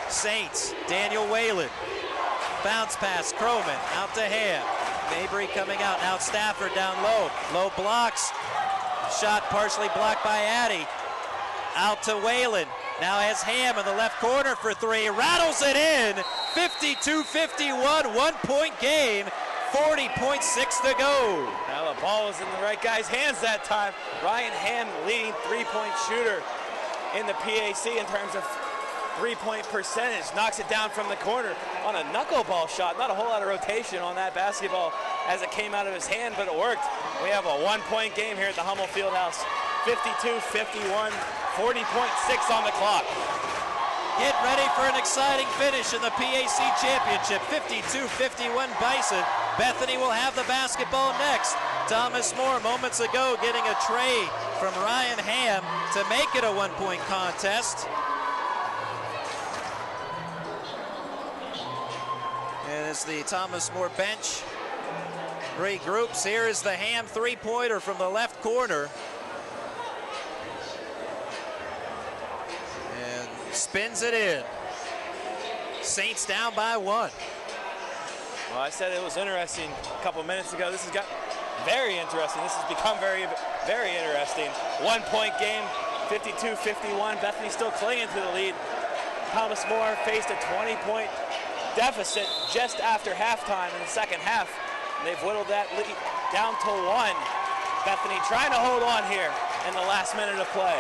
Saints, Daniel Whalen. Bounce pass, Croman, out to Ham. Mabry coming out, now Stafford down low. Low blocks, shot partially blocked by Addy. Out to Whalen, now has Ham in the left corner for three. Rattles it in, 52-51, 1-point game. 40.6 to go. Now the ball is in the right guy's hands that time. Ryan Ham, leading three-point shooter in the PAC in terms of three-point percentage. Knocks it down from the corner on a knuckleball shot. Not a whole lot of rotation on that basketball as it came out of his hand, but it worked. We have a 1-point game here at the Hummel Field House. 52-51, 40.6 on the clock. Get ready for an exciting finish in the PAC Championship. 52-51 Bison. Bethany will have the basketball next. Thomas More moments ago getting a tray from Ryan Ham to make it a 1-point contest. And as the Thomas More bench regroups, here is the Ham three-pointer from the left corner. And spins it in. Saints down by 1. Well, I said it was interesting a couple minutes ago. This has got very interesting. This has become very, very interesting. 1-point game, 52-51. Bethany still clinging to the lead. Thomas More faced a 20-point deficit just after halftime in the second half. And they've whittled that lead down to 1. Bethany trying to hold on here in the last minute of play.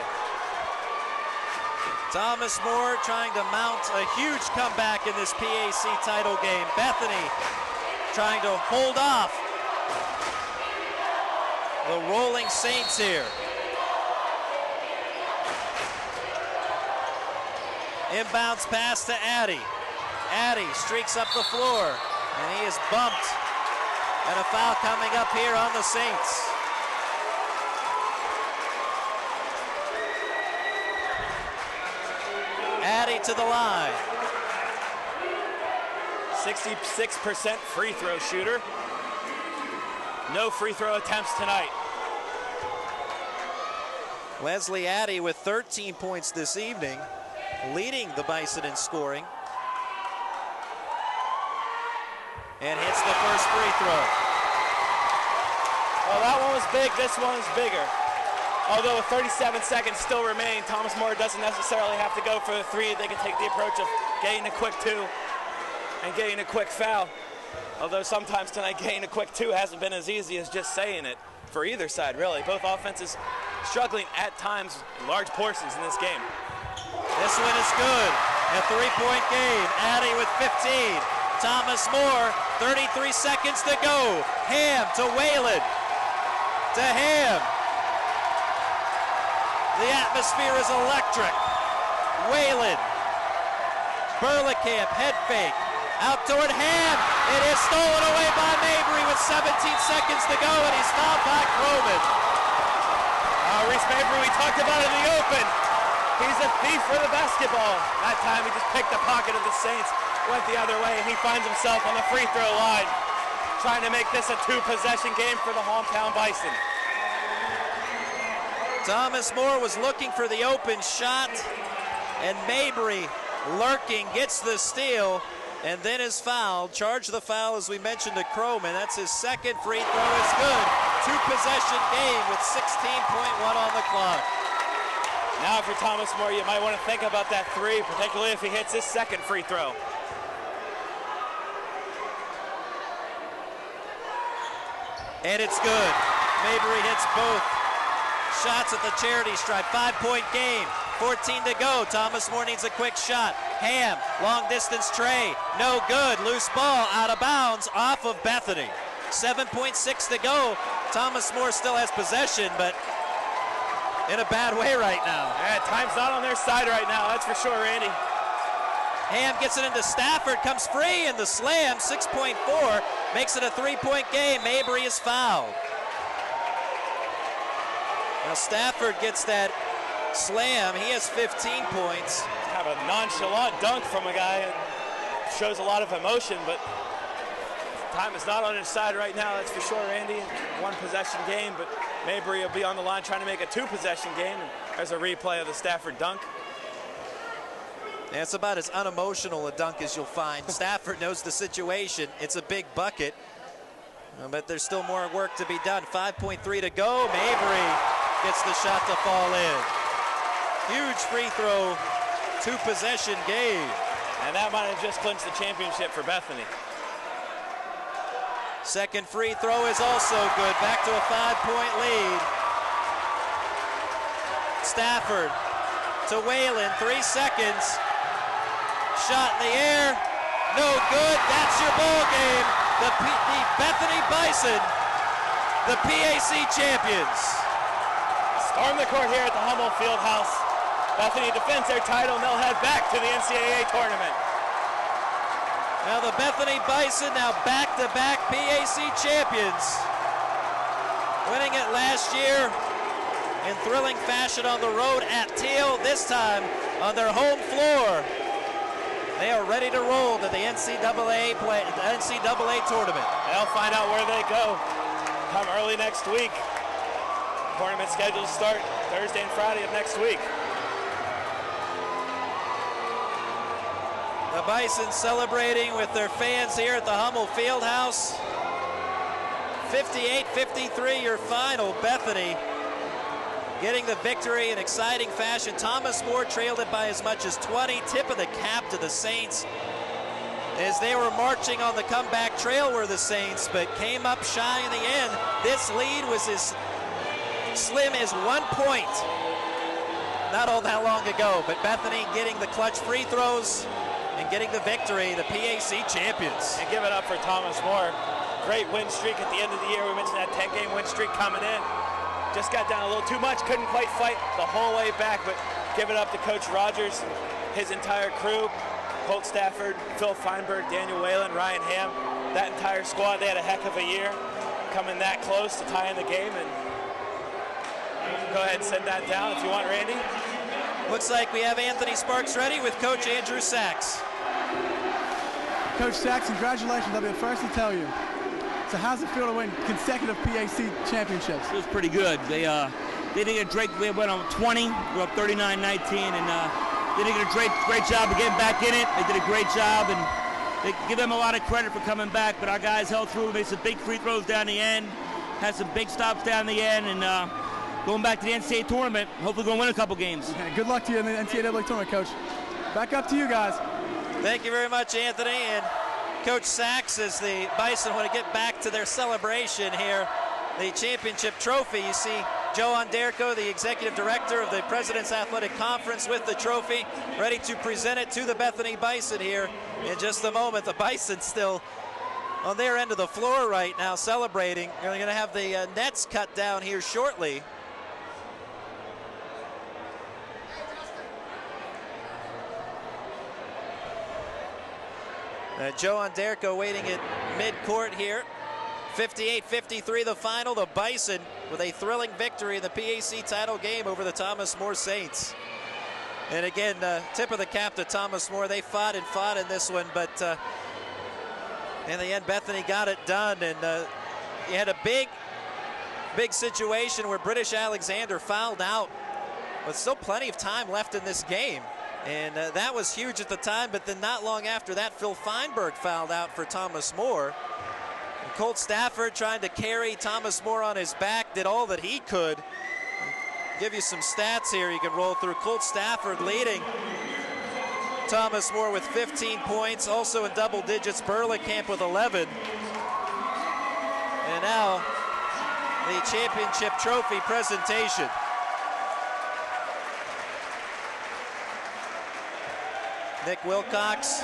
Thomas More trying to mount a huge comeback in this PAC title game. Bethany trying to hold off the rolling Saints here. Inbounds pass to Addy. Addy streaks up the floor, and he is bumped. And a foul coming up here on the Saints. Addy to the line. 66% free throw shooter. No free throw attempts tonight. Wesley Addy with 13 points this evening, leading the Bison in scoring. And hits the first free throw. Well, that one was big, this one is bigger. Although with 37 seconds still remain, Thomas More doesn't necessarily have to go for the three. They can take the approach of getting a quick 2 and getting a quick foul. Although sometimes tonight getting a quick 2 hasn't been as easy as just saying it for either side, really. Both offenses struggling at times, large portions in this game. This one is good. A 3-point game. Addy with 15. Thomas More, 33 seconds to go. Ham to Whalen. To Ham. The atmosphere is electric. Whalen. Burlekamp, head fake. Out toward Ham. It is stolen away by Mabry with 17 seconds to go, and he's fouled by Croman. Reese Mabry, we talked about it in the open. He's a thief for the basketball. That time he just picked the pocket of the Saints, went the other way, and he finds himself on the free throw line, trying to make this a 2-possession game for the hometown Bison. Thomas More was looking for the open shot, and Mabry lurking, gets the steal, and then is fouled. Charge the foul, as we mentioned, to Croman. That's his second free throw. It's good. 2-possession game with 16.1 on the clock. Now for Thomas More, you might want to think about that three, particularly if he hits his second free throw. And it's good. Mabry hits both shots at the charity stripe. 5-point game. 14 to go. Thomas More needs a quick shot. Ham, long distance tray. No good. Loose ball out of bounds off of Bethany. 7.6 to go. Thomas More still has possession, but in a bad way right now. Yeah, time's not on their side right now, that's for sure, Randy. Ham gets it into Stafford, comes free, and the slam, 6.4, makes it a 3-point game. Mabry is fouled. Now Stafford gets that slam. He has 15 points. Kind of a nonchalant dunk from a guy. It shows a lot of emotion, but time is not on his side right now, that's for sure, Randy. 1-possession game, but Mabry will be on the line trying to make a 2-possession game. There's a replay of the Stafford dunk. Yeah, it's about as unemotional a dunk as you'll find. Stafford knows the situation. It's a big bucket, but there's still more work to be done. 5.3 to go. Mabry gets the shot to fall in. Huge free throw, 2-possession game. And that might have just clinched the championship for Bethany. Second free throw is also good. Back to a 5-point lead. Stafford to Whalen, 3 seconds. Shot in the air, no good. That's your ball game. The Bethany Bison, the PAC champions. Storm the court here at the Hummel Field House. Bethany defends their title, and they'll head back to the NCAA tournament. Now the Bethany Bison now back-to-back PAC champions. Winning it last year in thrilling fashion on the road at Teal, this time on their home floor. They are ready to roll to the NCAA tournament. They'll find out where they go come early next week. Tournament scheduled to start Thursday and Friday of next week. The Bison celebrating with their fans here at the Hummel Field House. 58-53 your final. Bethany getting the victory in exciting fashion. Thomas More trailed it by as much as 20. Tip of the cap to the Saints. As they were marching on the comeback trail were the Saints, but came up shy in the end. This lead was as slim as 1 point not all that long ago, but Bethany getting the clutch free throws and getting the victory, the PAC champions. And give it up for Thomas More. Great win streak at the end of the year. We mentioned that 10-game win streak coming in. Just got down a little too much, couldn't quite fight the whole way back, but give it up to Coach Rogers, his entire crew, Colt Stafford, Phil Feinberg, Daniel Whalen, Ryan Ham, that entire squad. They had a heck of a year, coming that close to tying the game. And go ahead and send that down if you want, Randy. Looks like we have Anthony Sparks ready with Coach Andrew Sachs. Coach Sachs, congratulations. I'll be the first to tell you. So how's it feel to win consecutive PAC championships? It was pretty good. They did a great. They went on 20. We're up 39-19, and they did a great job of getting back in it. They did a great job, and they give them a lot of credit for coming back. But our guys held through. Made some big free throws down the end. Had some big stops down the end, and going back to the NCAA tournament. Hopefully, going to win a couple games. Okay, good luck to you in the NCAA tournament, Coach. Back up to you guys. Thank you very much, Anthony. And Coach Sachs, as the Bison want to get back to their celebration here, the championship trophy. You see Joe Onderco, the executive director of the President's Athletic Conference, with the trophy, ready to present it to the Bethany Bison here in just a moment. The Bison still on their end of the floor right now celebrating. They're going to have the nets cut down here shortly. Joe Onderco waiting at midcourt here. 58-53 the final. The Bison with a thrilling victory in the PAC title game over the Thomas More Saints. And again, tip of the cap to Thomas More. They fought and fought in this one, but in the end, Bethany got it done. And you had a big situation where British Alexander fouled out with still plenty of time left in this game. And that was huge at the time, but then not long after that, Phil Feinberg fouled out for Thomas More. And Colt Stafford, trying to carry Thomas More on his back, did all that he could. I'll give you some stats here you can roll through. Colt Stafford leading Thomas More with 15 points, also in double digits, Burlingame with 11. And now the championship trophy presentation. Nick Wilcox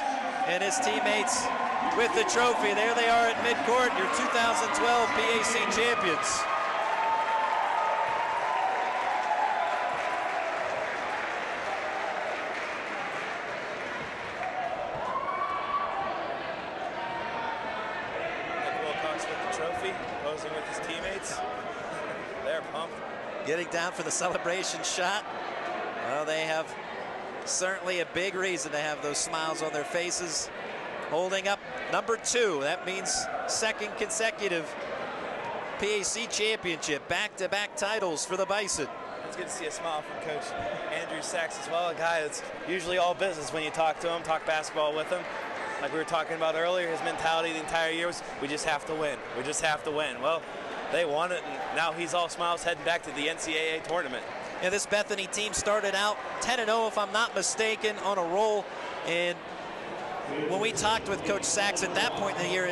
and his teammates with the trophy. There they are at midcourt, your 2012 PAC champions. Nick Wilcox with the trophy, posing with his teammates. They're pumped. Getting down for the celebration shot. Well, they have certainly a big reason to have those smiles on their faces. Holding up number 2. That means second consecutive PAC championship. Back-to-back titles for the Bison. It's good to see a smile from Coach Andrew Sachs as well. A guy that's usually all business when you talk to him, talk basketball with him. Like we were talking about earlier, his mentality the entire year was, we just have to win. We just have to win. Well, they won it, and now he's all smiles heading back to the NCAA tournament. Yeah, this Bethany team started out 10-0, if I'm not mistaken, on a roll. And when we talked with Coach Sachs at that point in the year,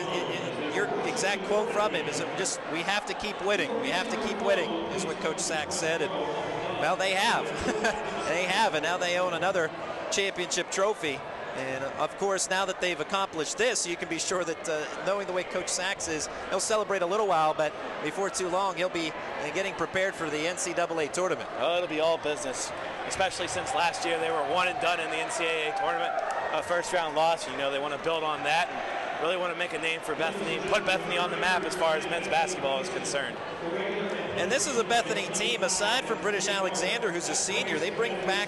your exact quote from him is just, we have to keep winning. We have to keep winning, is what Coach Sachs said. And, well, they have. They have, and now they own another championship trophy. And, of course, now that they've accomplished this, you can be sure that knowing the way Coach Sachs is, he'll celebrate a little while, but before too long, he'll be getting prepared for the NCAA tournament. Oh, it'll be all business, especially since last year they were one and done in the NCAA tournament. A first-round loss, you know, they want to build on that and really want to make a name for Bethany, put Bethany on the map as far as men's basketball is concerned. And this is a Bethany team, aside from British Alexander, who's a senior, they bring back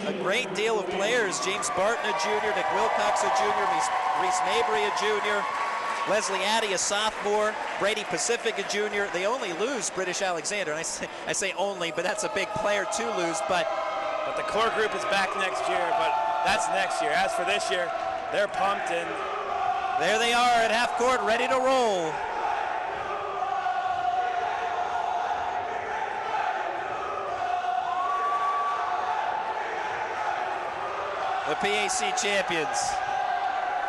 a great deal of players. James Barton, a junior, Nick Wilcox, a junior, Reese Mabry, a junior, Leslie Addy, a sophomore, Brady Pacific, a junior. They only lose British Alexander, and I say only, but that's a big player to lose. But the core group is back next year, but that's next year. As for this year, they're pumped, and there they are at half court, ready to roll. The PAC champions,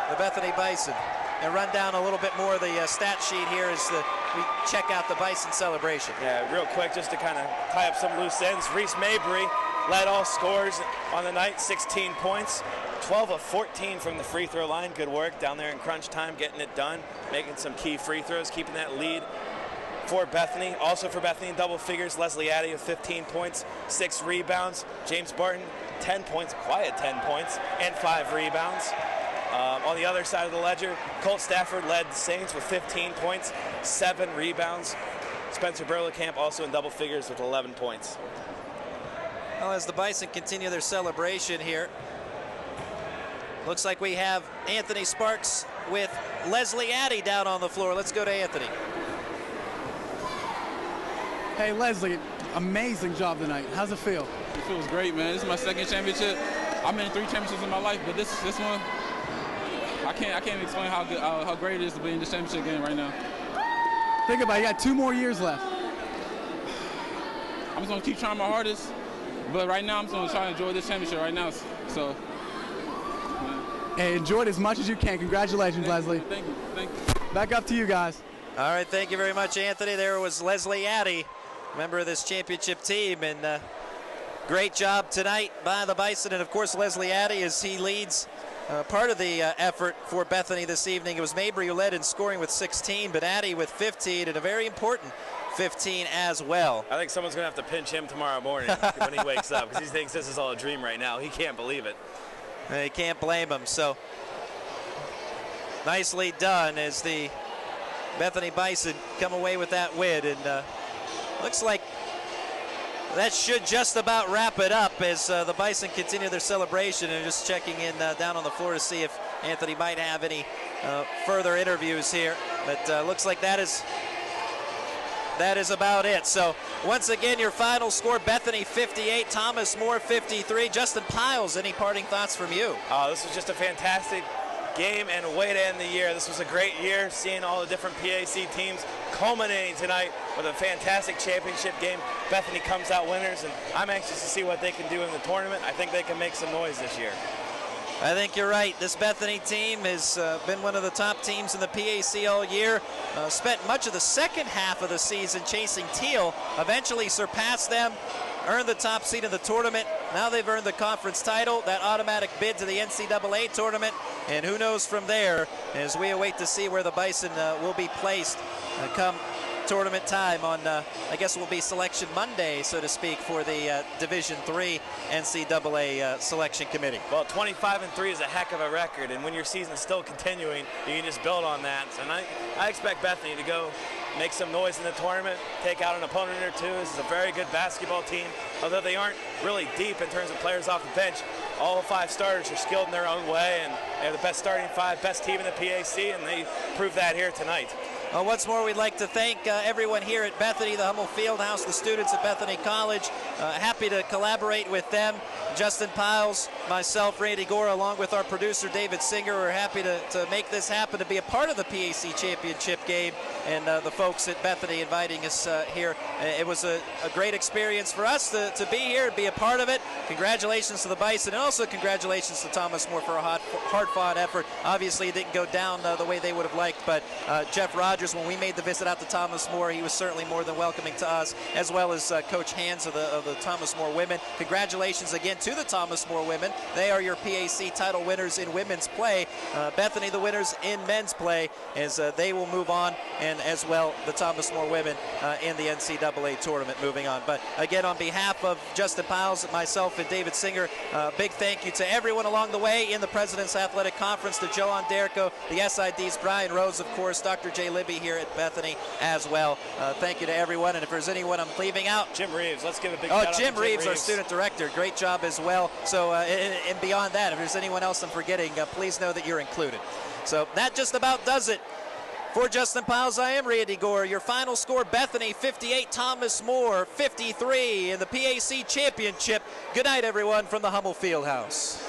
the Bethany Bison. And run down a little bit more of the stat sheet here as we check out the Bison celebration. Yeah, real quick, just to kind of tie up some loose ends. Reese Mabry led all scorers on the night, 16 points, 12 of 14 from the free throw line. Good work down there in crunch time, getting it done, making some key free throws, keeping that lead for Bethany. Also for Bethany in double figures, Leslie Addy with 15 points, 6 rebounds. James Barton, 10 points, quiet 10 points, and 5 rebounds. On the other side of the ledger, Colt Stafford led the Saints with 15 points, 7 rebounds. Spencer Burlingame also in double figures with 11 points. Well, as the Bison continue their celebration here, looks like we have Anthony Sparks with Leslie Addy down on the floor. Let's go to Anthony. Hey, Leslie, amazing job tonight. How's it feel? It feels great, man. This is my second championship. I've been in 3 championships in my life, but this one, I can't explain how great it is to be in this championship game right now. Think about it, you got 2 more years left. I'm just gonna keep trying my hardest, but right now I'm just gonna try to enjoy this championship right now. So, hey, enjoy it as much as you can. Congratulations, Leslie. Thank you. Back up to you guys. All right, thank you very much, Anthony. There was Leslie Addy, member of this championship team, and great job tonight by the Bison. And of course, Leslie Addy, as he leads part of the effort for Bethany this evening. It was Mabry who led in scoring with 16, but Addy with 15, and a very important 15 as well. I think someone's going to have to pinch him tomorrow morning when he wakes up, because he thinks this is all a dream right now. He can't believe it. You can't blame him. So nicely done as the Bethany Bison come away with that win. And looks like that should just about wrap it up as the Bison continue their celebration, and just checking in down on the floor to see if Anthony might have any further interviews here. But looks like that is about it. So once again, your final score: Bethany 58, Thomas More 53. Justin Piles, any parting thoughts from you? This was just a fantastic game and way to end the year. This was a great year, seeing all the different PAC teams culminating tonight with a fantastic championship game. Bethany comes out winners, and I'm anxious to see what they can do in the tournament. I think they can make some noise this year. I think you're right. This Bethany team has been one of the top teams in the PAC all year. Spent much of the second half of the season chasing Teal, eventually surpassed them, earned the top seed in the tournament. Now they've earned the conference title, that automatic bid to the NCAA tournament, and who knows from there as we await to see where the Bison will be placed come tournament time on, I guess it will be Selection Monday, so to speak, for the Division III NCAA Selection Committee. Well, 25-3 is a heck of a record, and when your season is still continuing, you can just build on that. And I expect Bethany to go make some noise in the tournament, take out an opponent or two. This is a very good basketball team, although they aren't really deep in terms of players off the bench. All 5 starters are skilled in their own way, and they're the best starting 5, best team in the PAC, and they proved that here tonight. Once more, we'd like to thank everyone here at Bethany, the Hummel Field House, the students at Bethany College. Happy to collaborate with them. Justin Piles, myself, Randy Gore, along with our producer, David Singer, we're happy to make this happen, to be a part of the PAC championship game, and the folks at Bethany inviting us here. It was a great experience for us to be here and be a part of it. Congratulations to the Bison, and also congratulations to Thomas More for a hard-fought effort. Obviously, it didn't go down the way they would have liked, but Jeff Rogers, when we made the visit out to Thomas More, he was certainly more than welcoming to us, as well as Coach Hans of the Thomas More women. Congratulations again to the Thomas More women. They are your PAC title winners in women's play. Bethany the winners in men's play, as they will move on, and as well the Thomas More women in the NCAA tournament moving on. But again, on behalf of Justin Piles, myself, and David Singer, big thank you to everyone along the way in the President's Athletic Conference, to Joe Onderco, the SIDs, Brian Rose, of course, Dr. J. Libby here at Bethany as well. Thank you to everyone, and if there's anyone I'm leaving out. Jim Reeves, let's give a big shout out to Jim Reeves, our student director, great job as well. So, and beyond that, if there's anyone else I'm forgetting, please know that you're included. So that just about does it. For Justin Piles, I am Randy Gore. Your final score: Bethany 58, Thomas More 53 in the PAC championship. Good night, everyone, from the Hummel Field House.